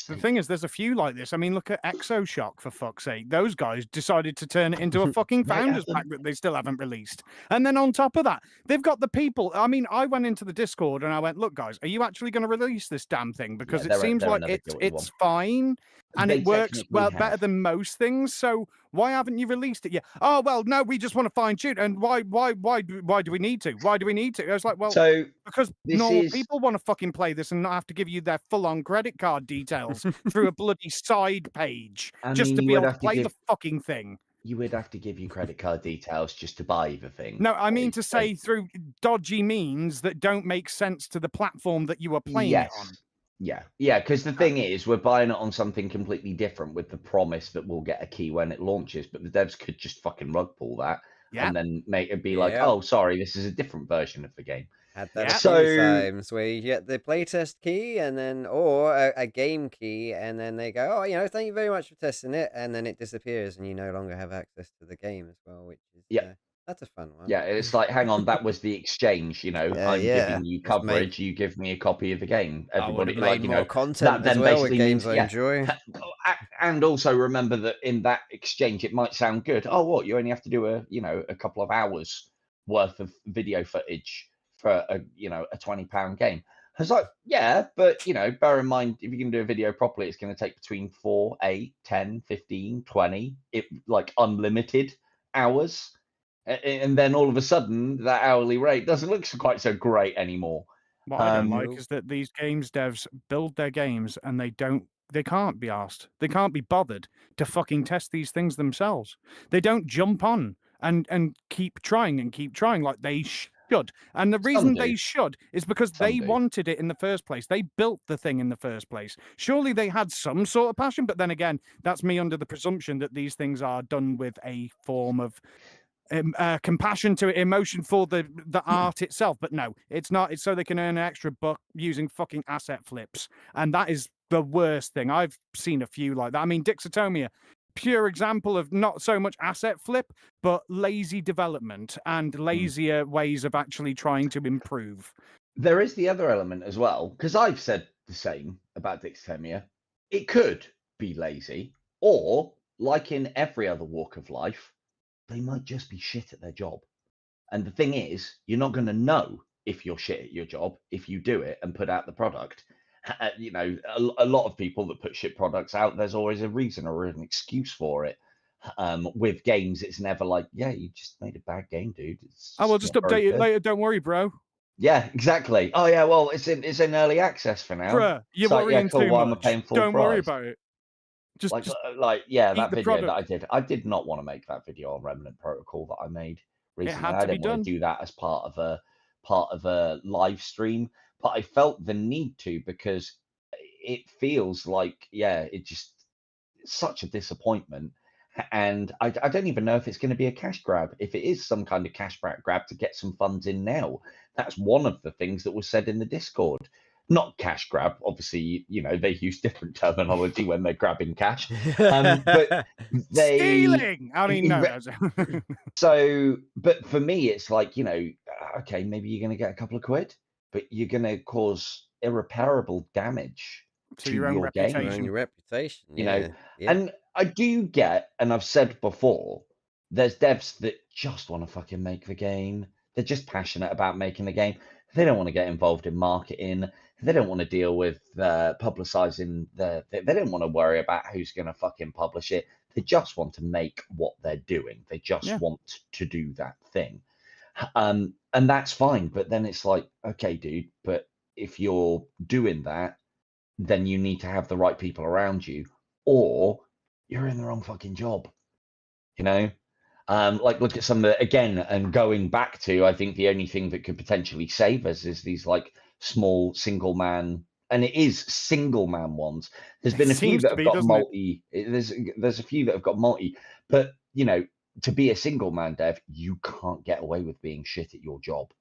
[SPEAKER 2] The thing is, there's a few like this. I mean, look at ExoShock, for fuck's sake. Those guys decided to turn it into a fucking founders pack that they still haven't released. And then on top of that, they've got the people. I mean, I went into the Discord and I went, look, guys, are you actually going to release this damn thing? Because it seems like it's fine and it works better than most things. So why haven't you released it yet? Oh, well, no, we just want to fine tune. And why do we need to? Why do we need to? I was like, well, because normal people want to fucking play this and not have to give you their full-on credit card details through a bloody side page just to be able to play the fucking thing.
[SPEAKER 1] You would have to give you credit card details just to buy the thing.
[SPEAKER 2] No, I mean to say through dodgy means that don't make sense to the platform that you are playing it on.
[SPEAKER 1] Yeah, because the thing is, we're buying it on something completely different with the promise that we'll get a key when it launches, but the devs could just fucking rug pull that and then make it be like, oh, sorry, this is a different version of the game.
[SPEAKER 3] Had that a few times where you get the playtest key and then, or a game key, and then they go, oh, thank you very much for testing it, and then it disappears and you no longer have access to the game as well, which is that's a fun one.
[SPEAKER 1] Yeah, it's like, hang on, that was the exchange. I'm giving you coverage, you give me a copy of the game. Everybody,
[SPEAKER 3] like, more content that then well with games I enjoy.
[SPEAKER 1] And also remember that in that exchange, it might sound good. Oh, what? You only have to do a couple of hours worth of video footage for a £20 game. I was like, yeah, but bear in mind, if you can do a video properly, it's going to take between 4, 8, 10, 15, 20, like unlimited hours. And then all of a sudden, that hourly rate doesn't look quite so great anymore.
[SPEAKER 2] What I don't like is that these games devs build their games and they can't be asked. They can't be bothered to fucking test these things themselves. They don't jump on and keep trying like they should. And the
[SPEAKER 1] Some
[SPEAKER 2] reason
[SPEAKER 1] do.
[SPEAKER 2] they should is because
[SPEAKER 1] Some
[SPEAKER 2] they
[SPEAKER 1] do.
[SPEAKER 2] wanted it in the first place. They built the thing in the first place. Surely they had some sort of passion, but then again, that's me under the presumption that these things are done with a form of compassion to it, emotion for the art itself. But no, it's not. It's so they can earn an extra buck using fucking asset flips. And that is the worst thing. I've seen a few like that. I mean, Dixotomia, pure example of not so much asset flip, but lazy development and lazier ways of actually trying to improve.
[SPEAKER 1] There is the other element as well, because I've said the same about Dixotomia. It could be lazy, or like in every other walk of life, they might just be shit at their job. And the thing is, you're not going to know if you're shit at your job if you do it and put out the product. You know, a lot of people that put shit products out, there's always a reason or an excuse for it. With games, it's never like, yeah, you just made a bad game, dude.
[SPEAKER 2] I will just update it later. Don't worry, bro.
[SPEAKER 1] Yeah, exactly. Oh yeah, well, it's in early access for now.
[SPEAKER 2] Bruh, you're
[SPEAKER 1] So,
[SPEAKER 2] worrying
[SPEAKER 1] cool,
[SPEAKER 2] too
[SPEAKER 1] why am I
[SPEAKER 2] much.
[SPEAKER 1] paying full
[SPEAKER 2] Don't worry
[SPEAKER 1] price?
[SPEAKER 2] about it. Just
[SPEAKER 1] Yeah, that
[SPEAKER 2] the
[SPEAKER 1] video that
[SPEAKER 2] product.
[SPEAKER 1] I did not want to make that video on Remnant Protocol that I made recently.
[SPEAKER 2] had
[SPEAKER 1] I
[SPEAKER 2] to be
[SPEAKER 1] didn't want
[SPEAKER 2] done.
[SPEAKER 1] to do that as part of a live stream, but I felt the need to because it feels like, yeah, it's such a disappointment. And I don't even know if it's going to be a cash grab. If it is some kind of cash grab to get some funds in now, that's one of the things that was said in the Discord. Not cash grab, obviously, you know, they use different terminology when they're grabbing cash. But they
[SPEAKER 2] stealing. I mean, no.
[SPEAKER 1] So, but for me, it's like, you know, okay, maybe you're going to get a couple of quid, but you're going to cause irreparable damage
[SPEAKER 2] to your own reputation.
[SPEAKER 3] Your reputation,
[SPEAKER 1] you know. And I do get, and I've said before, there's devs that just want to fucking make the game. They're just passionate about making the game. They don't want to get involved in marketing. They don't want to deal with publicizing they don't want to worry about who's going to fucking publish it. They just want to make what they're doing. They just want to do that thing. And that's fine. But then it's like, okay, dude, but if you're doing that, then you need to have the right people around you, or you're in the wrong fucking job, you know? Like, look at some of the, again, and going back to, I think the only thing that could potentially save us is these like small single man, and it is single man ones. There's been a few that have got multi. There's a few that have got multi, but you know, to be a single man dev, you can't get away with being shit at your job.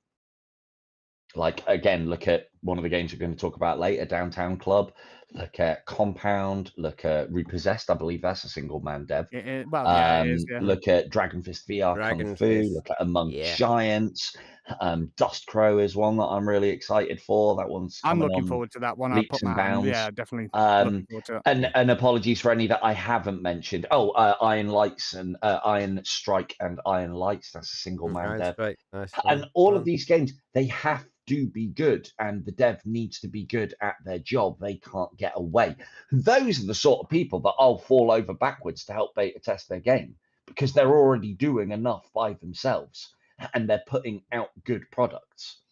[SPEAKER 1] Like, again, look at one of the games we're going to talk about later, Downtown Club. Look at Compound. Look at Repossessed. I believe that's a single man dev.
[SPEAKER 2] It is, yeah.
[SPEAKER 1] Look at Dragon Fist VR Kung Fu. Look at Among Giants. Dust Crow is one that I'm really excited for. That one's
[SPEAKER 2] I'm looking forward to that one.
[SPEAKER 1] Leaps and bounds.
[SPEAKER 2] Yeah, definitely. Looking forward to it.
[SPEAKER 1] And apologies for any that I haven't mentioned. Oh, Iron Lights and Iron Strike and Iron Lights. That's a single man dev.
[SPEAKER 3] Nice.
[SPEAKER 1] And all of these games, they have to be good, and the dev needs to be good at their job. They can't get away. Those are the sort of people that I'll fall over backwards to help beta test their game, because they're already doing enough by themselves and they're putting out good products.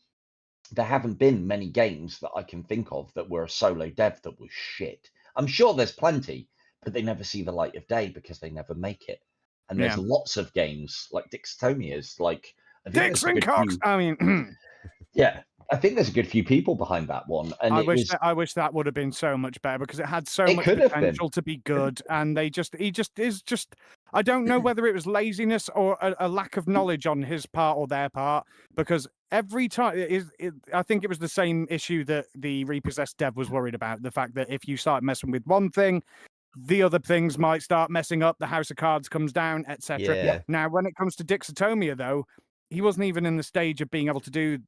[SPEAKER 1] There haven't been many games that I can think of that were a solo dev that was shit. I'm sure there's plenty, but they never see the light of day because they never make it. And there's lots of games like Dixotomia's, like
[SPEAKER 2] Dix and Cox. I mean,
[SPEAKER 1] yeah, I think there's a good few people behind that one. And
[SPEAKER 2] I wish that would have been so much better, because it had so much potential to be good, and he just is just. I don't know whether it was laziness or a lack of knowledge on his part or their part, because every time I think it was the same issue that the Repossessed dev was worried about, the fact that if you start messing with one thing, the other things might start messing up, the house of cards comes down, etc.
[SPEAKER 3] Yeah.
[SPEAKER 2] Now, when it comes to Dixotomia, though, he wasn't even in the stage of being able to do.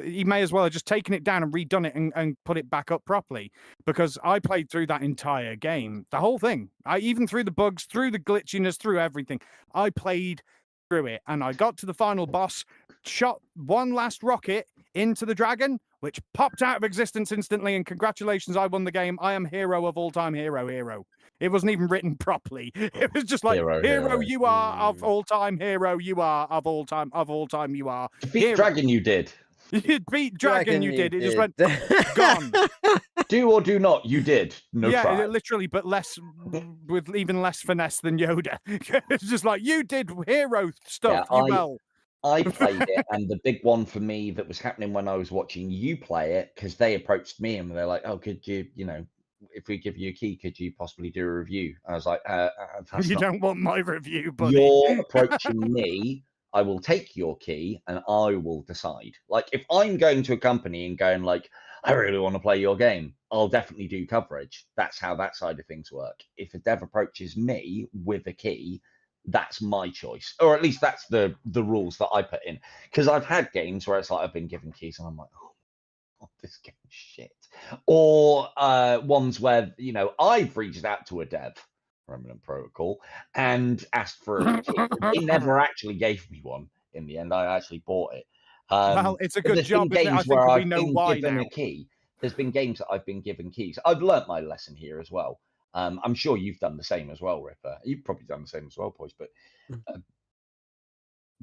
[SPEAKER 2] He may as well have just taken it down and redone it and put it back up properly. Because I played through that entire game, the whole thing. Even through the bugs, through the glitchiness, through everything. I played through it, and I got to the final boss, shot one last rocket into the dragon, which popped out of existence instantly. And congratulations, I won the game. I am hero of all time. Hero. It wasn't even written properly. It was just like, hero you are of all time, hero you are of all time, you are.
[SPEAKER 1] Beat Dragon you did.
[SPEAKER 2] You beat Dragon you did. It just went, gone.
[SPEAKER 1] Do or do not, you did. No try.
[SPEAKER 2] Literally, but with even less finesse than Yoda. It's just like, you did hero stuff, well.
[SPEAKER 1] I played it, and the big one for me that was happening when I was watching you play it, because they approached me and they're like, "Oh, could you, if we give you a key, could you possibly do a review?" I was like, that's
[SPEAKER 2] You
[SPEAKER 1] not.
[SPEAKER 2] don't want my review, buddy.
[SPEAKER 1] You're approaching me. I will take your key and I will decide. Like, if I'm going to a company and going like, I really want to play your game, I'll definitely do coverage. That's how that side of things work. If a dev approaches me with a key, that's my choice, or at least that's the rules that I put in. Because I've had games where it's like I've been given keys and I'm like, oh, this game's shit. Or ones where I've reached out to a dev, Remnant Protocol, and asked for a key. They never actually gave me one. In the end, I actually bought it.
[SPEAKER 2] Well, it's a good job.
[SPEAKER 1] There's been games where I've been given
[SPEAKER 2] now.
[SPEAKER 1] a key. There's been games that I've been given keys. I've learnt my lesson here as well. I'm sure you've done the same as well, Ripper. You've probably done the same as well, boys. But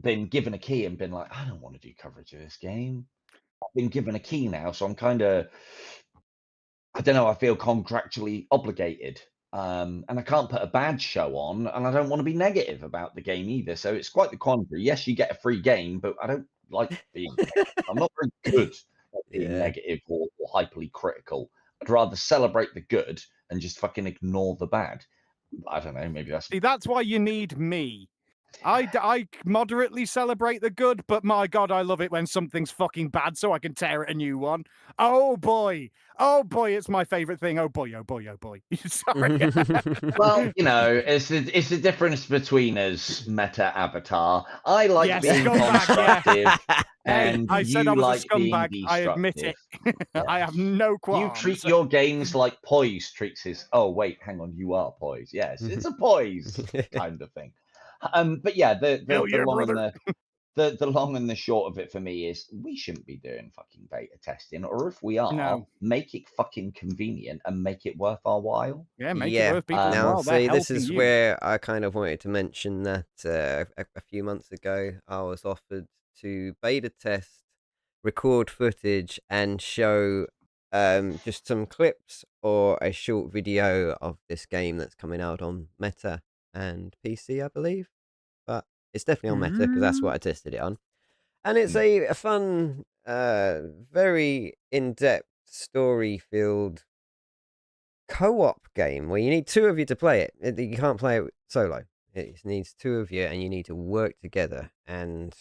[SPEAKER 1] been given a key and been like, I don't want to do coverage of this game. I've been given a key now, so I'm kind of, I don't know, I feel contractually obligated. And I can't put a bad show on, and I don't want to be negative about the game either. So it's quite the quandary. Yes, you get a free game, but I don't like being negative. I'm not very good at being negative or hyperly critical. I'd rather celebrate the good and just fucking ignore the bad. I don't know, maybe that's...
[SPEAKER 2] See, that's why you need me. I moderately celebrate the good, but my God, I love it when something's fucking bad so I can tear it a new one. Oh boy, it's my favorite thing. Oh boy. Sorry.
[SPEAKER 1] Well, it's the difference between us, Meta Avatar. I like being constructive, and
[SPEAKER 2] I said I was
[SPEAKER 1] like
[SPEAKER 2] a scumbag. I admit it. I have no qualms.
[SPEAKER 1] You treat your games like Poise treats his. Oh wait, hang on, you are Poise. Yes, it's a Poise kind of thing. But yeah, the long and the short of it for me is we shouldn't be doing fucking beta testing, or if we are, make it fucking convenient and make it worth our while.
[SPEAKER 2] Yeah, make it worth people's while.
[SPEAKER 3] See, this is where I kind of wanted to mention that a few months ago, I was offered to beta test, record footage, and show just some clips or a short video of this game that's coming out on Meta and PC, I believe. But it's definitely on Meta because that's what I tested it on. And it's a fun, very in-depth, story-filled co-op game where you need two of you to play it. You can't play it solo. It needs two of you and you need to work together. And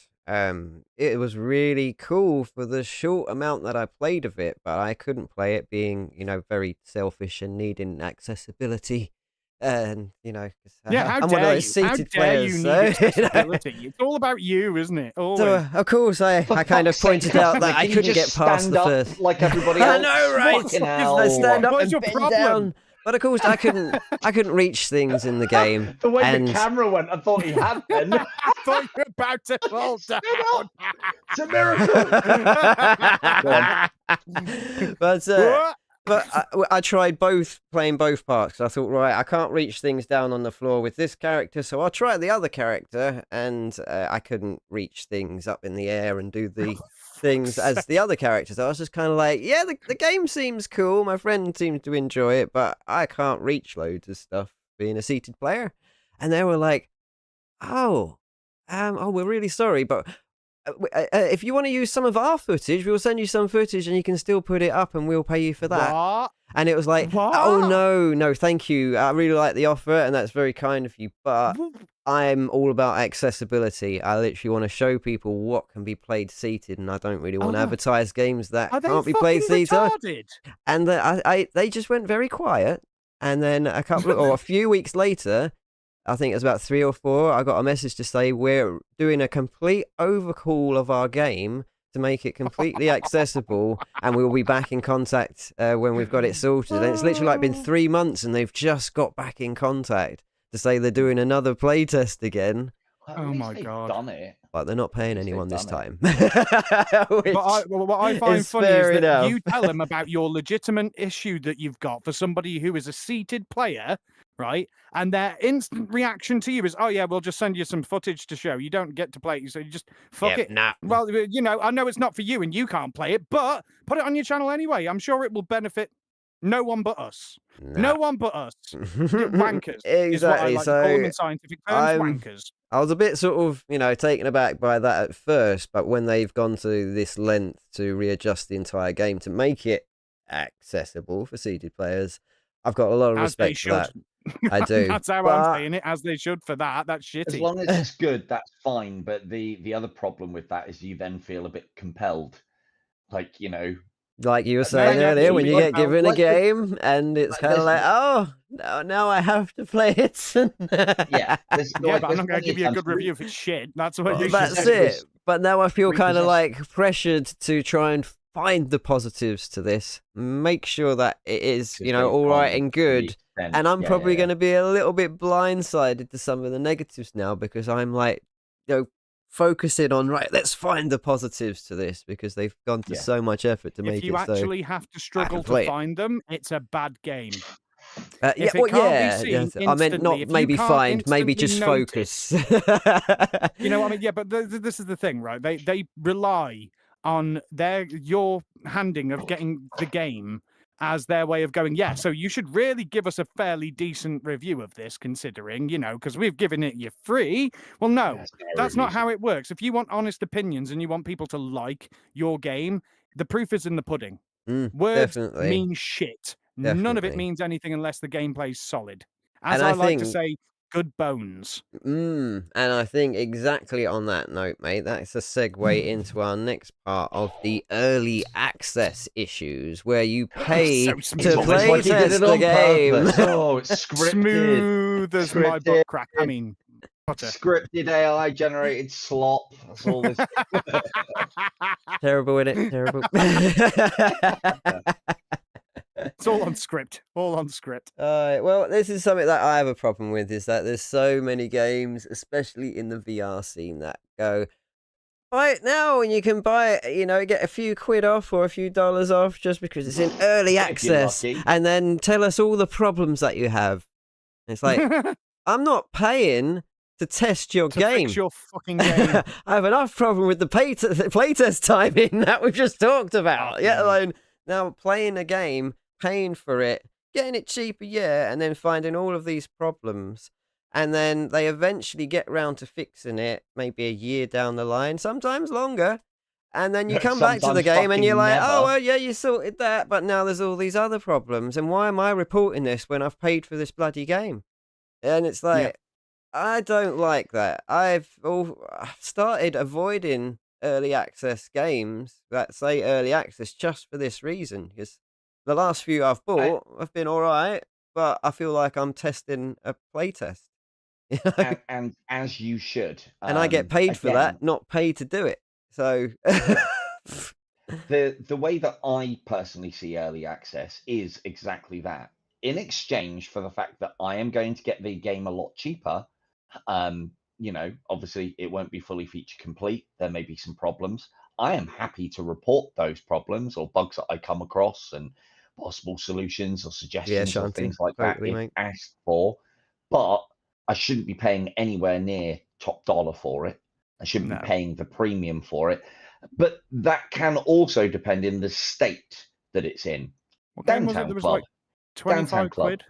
[SPEAKER 3] it was really cool for the short amount that I played of it, but I couldn't play it being, very selfish and needing accessibility. And
[SPEAKER 2] how
[SPEAKER 3] I'm
[SPEAKER 2] dare
[SPEAKER 3] one of those seated players.
[SPEAKER 2] It's all about you, isn't it?
[SPEAKER 3] So of course, I kind of pointed out that I couldn't get past the first.
[SPEAKER 1] Like everybody else.
[SPEAKER 3] I know, right? I stand up
[SPEAKER 2] What's
[SPEAKER 3] and
[SPEAKER 2] your
[SPEAKER 3] bend
[SPEAKER 2] problem?
[SPEAKER 3] down. But of course, I couldn't reach things in the game.
[SPEAKER 1] The way the camera went, I thought he had been.
[SPEAKER 2] I thought you were about to fall down.
[SPEAKER 1] It's a miracle.
[SPEAKER 3] But I tried playing both parts. I thought, right, I can't reach things down on the floor with this character, so I'll try the other character. And I couldn't reach things up in the air and do the things as the other characters. I was just kind of like, yeah, the game seems cool. My friend seems to enjoy it, but I can't reach loads of stuff being a seated player. And they were like, we're really sorry, but if you want to use some of our footage, we'll send you some footage and you can still put it up and we'll pay you for that.
[SPEAKER 2] What?
[SPEAKER 3] And it was like, oh, no, thank you. I really like the offer and that's very kind of you. But I'm all about accessibility. I literally want to show people what can be played seated, and I don't really want to advertise games that can't be played seated. And they just went very quiet. And then a few weeks later, I think it was about 3 or 4, I got a message to say we're doing a complete overhaul of our game to make it completely accessible, and we'll be back in contact when we've got it sorted. And it's literally been 3 months and they've just got back in contact to say they're doing another playtest again.
[SPEAKER 2] Oh my God.
[SPEAKER 1] Done it.
[SPEAKER 3] But they're not paying anyone this time.
[SPEAKER 2] What I find funny is that you tell them about your legitimate issue that you've got for somebody who is a seated player, right? And their instant reaction to you is, oh yeah, we'll just send you some footage to show. You don't get to play it, so you just fuck it.
[SPEAKER 3] Nah.
[SPEAKER 2] Well, I know it's not for you and you can't play it, but put it on your channel anyway. I'm sure it will benefit No one but us.
[SPEAKER 3] Nah.
[SPEAKER 2] No one but us. Wankers.
[SPEAKER 3] Exactly.
[SPEAKER 2] Is what I like to call them in scientific terms. Wankers.
[SPEAKER 3] I was a bit sort of, taken aback by that at first, but when they've gone to this length to readjust the entire game to make it accessible for seeded players, I've got a lot of respect for that. I do.
[SPEAKER 2] That's how I'm saying it, as they should for that. That's shitty.
[SPEAKER 1] As long as it's good, that's fine. But the other problem with that is you then feel a bit compelled. Like,
[SPEAKER 3] like you were saying earlier, when you get given a game and it's kind of like, oh, now I have to play it.
[SPEAKER 1] Yeah.
[SPEAKER 2] But I'm not going to give you a good review if it's shit. That's what you should
[SPEAKER 3] That's
[SPEAKER 2] say.
[SPEAKER 3] it. But now I feel kind of like pressured to try and find the positives to this. Make sure that it is, all right and good. And I'm probably going to be a little bit blindsided to some of the negatives now because I'm like, focusing on, right, let's find the positives to this because they've gone to so much effort to make it.
[SPEAKER 2] If you actually have to struggle to find them, it's a bad game.
[SPEAKER 3] I meant not maybe find, maybe just focus.
[SPEAKER 2] You know what I mean? Yeah, but this is the thing, right? They rely on your handing of getting the game as their way of going, so you should really give us a fairly decent review of this, considering, because we've given it you free. Well, no, that's not how it works. If you want honest opinions and you want people to like your game, the proof is in the pudding. Words mean shit.
[SPEAKER 3] Definitely.
[SPEAKER 2] None of it means anything unless the gameplay's solid. As I like to say, good bones.
[SPEAKER 3] And I think exactly on that note, mate, that's a segue into our next part of the early access issues, where you pay to play test the game.
[SPEAKER 1] Oh, it's scripted.
[SPEAKER 2] Smooth as my butt crack. I mean,
[SPEAKER 1] scripted AI generated slop. That's all this.
[SPEAKER 3] Terrible, isn't it? Terrible.
[SPEAKER 2] It's all on script. All on script.
[SPEAKER 3] Well, this is something that I have a problem with, is that there's so many games, especially in the VR scene, that go, buy it now and you can buy it, get a few quid off or a few dollars off just because it's in early access, and then tell us all the problems that you have. It's like, I'm not paying to test your game.
[SPEAKER 2] Fix your fucking game.
[SPEAKER 3] I have enough problem with the playtest timing that we've just talked about, let alone now playing a game, paying for it, getting it cheaper, and then finding all of these problems. And then they eventually get round to fixing it, maybe a year down the line, sometimes longer. And then you come back to the game and you're like, oh, well, you sorted that, but now there's all these other problems. And why am I reporting this when I've paid for this bloody game? And it's like, I don't like that. I've started avoiding early access games that say early access just for this reason, because the last few I've bought have been all right, but I feel like I'm testing a playtest.
[SPEAKER 1] And as you should.
[SPEAKER 3] And I get paid for that, not paid to do it. So
[SPEAKER 1] the way that I personally see early access is exactly that. In exchange for the fact that I am going to get the game a lot cheaper, obviously it won't be fully feature complete. There may be some problems. I am happy to report those problems or bugs that I come across and possible solutions or suggestions or things like that if asked for. But I shouldn't be paying anywhere near top dollar for it. I shouldn't be paying the premium for it. But that can also depend in the state that it's in. Downtown Club.
[SPEAKER 2] Like 25 quid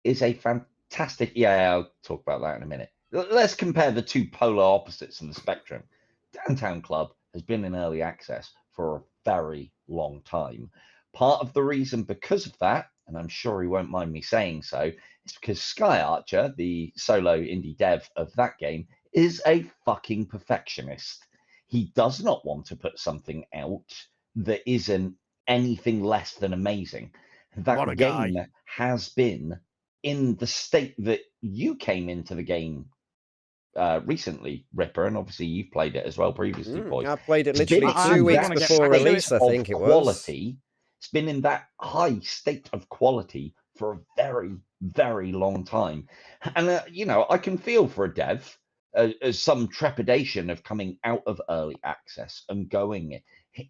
[SPEAKER 1] is a fantastic. Yeah, I'll talk about that in a minute. Let's compare the two polar opposites in the spectrum. Downtown Club has been in early access for a very long time. Part of the reason because of that, and I'm sure he won't mind me saying so, is because Sky Archer, the solo indie dev of that game, is a fucking perfectionist. He does not want to put something out that isn't anything less than amazing. That game has been in the state that you came into the game recently, Ripper, and obviously you've played it as well previously, boys.
[SPEAKER 3] I played it literally 2 weeks before release, I think it was.
[SPEAKER 1] It's been in that high state of quality for a very, very long time. And, I can feel for a dev as some trepidation of coming out of early access and going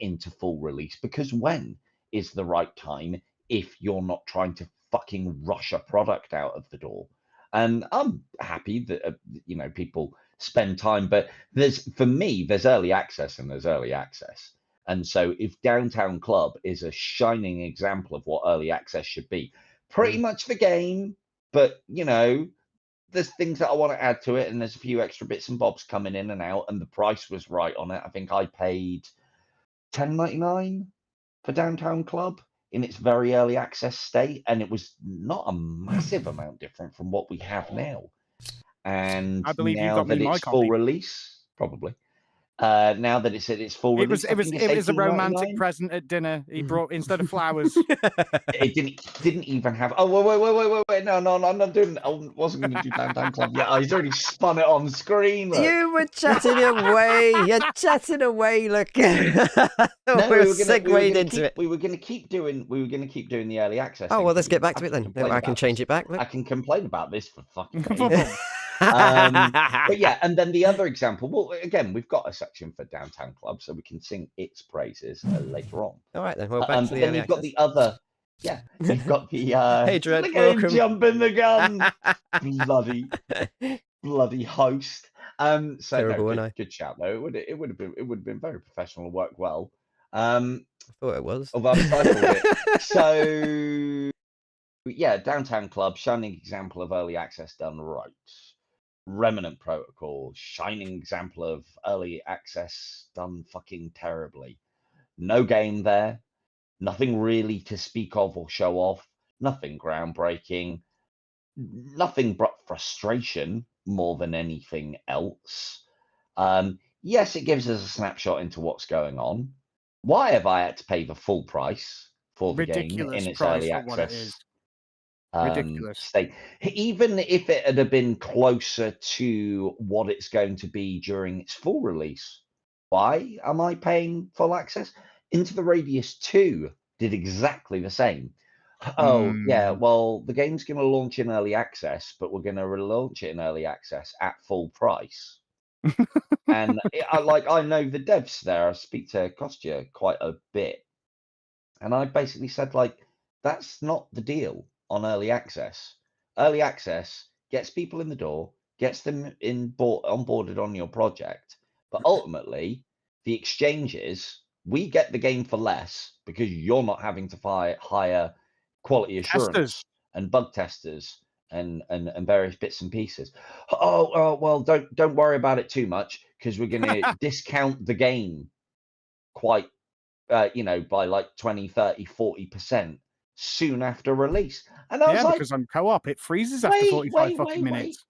[SPEAKER 1] into full release, because when is the right time if you're not trying to fucking rush a product out of the door? And I'm happy that, people spend time, but there's early access and there's early access. And so if Downtown Club is a shining example of what early access should be, pretty much the game, but there's things that I want to add to it, and there's a few extra bits and bobs coming in and out, and the price was right on it. I think I paid $10.99 for Downtown Club in its very early access state, and it was not a massive amount different from what we have now. And
[SPEAKER 2] I believe you
[SPEAKER 1] now
[SPEAKER 2] got me
[SPEAKER 1] that
[SPEAKER 2] my
[SPEAKER 1] it's full
[SPEAKER 2] copy.
[SPEAKER 1] Release, probably. Now that it's at its full release,
[SPEAKER 2] it was a romantic present at dinner. He brought instead of flowers.
[SPEAKER 1] It didn't even have. Oh wait! No, I'm not doing. I wasn't going to do Downtown Club. Yeah, he's already spun it on screen. Look.
[SPEAKER 3] You were chatting away. You're chatting away. Look, we were segued into it.
[SPEAKER 1] We were going to keep doing the early access.
[SPEAKER 3] Oh well, let's get back to it then. I can change it back. Look.
[SPEAKER 1] I can complain about this for fucking ages. But yeah, and then the other example. Well, again, we've got a section for Downtown Club, so we can sing its praises later on.
[SPEAKER 3] All right then. Well, back to the
[SPEAKER 1] then you've got the other. Yeah, you've got the.
[SPEAKER 3] Hey, Dread,
[SPEAKER 1] look
[SPEAKER 3] welcome.
[SPEAKER 1] at him jumping the gun. bloody host.
[SPEAKER 3] Terrible,
[SPEAKER 1] no, good shout though. It would have been very professional and worked well. I
[SPEAKER 3] thought it was.
[SPEAKER 1] Although I've titled it. So yeah, Downtown Club, shining example of early access done right. Remnant Protocol, shining example of early access done fucking terribly. No game there, nothing really to speak of or show off, nothing groundbreaking, nothing but frustration more than anything else. Yes, it gives us a snapshot into what's going on. Why have I had to pay the full price for the game in its early access?
[SPEAKER 2] Ridiculous
[SPEAKER 1] state. Even if it had been closer to what it's going to be during its full release, why am I paying full access? Into the Radius 2 did exactly the same. Oh yeah, well the game's going to launch in early access, but we're going to relaunch it in early access at full price. And I know the devs there. I speak to Kostya quite a bit, and I basically said that's not the deal. On early access. Early access gets people in the door, gets them onboarded on your project, but ultimately the exchange is we get the game for less because you're not having to hire quality assurance and bug testers and various bits and pieces. Well, don't worry about it too much because we're going to discount the game quite by 20, 30, 40%. Soon after release. And I was like,
[SPEAKER 2] because on co-op it freezes after 45 fucking minutes.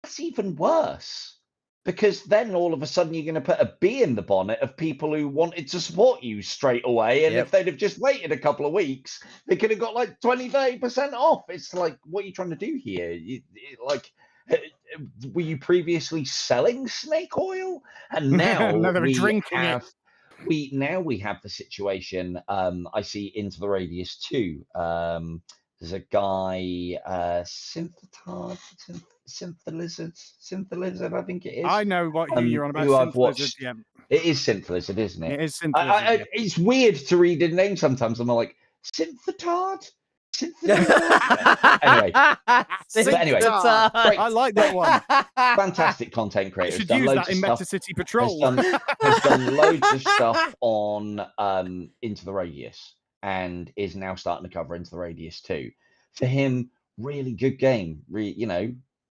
[SPEAKER 1] That's even worse. Because then all of a sudden you're going to put a bee in the bonnet of people who wanted to support you straight away. And if they'd have just waited a couple of weeks, they could have got 20, 30% off. It's like, what are you trying to do here? Were you previously selling snake oil? And now we have... We have the situation. I see Into the Radius 2. There's a guy, Synthalizard, I think it is.
[SPEAKER 2] I know what you're on about.
[SPEAKER 1] Who I've watched. Yeah. It is Synthalizard, isn't it?
[SPEAKER 2] It is Synthalizard.
[SPEAKER 1] It's weird to read his name sometimes. I'm like, Synthetard? Anyway,
[SPEAKER 2] I like that one.
[SPEAKER 1] Fantastic content creator.
[SPEAKER 2] I should use that in Meta City Patrol.
[SPEAKER 1] Has done loads of stuff on Into the Radius and is now starting to cover Into the Radius 2. For him, really good game.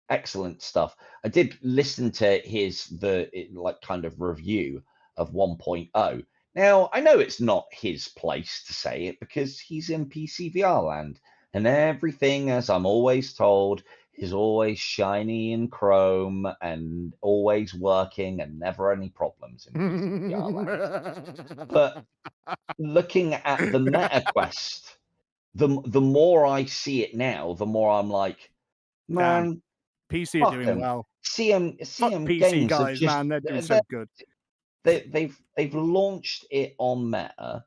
[SPEAKER 1] Excellent stuff. I did listen to his kind of review of 1.0. Now, I know it's not his place to say it because he's in PC VR land and everything, as I'm always told, is always shiny and chrome and always working and never any problems in PC VR land. But looking at the MetaQuest, the more I see it now, the more I'm like, man,
[SPEAKER 2] PC are doing well.
[SPEAKER 1] CM
[SPEAKER 2] PC
[SPEAKER 1] games
[SPEAKER 2] guys, man, they're doing so good.
[SPEAKER 1] They've launched it on Meta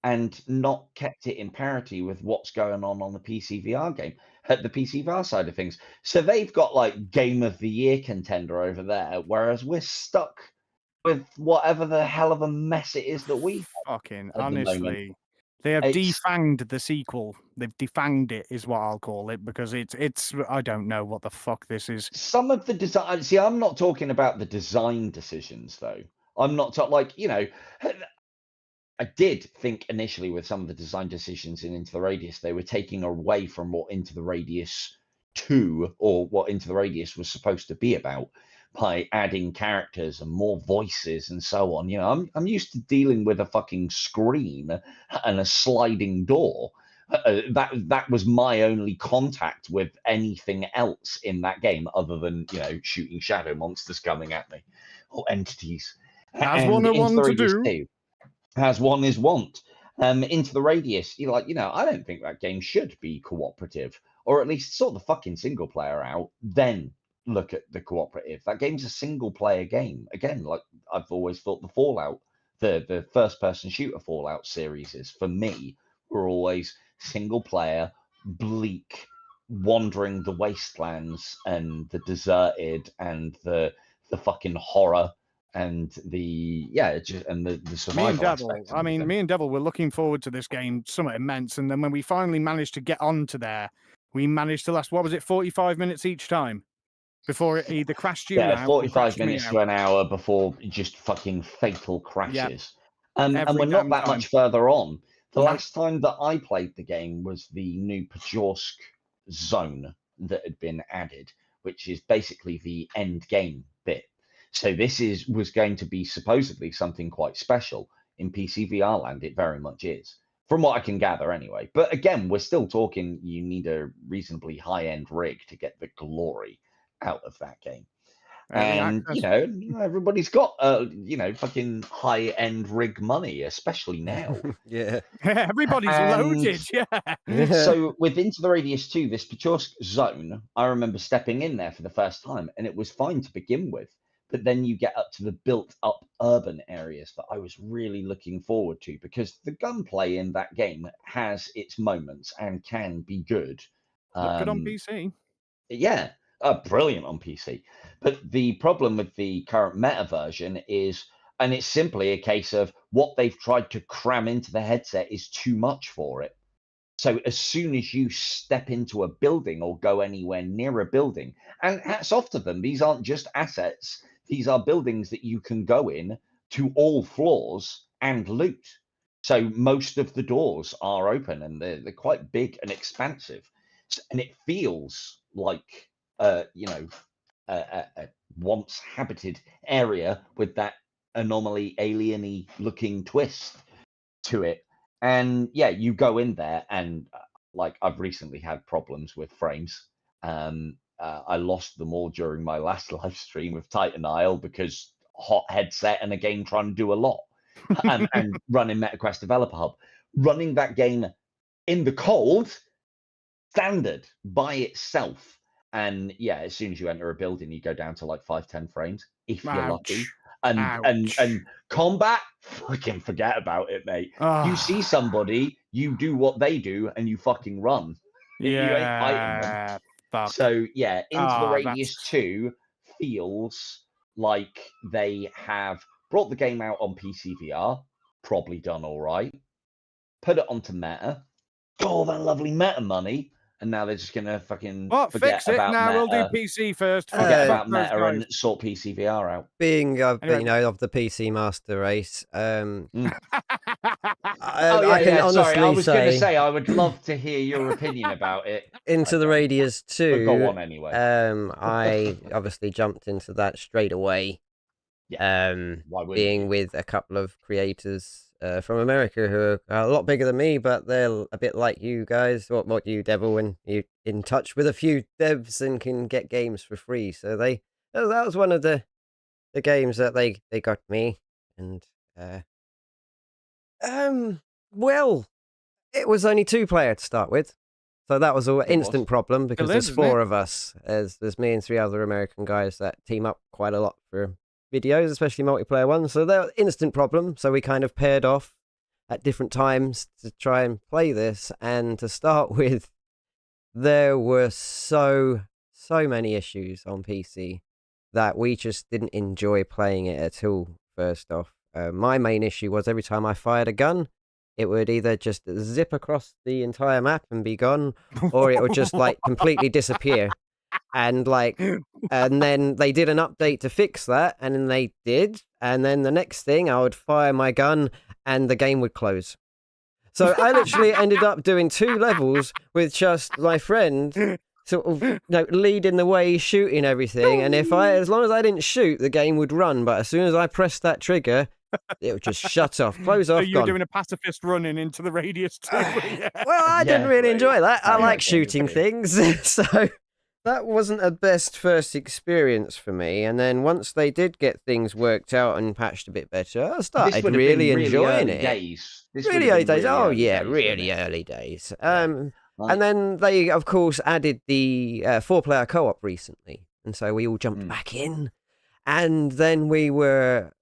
[SPEAKER 1] and not kept it in parity with what's going on the PC VR game, at the PC VR side of things. So they've got Game of the Year contender over there, whereas we're stuck with whatever the hell of a mess it is that we
[SPEAKER 2] fucking honestly. They have defanged the sequel. They've defanged it, is what I'll call it, because it's. I don't know what the fuck this is.
[SPEAKER 1] Some of the design. See, I'm not talking about the design decisions though. I'm not I did think initially with some of the design decisions in Into the Radius, they were taking away from what Into the Radius 2 or what Into the Radius was supposed to be about by adding characters and more voices and so on. You know, I'm used to dealing with a fucking screen and a sliding door. That was my only contact with anything else in that game other than, you know, shooting shadow monsters coming at me or entities.
[SPEAKER 2] As
[SPEAKER 1] and
[SPEAKER 2] one
[SPEAKER 1] Into
[SPEAKER 2] one
[SPEAKER 1] the
[SPEAKER 2] to
[SPEAKER 1] Radius
[SPEAKER 2] do.
[SPEAKER 1] 2, as one is wont. Into the Radius, you're like, you know, I don't think that game should be cooperative, or at least sort the fucking single player out, then look at the cooperative. That game's a single player game. Again, like I've always thought the Fallout, the first person shooter Fallout series is, for me, were always single player, bleak, wandering the wastelands and the deserted and the fucking horror and the survival
[SPEAKER 2] Me and Devil.
[SPEAKER 1] aspect of
[SPEAKER 2] I mean,
[SPEAKER 1] everything.
[SPEAKER 2] me and Devil were looking forward to this game somewhat immense, and then when we finally managed to get onto there, we managed to last, what was it, 45 minutes each time before it either crashed you out or
[SPEAKER 1] 45
[SPEAKER 2] crashed me
[SPEAKER 1] minutes
[SPEAKER 2] out.
[SPEAKER 1] to an hour before just fucking fatal crashes. And we're
[SPEAKER 2] Every
[SPEAKER 1] not
[SPEAKER 2] damn
[SPEAKER 1] that
[SPEAKER 2] time.
[SPEAKER 1] much further on. The
[SPEAKER 2] Nope.
[SPEAKER 1] last time that I played the game was the new Pajorsk zone that had been added, which is basically the end game bit. So this was going to be supposedly something quite special. In PC VR land, it very much is, from what I can gather anyway. But again, we're still talking you need a reasonably high-end rig to get the glory out of that game. And, you know, everybody's got, you know, fucking high-end rig money, especially now.
[SPEAKER 3] Yeah.
[SPEAKER 2] Everybody's loaded, yeah.
[SPEAKER 1] So with Into the Radius 2, this Pachorsk zone, I remember stepping in there for the first time, and it was fine to begin with. But then you get up to the built-up urban areas that I was really looking forward to, because the gunplay in that game has its moments and can be good.
[SPEAKER 2] Look good on PC.
[SPEAKER 1] Yeah, brilliant on PC. But the problem with the current meta version is, and it's simply a case of what they've tried to cram into the headset is too much for it. So as soon as you step into a building or go anywhere near a building, and hats off to them, these aren't just assets. These are buildings that you can go in to all floors and loot. So most of the doors are open and they're quite big and expansive. And it feels like, you know, a once habited area with that anomaly alien-y looking twist to it. And yeah, you go in there and like I've recently had problems with frames. I lost them all during my last live stream of Titan Isle because hot headset and a game trying to do a lot. and running MetaQuest Developer Hub. Running that game in the cold, standard by itself. And yeah, as soon as you enter a building, you go down to like 5-10 frames if you're lucky. And combat, fucking forget about it, mate. You see somebody, you do what they do, and you fucking run. You ain't fighting them.
[SPEAKER 2] Fuck.
[SPEAKER 1] So yeah, Into the Radius 2 feels like they have brought the game out on PC VR, probably done all right, put it onto Meta, got all that lovely Meta money, and now they're just gonna fucking forget
[SPEAKER 2] fix it
[SPEAKER 1] about
[SPEAKER 2] now.
[SPEAKER 1] Meta.
[SPEAKER 2] We'll do PC first.
[SPEAKER 1] Forget about Meta and sort PC VR out.
[SPEAKER 3] Being
[SPEAKER 2] Anyway.
[SPEAKER 3] you know, of the PC master race,
[SPEAKER 1] I
[SPEAKER 3] can honestly
[SPEAKER 1] sorry, I was going to
[SPEAKER 3] say,
[SPEAKER 1] say I would love to hear your opinion about it.
[SPEAKER 3] Into the Radius 2.
[SPEAKER 1] But go on anyway.
[SPEAKER 3] I obviously jumped into that straight away.
[SPEAKER 1] Yeah.
[SPEAKER 3] Being with a couple of creators from America who are a lot bigger than me, but they're a bit like you guys. What you, Devil, and you in touch with a few devs and can get games for free. So that was one of the games that they got me. And well, it was only 2-player to start with. So that was an instant problem because there's 4 of us. There's me and 3 other American guys that team up quite a lot for videos, especially multiplayer ones. So they're instant problem. So we kind of paired off at different times to try and play this. And to start with, there were so many issues on PC that we just didn't enjoy playing it at all, first off. My main issue was every time I fired a gun, it would either just zip across the entire map and be gone, or it would just like completely disappear. And then they did an update to fix that, and then they did. And then the next thing, I would fire my gun, and the game would close. So I literally ended up doing 2 levels with just my friend sort of leading the way, shooting everything. And as long as I didn't shoot, the game would run. But as soon as I pressed that trigger, it would just shut off, close off.
[SPEAKER 2] So you were doing a pacifist running into the radius too.
[SPEAKER 3] Well, I didn't really enjoy that. I like shooting things, so that wasn't a best first experience for me. And then once they did get things worked out and patched a bit better, I started really enjoying it. Really early days. Oh yeah, really early days. And then they, of course, added the 4-player co-op recently, and so we all jumped back in, and then we were,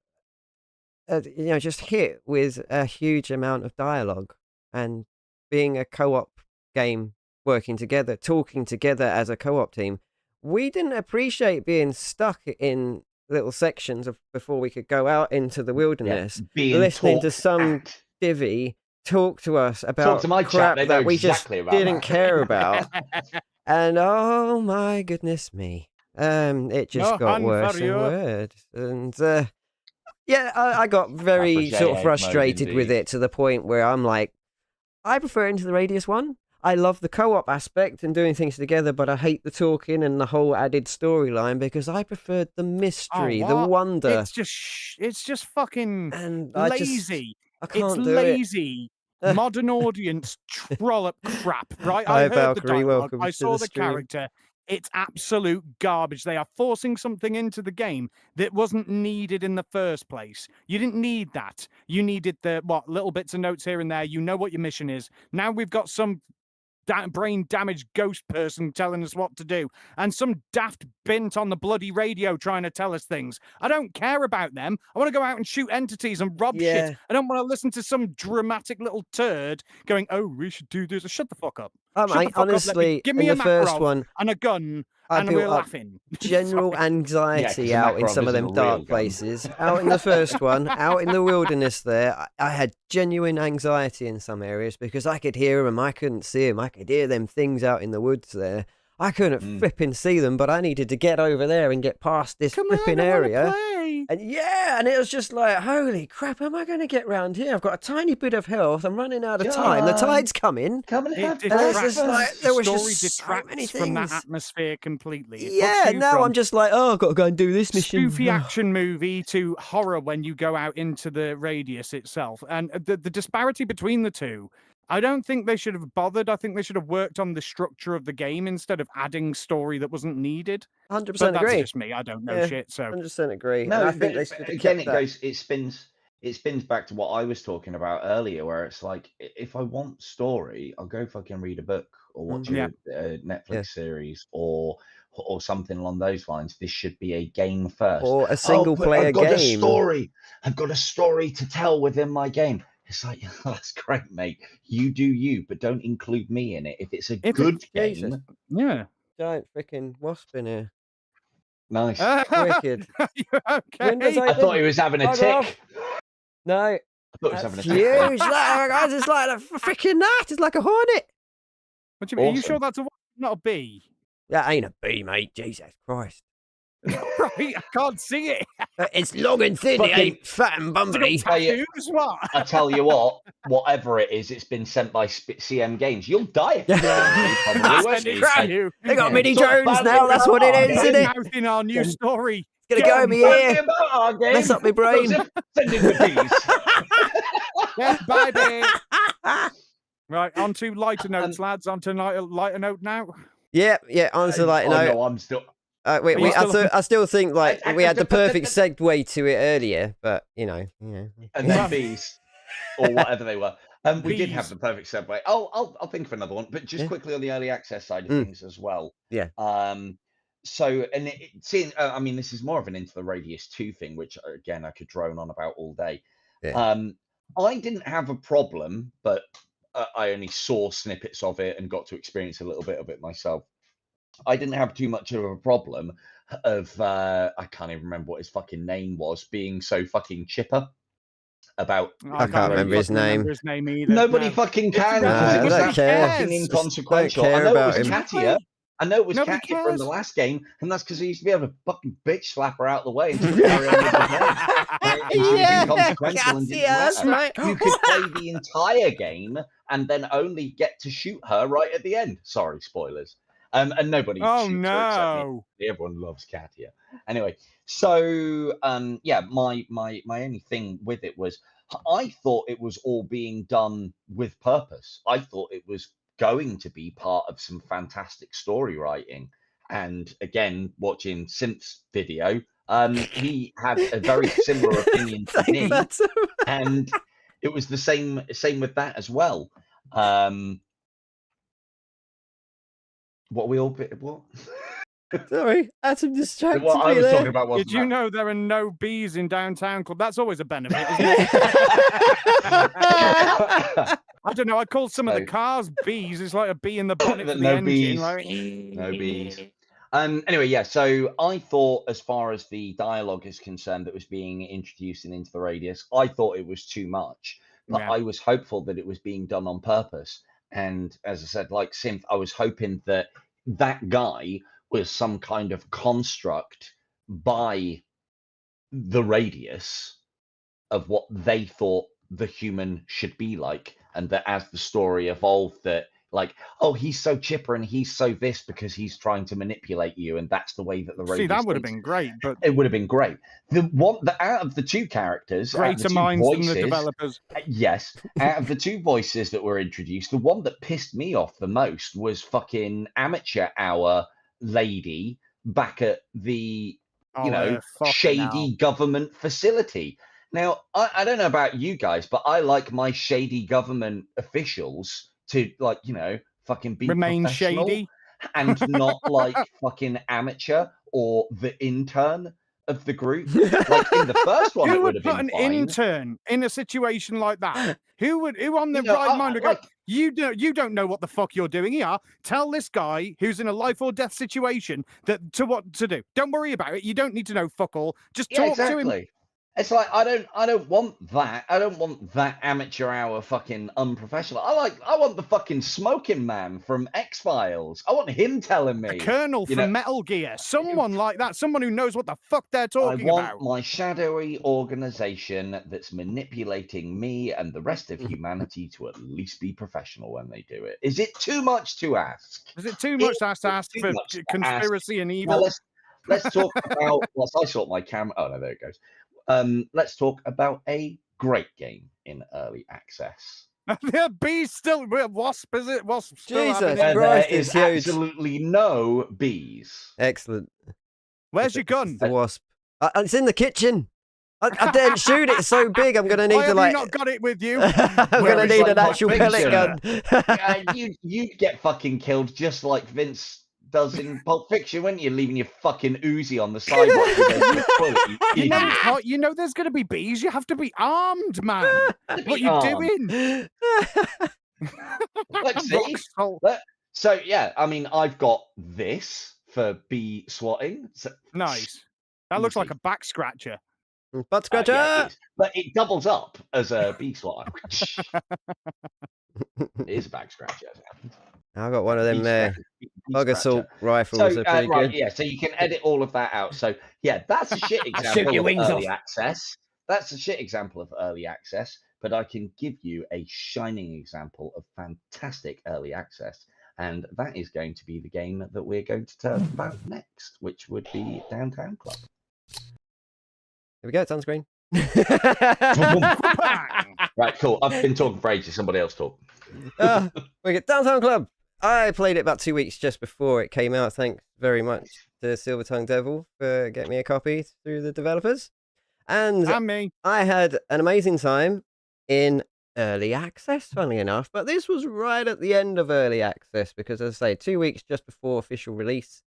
[SPEAKER 3] just hit with a huge amount of dialogue, and being a co-op game, working together, talking together as a co-op team, we didn't appreciate being stuck in little sections before we could go out into the wilderness, listening to some divvy talk to us about crap that we just didn't care about. And oh my goodness me, it just got worse and worse. And I got very sort of frustrated with it, to the point where I'm like, I prefer Into the Radius 1. I love the co-op aspect and doing things together, but I hate the talking and the whole added storyline, because I preferred the mystery, the wonder.
[SPEAKER 2] It's just fucking
[SPEAKER 3] and
[SPEAKER 2] lazy.
[SPEAKER 3] I can't
[SPEAKER 2] it's
[SPEAKER 3] do
[SPEAKER 2] lazy. Modern audience trollop crap, right? I heard
[SPEAKER 3] Valkyrie,
[SPEAKER 2] the dialogue.
[SPEAKER 3] welcome
[SPEAKER 2] I
[SPEAKER 3] to
[SPEAKER 2] saw
[SPEAKER 3] the
[SPEAKER 2] the
[SPEAKER 3] stream.
[SPEAKER 2] character. It's absolute garbage. They are forcing something into the game that wasn't needed in the first place. You didn't need that. You needed the little bits of notes here and there. You know what your mission is. Now we've got some brain damaged ghost person telling us what to do, and some daft bint on the bloody radio trying to tell us things. I don't care about them. I want to go out and shoot entities and rob shit. I don't want to listen to some dramatic little turd going, "Oh, we should do this." Shut the fuck up.
[SPEAKER 3] Honestly,
[SPEAKER 2] give me
[SPEAKER 3] in
[SPEAKER 2] a
[SPEAKER 3] the first
[SPEAKER 2] Makarov
[SPEAKER 3] one,
[SPEAKER 2] and a gun,
[SPEAKER 3] and
[SPEAKER 2] we're laughing.
[SPEAKER 3] General anxiety out in some of them dark places. Out in the first one, out in the wilderness there, I had genuine anxiety in some areas, because I could hear them, I couldn't see them. I could hear them things out in the woods there. I couldn't flipping see them, but I needed to get over there and get past this flipping area. And and it was just like, holy crap, am I going to get round here? I've got a tiny bit of health. I'm running out of time. The tide's coming.
[SPEAKER 1] Come and have
[SPEAKER 3] there was
[SPEAKER 2] story
[SPEAKER 3] just so many
[SPEAKER 2] detracts from that
[SPEAKER 3] things.
[SPEAKER 2] atmosphere completely.
[SPEAKER 3] I'm just like, I've got to go and do this mission.
[SPEAKER 2] Spoofy action movie to horror when you go out into the radius itself. And the disparity between the two, I don't think they should have bothered. I think they should have worked on the structure of the game instead of adding story that wasn't needed.
[SPEAKER 3] 100%
[SPEAKER 2] But
[SPEAKER 3] agree.
[SPEAKER 2] that's just me. I don't know shit. So
[SPEAKER 3] 100% agree.
[SPEAKER 1] No,
[SPEAKER 3] and I think they should have
[SPEAKER 1] again,
[SPEAKER 3] kept
[SPEAKER 1] it spins back to what I was talking about earlier, where it's like, if I want story, I'll go fucking read a book or watch a Netflix series or something along those lines. This should be a game first,
[SPEAKER 3] or a single player
[SPEAKER 1] I've got
[SPEAKER 3] game.
[SPEAKER 1] A story. I've got a story to tell within my game. It's like, that's great, mate. You do you, but don't include me in it. If it's a good game,
[SPEAKER 3] giant freaking wasp in here.
[SPEAKER 1] Nice.
[SPEAKER 3] Wicked.
[SPEAKER 2] Okay.
[SPEAKER 1] I thought he was having a tick.
[SPEAKER 3] No.
[SPEAKER 1] I thought he was having a tick.
[SPEAKER 3] Huge. It's like a freaking gnat. It's like a hornet.
[SPEAKER 2] What do you mean? Are you sure that's not a bee?
[SPEAKER 3] That ain't a bee, mate. Jesus Christ.
[SPEAKER 2] Right, I can't see it.
[SPEAKER 3] It's long and thin. It ain't fat and bumbly.
[SPEAKER 1] I tell you what, whatever it is, it's been sent by CM Games. You'll die.
[SPEAKER 3] They got mini drones now. That's what it is, isn't it?
[SPEAKER 2] In our new story.
[SPEAKER 3] It's gonna go in my ear. Mess up my brain.
[SPEAKER 1] Send in the bees.
[SPEAKER 2] Bye, babe. Right, on to lighter notes, lads. On to lighter note now.
[SPEAKER 3] Yeah, on to lighter note.
[SPEAKER 1] No, I'm still.
[SPEAKER 3] I still think we had the perfect segue to it earlier, but
[SPEAKER 1] and then bees or whatever they were. We did have the perfect segue. I'll think of another one, but just quickly on the early access side of things as well.
[SPEAKER 3] Yeah.
[SPEAKER 1] So, and I mean, this is more of an Into the Radius 2 thing, which again I could drone on about all day.
[SPEAKER 3] Yeah.
[SPEAKER 1] I didn't have a problem, but I only saw snippets of it and got to experience a little bit of it myself. I didn't have too much of a problem of I can't even remember what his fucking name was, being so fucking chipper about.
[SPEAKER 3] I can't remember his name.
[SPEAKER 2] Either.
[SPEAKER 1] Nobody fucking can.
[SPEAKER 3] I
[SPEAKER 1] It was
[SPEAKER 3] don't care.
[SPEAKER 1] fucking inconsequential.
[SPEAKER 3] I
[SPEAKER 1] know
[SPEAKER 3] about
[SPEAKER 1] it was
[SPEAKER 3] him.
[SPEAKER 1] Katia. I know it was
[SPEAKER 2] Nobody
[SPEAKER 1] Katia from the
[SPEAKER 2] cares.
[SPEAKER 1] last game, and that's because he used to be able to fucking bitch slap her out of the way and just carry on with the game. It was inconsequential and didn't matter.
[SPEAKER 3] right.
[SPEAKER 1] You could play the entire game and then only get to shoot her right at the end. Sorry, spoilers. And nobody
[SPEAKER 2] Oh
[SPEAKER 1] shoots her except
[SPEAKER 2] no!
[SPEAKER 1] me. Everyone loves Katia. Anyway, so yeah, my only thing with it was I thought it was all being done with purpose. I thought it was going to be part of some fantastic story writing. And again, watching Synth's video, he had a very similar opinion to me, and it was the same with that as well. What we all what?
[SPEAKER 3] Sorry, Adam distracted
[SPEAKER 1] What I
[SPEAKER 3] me
[SPEAKER 1] was
[SPEAKER 3] there.
[SPEAKER 1] talking about wasn't
[SPEAKER 2] Did you
[SPEAKER 1] that.
[SPEAKER 2] know there are no bees in Downtown Club? That's always a benefit, isn't it? I don't know. I call some of the cars bees. It's like a bee in the bonnet for the
[SPEAKER 1] No
[SPEAKER 2] engine.
[SPEAKER 1] bees.
[SPEAKER 2] Like...
[SPEAKER 1] No bees. Anyway, yeah. So I thought, as far as the dialogue is concerned, that was being introduced and into the radius, I thought it was too much. But
[SPEAKER 2] Yeah.
[SPEAKER 1] I was hopeful that it was being done on purpose. And as I said, like Synth, I was hoping that that guy was some kind of construct by the radius of what they thought the human should be like, and that as the story evolved, that like, oh, he's so chipper and he's so this because he's trying to manipulate you, and that's the way that the radius.
[SPEAKER 2] See, that would have
[SPEAKER 1] thinks.
[SPEAKER 2] been great, but
[SPEAKER 1] It would have been great. The out of the two characters, out of the
[SPEAKER 2] greater
[SPEAKER 1] two
[SPEAKER 2] minds than the
[SPEAKER 1] voices,
[SPEAKER 2] developers.
[SPEAKER 1] yes, out of the two voices that were introduced, the one that pissed me off the most was fucking amateur hour lady back at the shady government facility. Now, I don't know about you guys, but I like my shady government officials to, like, fucking be
[SPEAKER 2] Remain
[SPEAKER 1] professional
[SPEAKER 2] shady
[SPEAKER 1] and not like fucking amateur or the intern of the group. Like in the first one,
[SPEAKER 2] who
[SPEAKER 1] it
[SPEAKER 2] would
[SPEAKER 1] would
[SPEAKER 2] put
[SPEAKER 1] have
[SPEAKER 2] an
[SPEAKER 1] been fine.
[SPEAKER 2] intern in a situation like that? Who on their right mind would go, you don't know what the fuck you're doing here. Tell this guy who's in a life or death situation what to do. Don't worry about it. You don't need to know fuck all. Just talk to him.
[SPEAKER 1] It's like I don't want that. I don't want that amateur hour fucking unprofessional. I want the fucking smoking man from X-Files. I want him telling me.
[SPEAKER 2] A colonel from Metal Gear. Someone like that. Someone who knows what the fuck they're talking about.
[SPEAKER 1] I want my shadowy organization that's manipulating me and the rest of humanity to at least be professional when they do it. Is it too much to ask?
[SPEAKER 2] Is it too much to ask for conspiracy and evil?
[SPEAKER 1] Now let's talk about. Whilst I sort my camera. Oh no, there it goes. Let's talk about a great game in early access.
[SPEAKER 2] The bees still wasp, is it? Wasp still
[SPEAKER 3] Jesus
[SPEAKER 1] There
[SPEAKER 3] Christ,
[SPEAKER 1] is
[SPEAKER 3] it's huge.
[SPEAKER 1] absolutely no bees.
[SPEAKER 3] Excellent.
[SPEAKER 2] Where's your gun?
[SPEAKER 3] It's the wasp. It's in the kitchen. I didn't shoot it. It's so big. I'm gonna need
[SPEAKER 2] Why
[SPEAKER 3] to
[SPEAKER 2] have you not got it with you?
[SPEAKER 3] I'm gonna need an actual pellet gun.
[SPEAKER 1] You'd get fucking killed just like Vince does in Pulp Fiction, wouldn't you? Leaving your fucking Uzi on the sidewalk.
[SPEAKER 2] You know there's going to be bees. You have to be armed, man. What are you doing?
[SPEAKER 1] Let's see. So yeah, I mean, I've got this for bee swatting. So,
[SPEAKER 2] nice. That looks like a back scratcher.
[SPEAKER 3] Butt scratcher.
[SPEAKER 1] Yeah, but it doubles up as a bee swatter. It is a back scratcher.
[SPEAKER 3] I've got one of them bug assault rifles.
[SPEAKER 1] So,
[SPEAKER 3] They're pretty good.
[SPEAKER 1] Yeah, so you can edit all of that out. So yeah, that's a shit example of early access. That's a shit example of early access, but I can give you a shining example of fantastic early access. And that is going to be the game that we're going to talk about next, which would be Downtown Club.
[SPEAKER 3] Here we go, it's on screen.
[SPEAKER 1] Right, cool. I've been talking for ages. Somebody else talk.
[SPEAKER 3] We get Downtown Club. I played it about 2 weeks just before it came out. Thanks very much to Silver Tongue Devil for getting me a copy through the developers. And
[SPEAKER 2] me.
[SPEAKER 3] I had an amazing time in early access, funnily enough. But this was right at the end of early access because, as I say, 2 weeks just before official release.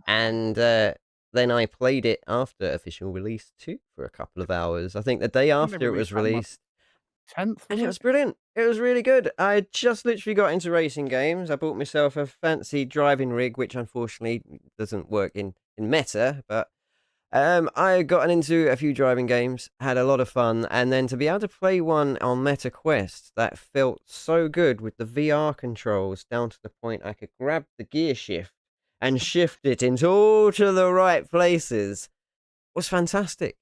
[SPEAKER 3] And then I played it after official release too for a couple of hours. I think the day after it was released.
[SPEAKER 2] 10th,
[SPEAKER 3] and it was brilliant. It was really good. I just literally got into racing games. I bought myself a fancy driving rig, which unfortunately doesn't work in meta, but I got into a few driving games, had a lot of fun, and then to be able to play one on Meta Quest that felt so good with the VR controls down to the point I could grab the gear shift and shift it into all to the right places was fantastic.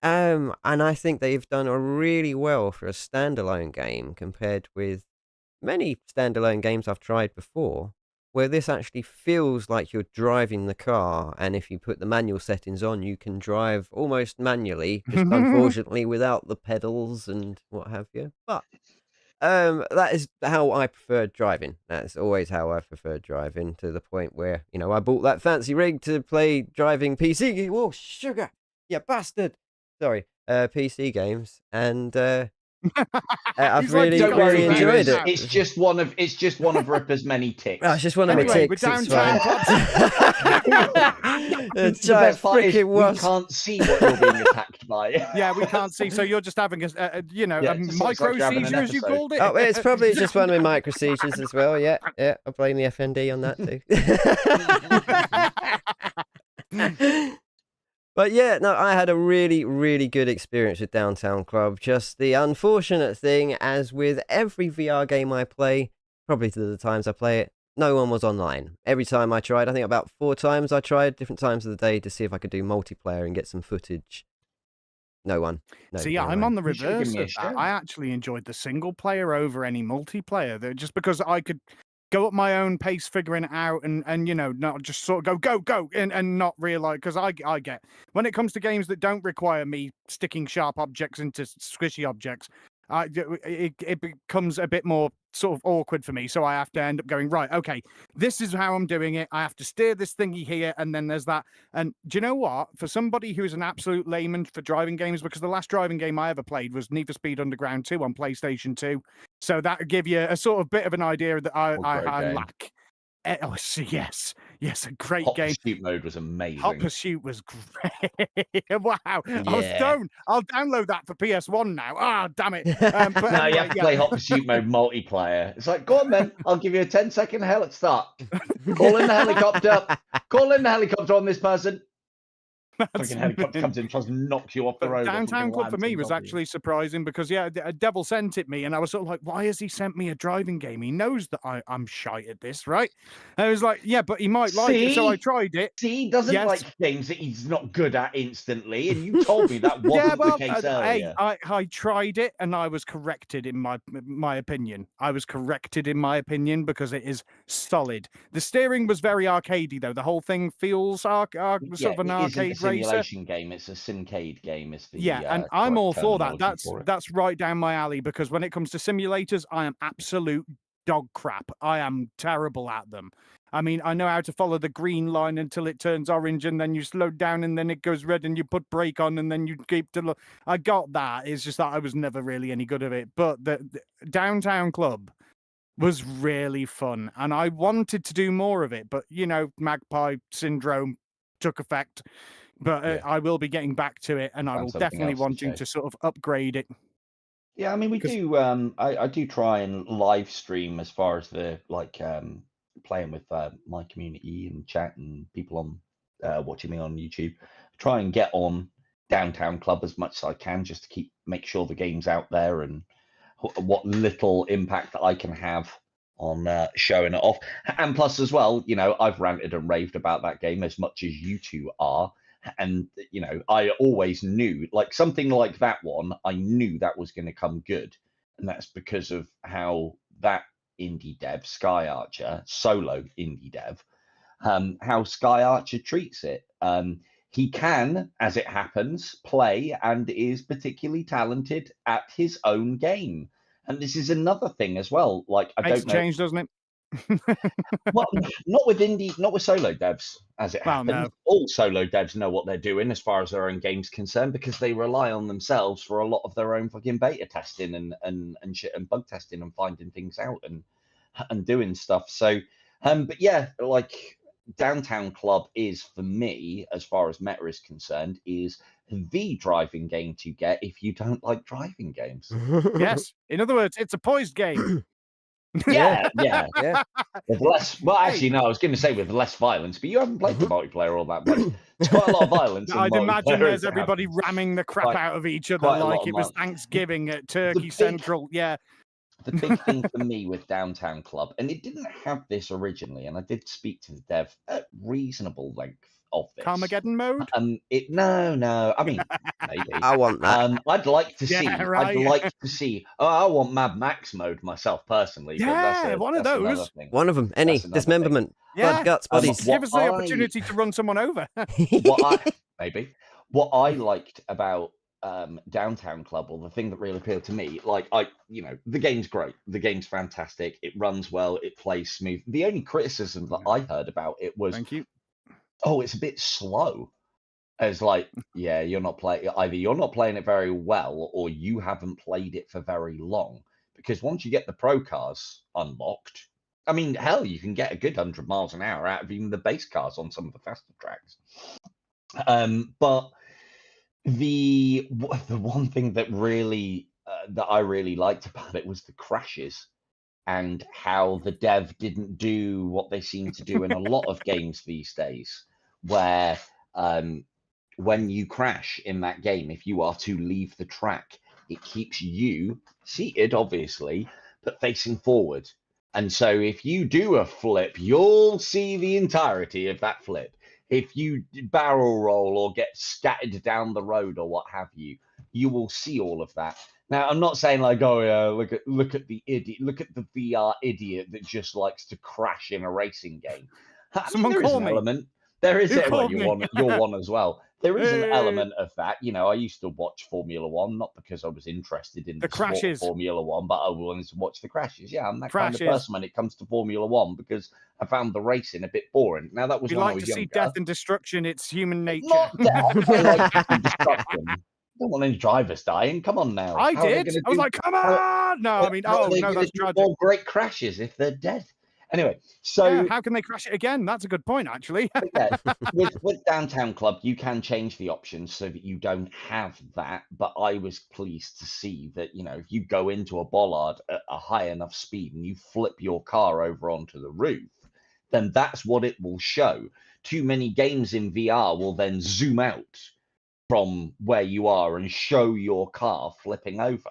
[SPEAKER 3] And I think they've done a really well for a standalone game compared with many standalone games I've tried before, where this actually feels like you're driving the car, and if you put the manual settings on, you can drive almost manually, just unfortunately without the pedals and what have you. But that is how I preferred driving. That's always how I preferred driving, to the point where, I bought that fancy rig to play driving PC. Whoa, sugar! You bastard! Sorry, PC games, and I've really enjoyed it.
[SPEAKER 1] It's just one of Ripper's many ticks.
[SPEAKER 3] Oh, it's just one of my ticks.
[SPEAKER 2] We're downtown.
[SPEAKER 3] The
[SPEAKER 1] best part is
[SPEAKER 3] freaking
[SPEAKER 1] we can't see what you're being attacked by.
[SPEAKER 2] Yeah, we can't see. So you're just having a micro
[SPEAKER 1] like having an
[SPEAKER 2] seizure, as you
[SPEAKER 1] episode.
[SPEAKER 2] called it.
[SPEAKER 3] Oh, it's probably just one of my micro seizures as well. Yeah, I blame the FND on that too. But yeah, no, I had a really, really good experience with Downtown Club. Just the unfortunate thing, as with every VR game I play, probably to the times I play it, no one was online. Every time I tried, I think about 4 times I tried, different times of the day, to see if I could do multiplayer and get some footage. No one.
[SPEAKER 2] See, I'm on the reverse of that. I actually enjoyed the single player over any multiplayer, just because I could go at my own pace, figuring it out, and not just sort of go, and not realize, because I get, when it comes to games that don't require me sticking sharp objects into squishy objects, it becomes a bit more sort of awkward for me. So I have to end up going, right, okay, this is how I'm doing it. I have to steer this thingy here, and then there's that. And do you know what? For somebody who's an absolute layman for driving games, because the last driving game I ever played was Need for Speed Underground 2 on PlayStation 2. So that would give you a sort of bit of an idea that I lack. Oh, yes, a great
[SPEAKER 1] Hot
[SPEAKER 2] game.
[SPEAKER 1] Pursuit mode was amazing.
[SPEAKER 2] Hot Pursuit was great. Wow, yeah. I was stoned. I'll download that for PS1 now. Ah, damn it. But
[SPEAKER 1] no,
[SPEAKER 2] anyway,
[SPEAKER 1] you have to play Hot Pursuit mode multiplayer. It's like, go on then, I'll give you a 10-second hell start. Call in the helicopter. Call in the helicopter on this person. Fucking helicopter comes in, tries to knock you off the road.
[SPEAKER 2] Downtown Club for me was actually surprising, because Devil sent it me, and I was sort of like, why has he sent me a driving game? He knows that I'm shite at this, right? And I was like, yeah, but he might like it, so I tried it.
[SPEAKER 1] See, he doesn't like things that he's not good at instantly, and you told me that wasn't the case earlier.
[SPEAKER 2] I tried it, and I was corrected in my opinion. I was corrected in my opinion, because it is solid. The steering was very arcadey, though. The whole thing feels sort of an arcade
[SPEAKER 1] simulation game. It's a Syncade game. It's the
[SPEAKER 2] and I'm all for that. That's right down my alley, because when it comes to simulators, I am absolute dog crap. I am terrible at them. I mean, I know how to follow the green line until it turns orange, and then you slow down, and then it goes red, and you put brake on, and then you keep to look. I got that. It's just that I was never really any good at it. But the Downtown Club was really fun, and I wanted to do more of it, but Magpie syndrome took effect. But I will be getting back to it, and I will definitely wanting to sort of upgrade it.
[SPEAKER 1] Yeah, I mean, we do. I do try and live stream as far as the playing with my community and chat and people on watching me on YouTube. Try and get on Downtown Club as much as I can, just to make sure the game's out there, and what little impact that I can have on showing it off. And plus, as well, I've ranted and raved about that game as much as you two are. And I always knew, like, something like that one, I knew that was going to come good, and that's because of how that indie dev, Sky Archer, solo indie dev, how Sky Archer treats it. He can, as it happens, play and is particularly talented at his own game, and this is another thing as well. Like, I don't know,
[SPEAKER 2] changed, doesn't it?
[SPEAKER 1] Well, not with solo devs, as it happens. No. All solo devs know what they're doing as far as their own game's concerned, because they rely on themselves for a lot of their own fucking beta testing and shit, and bug testing, and finding things out and doing stuff. So but yeah, like, Downtown Club is, for me, as far as meta is concerned, is the driving game to get if you don't like driving games.
[SPEAKER 2] Yes, in other words, it's a poised game.
[SPEAKER 1] Yeah. With less, well, actually, no, I was going to say with less violence, but you haven't played the multiplayer all that much. It's quite a lot of violence.
[SPEAKER 2] I'd imagine there's everybody ramming the crap out of each other like it was Thanksgiving at Turkey Central. Yeah.
[SPEAKER 1] the big thing for me with Downtown Club, and it didn't have this originally, and I did speak to the dev at reasonable length of this.
[SPEAKER 2] Carmageddon mode?
[SPEAKER 1] No. I mean, maybe.
[SPEAKER 3] I want that.
[SPEAKER 1] I'd like to
[SPEAKER 2] Yeah,
[SPEAKER 1] see.
[SPEAKER 2] right.
[SPEAKER 1] I'd like to see. Oh, I want Mad Max mode myself personally. But
[SPEAKER 2] Yeah, one of
[SPEAKER 1] that's another
[SPEAKER 2] those.
[SPEAKER 1] thing.
[SPEAKER 3] One of them. Any
[SPEAKER 1] That's another
[SPEAKER 3] dismemberment.
[SPEAKER 2] Yeah.
[SPEAKER 3] Blood, guts, bodies.
[SPEAKER 2] Give us the opportunity to run someone over.
[SPEAKER 1] What I liked about Downtown Club, or the thing that really appealed to me, the game's great. The game's fantastic. It runs well. It plays smooth. The only criticism that I heard about it was,
[SPEAKER 2] Thank you.
[SPEAKER 1] oh, it's a bit slow. It's like, yeah, you're not playing. Either you're not playing it very well, or you haven't played it for very long. Because once you get the pro cars unlocked, I mean, hell, you can get a good 100 miles an hour out of even the base cars on some of the faster tracks. But the one thing that really that I really liked about it was the crashes, and how the dev didn't do what they seem to do in a lot of games these days, where when you crash in that game, if you are to leave the track, it keeps you seated, obviously, but facing forward. And so if you do a flip, you'll see the entirety of that flip. If you barrel roll or get scattered down the road or what have you, you will see all of that. Now, I'm not saying like, oh yeah, look at the idiot, look at the VR idiot that just likes to crash in a racing game.
[SPEAKER 2] Someone
[SPEAKER 1] there is
[SPEAKER 2] call
[SPEAKER 1] an
[SPEAKER 2] me.
[SPEAKER 1] element. There is it. Well,
[SPEAKER 2] me.
[SPEAKER 1] you're one as well. There is an
[SPEAKER 2] Hey.
[SPEAKER 1] element of that. I used to watch Formula One, not because I was interested in
[SPEAKER 2] The
[SPEAKER 1] sport of
[SPEAKER 2] crashes.
[SPEAKER 1] Formula One, but I wanted to watch the crashes. Yeah, I'm that
[SPEAKER 2] Crashes.
[SPEAKER 1] kind of person when it comes to Formula One, because I found the racing a bit boring. Now, that was
[SPEAKER 2] We
[SPEAKER 1] when I
[SPEAKER 2] like
[SPEAKER 1] was
[SPEAKER 2] to see
[SPEAKER 1] younger.
[SPEAKER 2] death and destruction. It's human nature.
[SPEAKER 1] Not death. I like death and destruction. I don't want any drivers dying. Come on now.
[SPEAKER 2] I
[SPEAKER 1] How are they
[SPEAKER 2] did.
[SPEAKER 1] gonna
[SPEAKER 2] I was
[SPEAKER 1] do-
[SPEAKER 2] like, come on! No, I mean,
[SPEAKER 1] how are
[SPEAKER 2] oh
[SPEAKER 1] they
[SPEAKER 2] no,
[SPEAKER 1] gonna
[SPEAKER 2] that's
[SPEAKER 1] do
[SPEAKER 2] tragic.
[SPEAKER 1] more great crashes if they're dead? Anyway, so
[SPEAKER 2] Yeah, how can they crash it again? That's a good point, actually.
[SPEAKER 1] yeah, with Downtown Club, you can change the options so that you don't have that. But I was pleased to see that, if you go into a bollard at a high enough speed and you flip your car over onto the roof, then that's what it will show. Too many games in VR will then zoom out from where you are and show your car flipping over.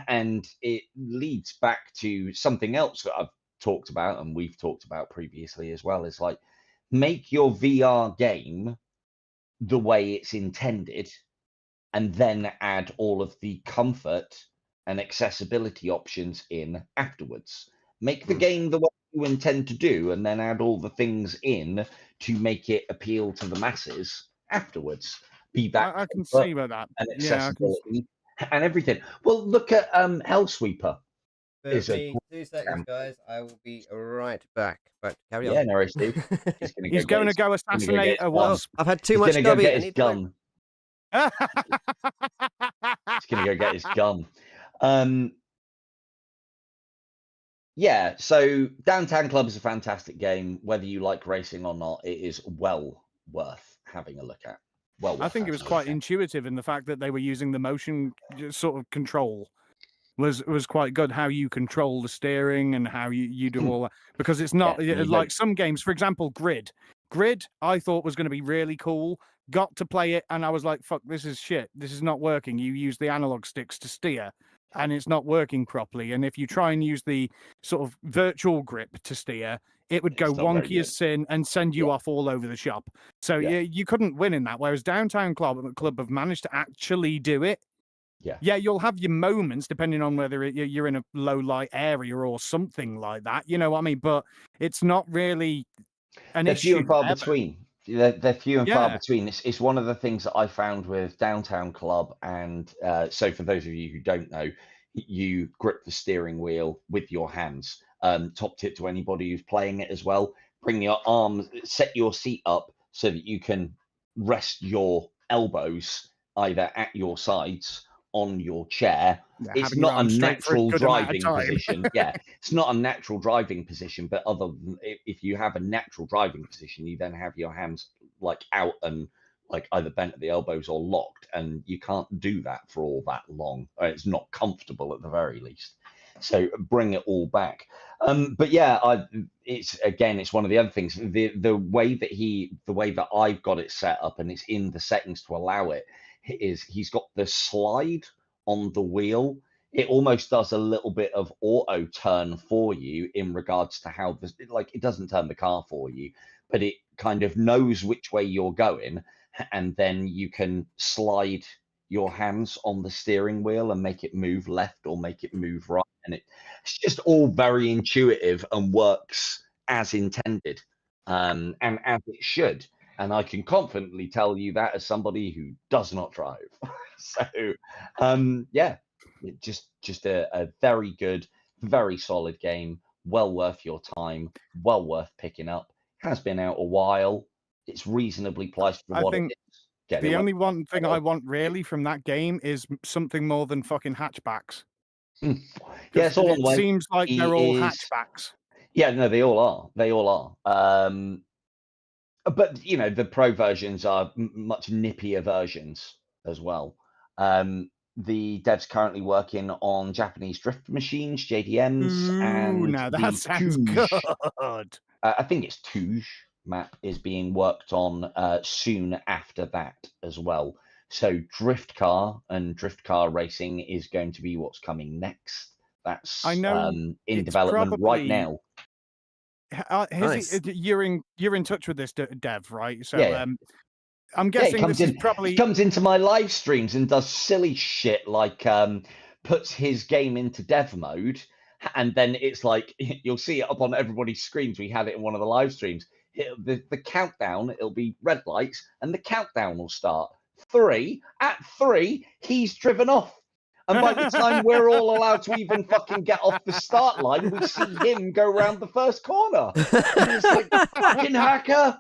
[SPEAKER 1] And it leads back to something else that I've talked about, and we've talked about previously as well, is like, make your VR game the way it's intended, and then add all of the comfort and accessibility options in afterwards. Make the game the way you intend to do, and then add all the things in to make it appeal to the masses afterwards. Be that
[SPEAKER 2] I can see where that.
[SPEAKER 1] and
[SPEAKER 2] Yeah,
[SPEAKER 1] accessibility and everything. Well, look at Hellsweeper. Is a
[SPEAKER 3] 2 seconds, guys. I will be right back. But carry
[SPEAKER 1] Yeah,
[SPEAKER 3] on.
[SPEAKER 1] no worries, Steve.
[SPEAKER 2] He's going to go assassinate a
[SPEAKER 1] gun.
[SPEAKER 2] wasp.
[SPEAKER 3] I've had too
[SPEAKER 1] He's
[SPEAKER 3] much
[SPEAKER 1] gonna go
[SPEAKER 3] stubby.
[SPEAKER 1] get
[SPEAKER 3] I
[SPEAKER 1] his
[SPEAKER 3] need to go.
[SPEAKER 1] gun. He's gonna go get his gun. Yeah, so Downtown Club is a fantastic game. Whether you like racing or not, it is well worth having a look at.
[SPEAKER 2] I think it was quite intuitive in the fact that they were using the motion sort of control was quite good. How you control the steering and how you do all that, because it's not like some games, for example, Grid. I thought was going to be really cool. Got to play it and I was like, fuck, this is shit. This is not working. You use the analog sticks to steer and it's not working properly. And if you try and use the sort of virtual grip to steer, it would go wonky as sin and send you off all over the shop. So you couldn't win in that. Whereas Downtown Club have managed to actually do it. Yeah, you'll have your moments depending on whether you're in a low light area or something like that. You know what I mean? But it's not really an issue.
[SPEAKER 1] Few and far between. They're few and far between. It's one of the things that I found with Downtown Club. And so for those of you who don't know, you grip the steering wheel with your hands. Top tip to anybody who's playing it as well: bring your arms, set your seat up so that you can rest your elbows either at your sides on your chair. It's not a natural driving position. It's not a natural driving position, but other than if you have a natural driving position, you then have your hands like out and like either bent at the elbows or locked, and you can't do that for all that long. It's not comfortable at the very least. So bring it all back. But yeah, it's one of the other things. The way that I've got it set up, and it's in the settings to allow it, is he's got the slide on the wheel it almost does a little bit of auto turn for you in regards to how this, like, it doesn't turn the car for you, but it kind of knows which way you're going, and then you can slide your hands on the steering wheel and make it move left or make it move right. And it's just all very intuitive and works as intended, and as it should. And I can confidently tell you that as somebody who does not drive. So, yeah, just a very good, very solid game. Well worth your time. Well worth picking up. Has been out a while. It's reasonably priced for what it is.
[SPEAKER 2] The only one thing I want really from that game is something more than fucking hatchbacks.
[SPEAKER 1] Yeah, it's all
[SPEAKER 2] it seems like they're all hatchbacks.
[SPEAKER 1] Yeah, no, they all are. They all are. But you know, the pro versions are much nippier versions as well. The dev's currently working on Japanese drift machines, JDMs, and
[SPEAKER 2] now that sounds good.
[SPEAKER 1] I think it's Touge map is being worked on soon after that as well. So drift car and drift car racing is going to be what's coming next. That's
[SPEAKER 2] I know
[SPEAKER 1] in development right now.
[SPEAKER 3] Nice.
[SPEAKER 2] You're in touch with this dev, right? So
[SPEAKER 1] Yeah.
[SPEAKER 2] I'm guessing this is probably
[SPEAKER 1] he comes into my live streams and does silly shit like puts his game into dev mode, and then it's like you'll see it up on everybody's screens. We had it in one of the live streams. The countdown, it'll be red lights, and the countdown will start. 3 at 3, he's driven off. And by the time we're all allowed to even fucking get off the start line, we see him go around the first corner. And it's like, fucking hacker.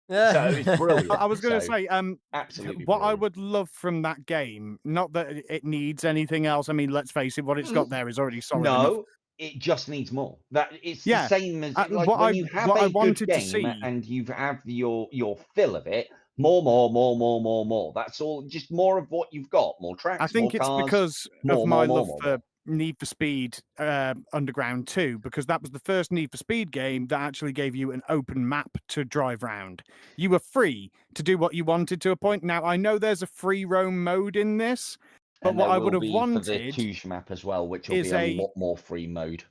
[SPEAKER 1] So it's brilliant.
[SPEAKER 2] I was going to say,
[SPEAKER 1] absolutely.
[SPEAKER 2] What
[SPEAKER 1] brilliant.
[SPEAKER 2] I would love from that game, not that it needs anything else. I mean, let's face it, what it's got there is already solid enough.
[SPEAKER 1] It just needs more. That it's the same as like when you have a good game and you have your fill of it. More. That's all. Just more of what you've got. More tracks.
[SPEAKER 2] I think
[SPEAKER 1] more cars,
[SPEAKER 2] because of my love for Need for Speed Underground 2, because that was the first Need for Speed game that actually gave you an open map to drive around. You were free to do what you wanted to a point. Now, I know there's a free roam mode in this, but what I would have wanted
[SPEAKER 1] for the Touge map as well, which will be a lot more free mode.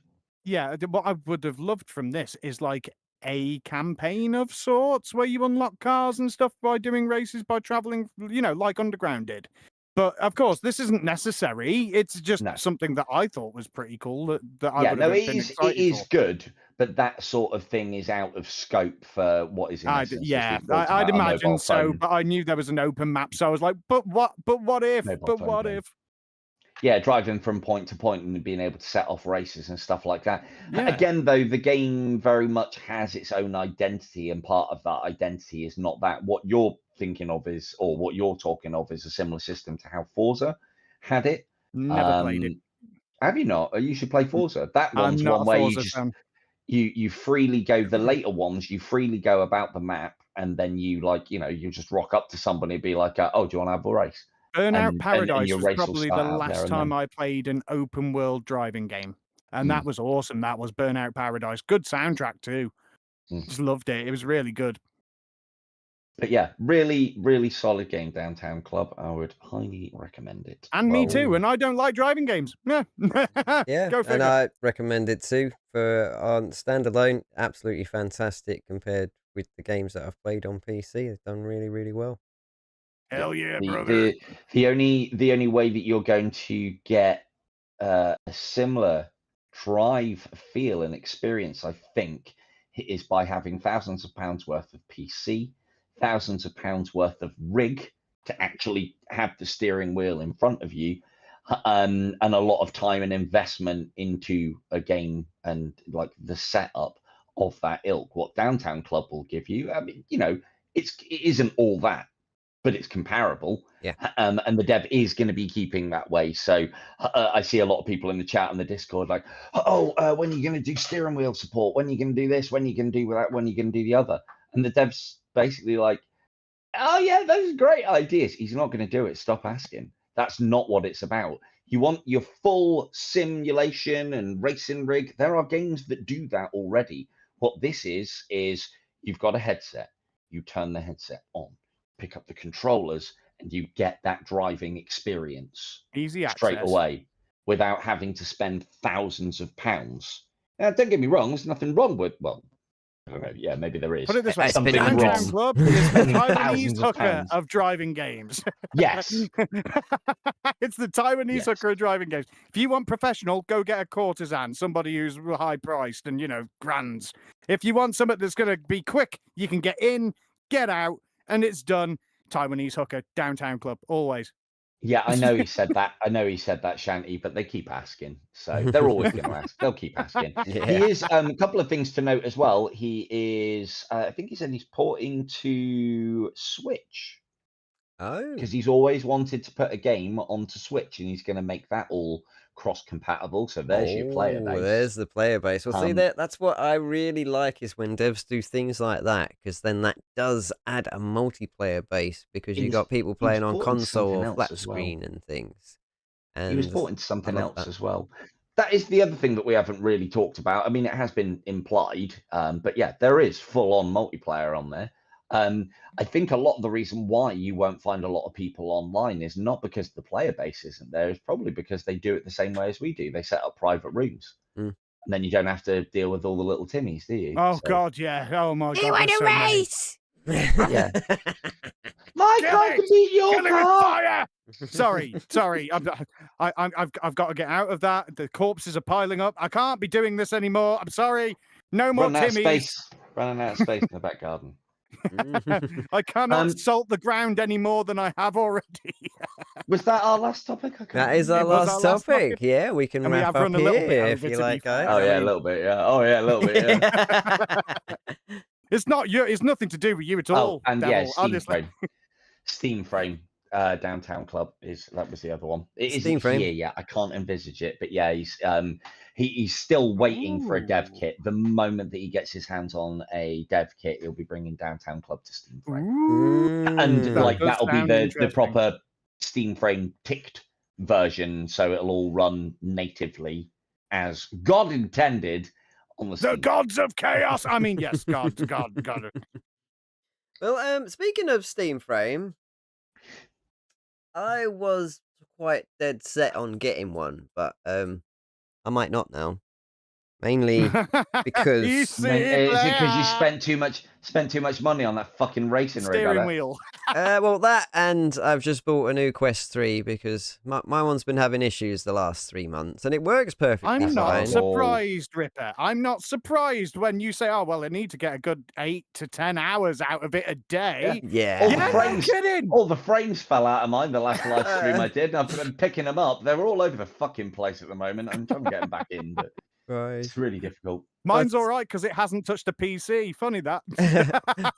[SPEAKER 2] Yeah, what I would have loved from this is like a campaign of sorts where you unlock cars and stuff by doing races, by traveling, you know, like Underground did. But of course, this isn't necessary. It's just something that I thought was pretty cool. That I would have been excited for.
[SPEAKER 1] It is good, but that sort of thing is out of scope for what is in essence.
[SPEAKER 2] I'd imagine so. But I knew there was an open map, so I was like, but what? But what if? What if?
[SPEAKER 1] Yeah, driving from point to point and being able to set off races and stuff like that. Yeah. Again, though, the game very much has its own identity, and part of that identity is not that. What you're thinking of is, or what you're talking of is a similar system to how Forza had it.
[SPEAKER 2] Never played it.
[SPEAKER 1] Have you not? You should play Forza. That one's one where you just you freely go. The later ones, you freely go about the map, and then you you just rock up to somebody and be like, "Oh, do you want to have a race?"
[SPEAKER 2] Burnout Paradise was probably the last time I played an open world driving game. And that was awesome. That was Burnout Paradise. Good soundtrack too. Just loved it. It was really good.
[SPEAKER 1] But yeah, really, really solid game, Downtown Club. I would highly recommend it.
[SPEAKER 2] And me too. And I don't like driving games. Yeah.
[SPEAKER 3] Go figure. And I recommend it too for on standalone. Absolutely fantastic compared with the games that I've played on PC. They've done really, really well.
[SPEAKER 2] Hell yeah, brother.
[SPEAKER 1] The only way that you're going to get a similar drive feel and experience, I think, is by having thousands of pounds worth of PC, thousands of pounds worth of rig to actually have the steering wheel in front of you, and a lot of time and investment into a game and like the setup of that ilk. What Downtown Club will give you, I mean, it isn't all that, but it's comparable.
[SPEAKER 3] Yeah.
[SPEAKER 1] And the dev is going to be keeping that way. So I see a lot of people in the chat and the Discord like, when are you going to do steering wheel support? When are you going to do this? When are you going to do that? When are you going to do the other? And the dev's basically like, oh yeah, those are great ideas. He's not going to do it. Stop asking. That's not what it's about. You want your full simulation and racing rig. There are games that do that already. What this is you've got a headset. You turn the headset on, pick up the controllers, and you get that driving experience
[SPEAKER 2] easy access
[SPEAKER 1] straight away. without having to spend thousands of pounds. Now, don't get me wrong, there's nothing wrong with, well, I don't know, yeah, maybe there is.
[SPEAKER 2] Put it this way,
[SPEAKER 3] It's been
[SPEAKER 1] something
[SPEAKER 3] hundreds.
[SPEAKER 2] Downtown
[SPEAKER 1] wrong.
[SPEAKER 2] Club is the
[SPEAKER 1] Spending
[SPEAKER 2] Taiwanese
[SPEAKER 1] thousands of
[SPEAKER 2] hooker
[SPEAKER 1] pounds.
[SPEAKER 2] of driving games.
[SPEAKER 1] Yes.
[SPEAKER 2] It's the Taiwanese
[SPEAKER 1] Yes.
[SPEAKER 2] hooker of driving games. If you want professional, go get a courtesan, somebody who's high priced and, grands. If you want something that's going to be quick, you can get in, get out, and it's done. Taiwanese hooker, Downtown Club, always.
[SPEAKER 1] Yeah, I know he said that. I know he said that, Shanty, but they keep asking. So they're always going to ask. They'll keep asking.
[SPEAKER 3] Yeah.
[SPEAKER 1] He is, a couple of things to note as well. He is, I think he said he's porting to Switch
[SPEAKER 3] Oh.
[SPEAKER 1] because he's always wanted to put a game onto Switch and he's going to make that all cross-compatible. So there's your player base.
[SPEAKER 3] There's the player base. Well, see, that's what I really like is when devs do things like that, because then that does add a multiplayer base, because you got people playing on console or flat screen and things. And
[SPEAKER 1] he was brought into something else
[SPEAKER 3] that.
[SPEAKER 1] as well. That is the other thing that we haven't really talked about. I mean, it has been implied, but yeah, there is full-on multiplayer on there. I think a lot of the reason why you won't find a lot of people online is not because the player base isn't there. It's probably because they do it the same way as we do. They set up private rooms, and then you don't have to deal with all the little Timmies, do you?
[SPEAKER 2] Oh, God, yeah. Oh, my God.
[SPEAKER 4] You want
[SPEAKER 2] there's
[SPEAKER 4] a
[SPEAKER 2] so many.
[SPEAKER 4] race?
[SPEAKER 1] Yeah. My car can beat your
[SPEAKER 2] Kill him with
[SPEAKER 1] car.
[SPEAKER 2] fire! Sorry. I've got to get out of that. The corpses are piling up. I can't be doing this anymore. I'm sorry. No more
[SPEAKER 1] Running out of
[SPEAKER 2] Timmies.
[SPEAKER 1] space. Running out of space in the back garden.
[SPEAKER 2] I cannot salt the ground any more than I have already.
[SPEAKER 1] Was that our last topic?
[SPEAKER 3] That is our last topic. Yeah, we can
[SPEAKER 2] And we
[SPEAKER 3] wrap
[SPEAKER 2] have
[SPEAKER 3] up
[SPEAKER 2] run a little bit
[SPEAKER 3] here
[SPEAKER 2] over,
[SPEAKER 3] if you
[SPEAKER 2] to be
[SPEAKER 3] like,
[SPEAKER 2] fair.
[SPEAKER 3] guys.
[SPEAKER 1] Oh yeah, a little bit. Yeah. Oh yeah, a little bit. Yeah.
[SPEAKER 2] It's nothing to do with you at all.
[SPEAKER 1] Oh, and
[SPEAKER 2] Devil.
[SPEAKER 1] yeah, Steam
[SPEAKER 2] Honestly.
[SPEAKER 1] Frame. Steam Frame, Downtown Club that was the other one. It
[SPEAKER 3] Steam
[SPEAKER 1] isn't
[SPEAKER 3] Frame.
[SPEAKER 1] here yet. I can't envisage it, but yeah, he's still waiting for a dev kit. The moment that he gets his hands on a dev kit, he'll be bringing Downtown Club to Steam Frame, and
[SPEAKER 2] That does
[SPEAKER 1] that'll be
[SPEAKER 2] sound
[SPEAKER 1] the
[SPEAKER 2] interesting.
[SPEAKER 1] proper Steam Frame ticked version, so it'll all run natively as God intended. On the
[SPEAKER 2] The gods of chaos. I mean, yes, God.
[SPEAKER 3] Well, speaking of Steam Frame, I was quite dead set on getting one, but I might not now. Mainly because
[SPEAKER 2] You
[SPEAKER 1] Is
[SPEAKER 2] see
[SPEAKER 1] it because you
[SPEAKER 2] there.
[SPEAKER 1] spent too much money on that fucking racing rig? I
[SPEAKER 2] Steering
[SPEAKER 1] bet.
[SPEAKER 2] wheel.
[SPEAKER 3] well, that, and I've just bought a new Quest 3 because my one's been having issues the last 3 months, and it works perfectly
[SPEAKER 2] I'm
[SPEAKER 3] fine.
[SPEAKER 2] not surprised, Ripper. I'm not surprised when you say, "Oh, well, I need to get a good 8 to 10 hours out of it a day."
[SPEAKER 3] Yeah.
[SPEAKER 1] All the
[SPEAKER 2] Yeah, no
[SPEAKER 1] frames,
[SPEAKER 2] kidding.
[SPEAKER 1] all the frames fell out of mine the last live stream I did. I've been picking them up. They're all over the fucking place at the moment. I'm trying to get them back in, but
[SPEAKER 3] Right.
[SPEAKER 1] it's really difficult.
[SPEAKER 2] Mine's all right because it hasn't touched a PC. Funny that.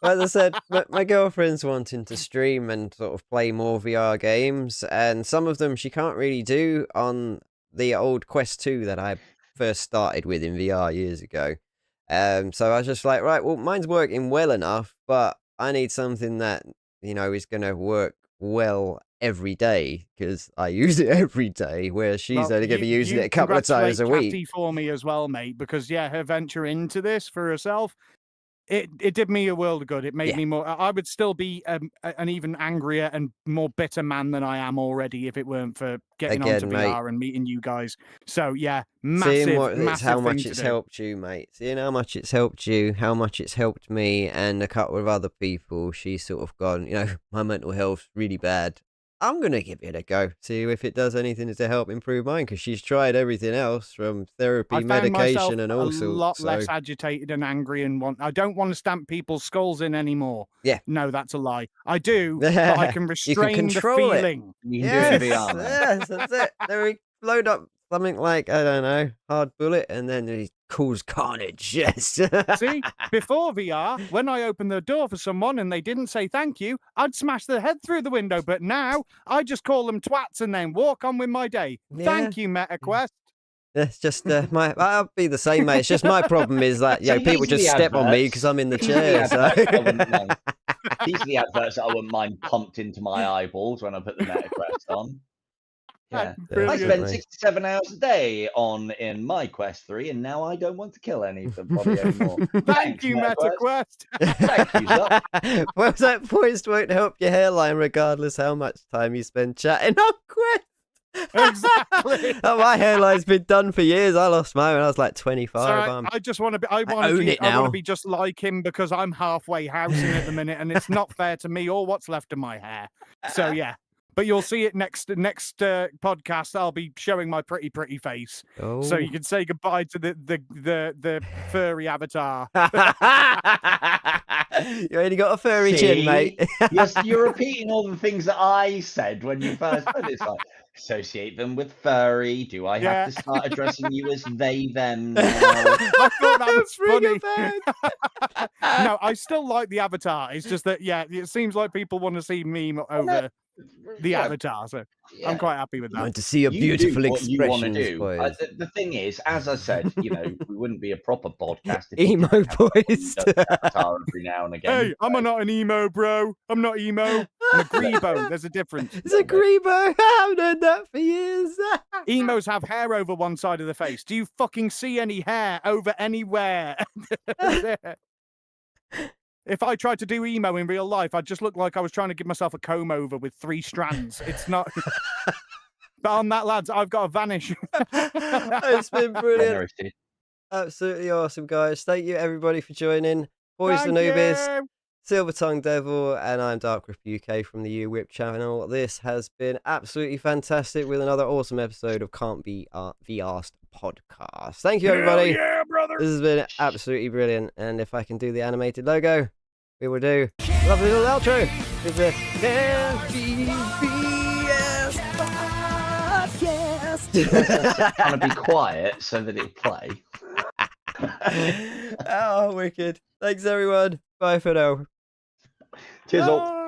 [SPEAKER 3] As I said, my girlfriend's wanting to stream and sort of play more VR games, and some of them she can't really do on the old Quest 2 that I first started with in VR years ago. So I was just like, right, well, mine's working well enough, but I need something that, is going to work well every day, because I use it every day, where she's
[SPEAKER 2] Well,
[SPEAKER 3] only going to be using it a couple of
[SPEAKER 2] congratulate
[SPEAKER 3] times a week.
[SPEAKER 2] Cathy for me as well, mate, because her venture into this for herself, it did me a world of good. It made me more. I would still be an even angrier and more bitter man than I am already if it weren't for getting onto VR and meeting you guys. So yeah, massive,
[SPEAKER 3] Seeing
[SPEAKER 2] massive
[SPEAKER 3] how
[SPEAKER 2] thing
[SPEAKER 3] much
[SPEAKER 2] to
[SPEAKER 3] it's
[SPEAKER 2] do.
[SPEAKER 3] helped you, mate. Seeing how much it's helped you, how much it's helped me, and a couple of other people. She's sort of gone, my mental health's really bad. I'm going to give it a go, see if it does anything to help improve mine, because she's tried everything else from therapy,
[SPEAKER 2] I found
[SPEAKER 3] medication, and all
[SPEAKER 2] a
[SPEAKER 3] sorts.
[SPEAKER 2] lot less agitated and angry, and I don't want to stamp people's skulls in anymore.
[SPEAKER 3] Yeah.
[SPEAKER 2] No, that's a lie. I do, but I can restrain
[SPEAKER 3] control
[SPEAKER 2] the
[SPEAKER 3] it.
[SPEAKER 2] feeling.
[SPEAKER 1] You can do it in VR, man.
[SPEAKER 3] Yes, that's it. They load up something like, I don't know, hard bullet, and then it cause carnage. Yes.
[SPEAKER 2] See, before VR, when I opened the door for someone and they didn't say thank you, I'd smash their head through the window. But now I just call them twats and then walk on with my day. Thank you, MetaQuest.
[SPEAKER 3] It's just I'll be the same, mate. It's just my problem is that people just step on me because I'm in the chair. So.
[SPEAKER 1] These are the adverts that I wouldn't mind pumped into my eyeballs when I put the MetaQuest on. Yeah, I spend 67 hours a day in my Quest 3, and now I don't want to kill any of them anymore.
[SPEAKER 2] Thank you, MetaQuest.
[SPEAKER 1] Thank you, sir.
[SPEAKER 3] Well, that voice won't help your hairline regardless how much time you spend chatting on Quest.
[SPEAKER 2] Exactly.
[SPEAKER 3] Oh, my hairline's been done for years. I lost mine when I was like 25.
[SPEAKER 2] So I just want to be. I want
[SPEAKER 3] own it
[SPEAKER 2] to
[SPEAKER 3] now.
[SPEAKER 2] be just like him because I'm halfway housing at the minute, and it's not fair to me or what's left of my hair. So yeah. But you'll see it next podcast. I'll be showing my pretty face, so you can say goodbye to the furry avatar.
[SPEAKER 3] You only got a furry chin, mate.
[SPEAKER 1] Yes, you're repeating all the things that I said when you first said it. It's like, associate them with furry. Do I have to start addressing you as they, them now?
[SPEAKER 2] I thought that was funny.
[SPEAKER 3] Bad.
[SPEAKER 2] No, I still like the avatar. It's just that, it seems like people want to see me over the avatar. So I'm quite happy with that.
[SPEAKER 3] I want to see your beautiful expressions, boys.
[SPEAKER 1] The thing is, as I said, we wouldn't be a proper podcast if
[SPEAKER 3] emo boys.
[SPEAKER 1] Avatar every now and again.
[SPEAKER 2] Hey, I'm not an emo, bro. I'm not emo. I'm a grebo. There's a difference.
[SPEAKER 3] It's a grebo. I haven't heard that for years.
[SPEAKER 2] Emos have hair over one side of the face. Do you fucking see any hair over anywhere? If I tried to do emo in real life, I'd just look like I was trying to give myself a comb over with 3 strands. It's not. But on that, lads, I've got to vanish.
[SPEAKER 3] It's been brilliant. Absolutely awesome, guys. Thank you, everybody, for joining. Boys the Newbies, Silver Tongue Devil, and I'm Dark Ripper UK from the UWhip channel. This has been absolutely fantastic with another awesome episode of Can't Be VRssed podcast. Thank you, everybody.
[SPEAKER 2] Hell yeah, brother.
[SPEAKER 3] This has been absolutely brilliant. And if I can do the animated logo, we will do a lovely little outro with the Can't Be VRssed podcast.
[SPEAKER 1] Kind of be quiet so that it'll play.
[SPEAKER 3] Oh, wicked. Thanks, everyone. Bye for now.
[SPEAKER 1] Cheers, all.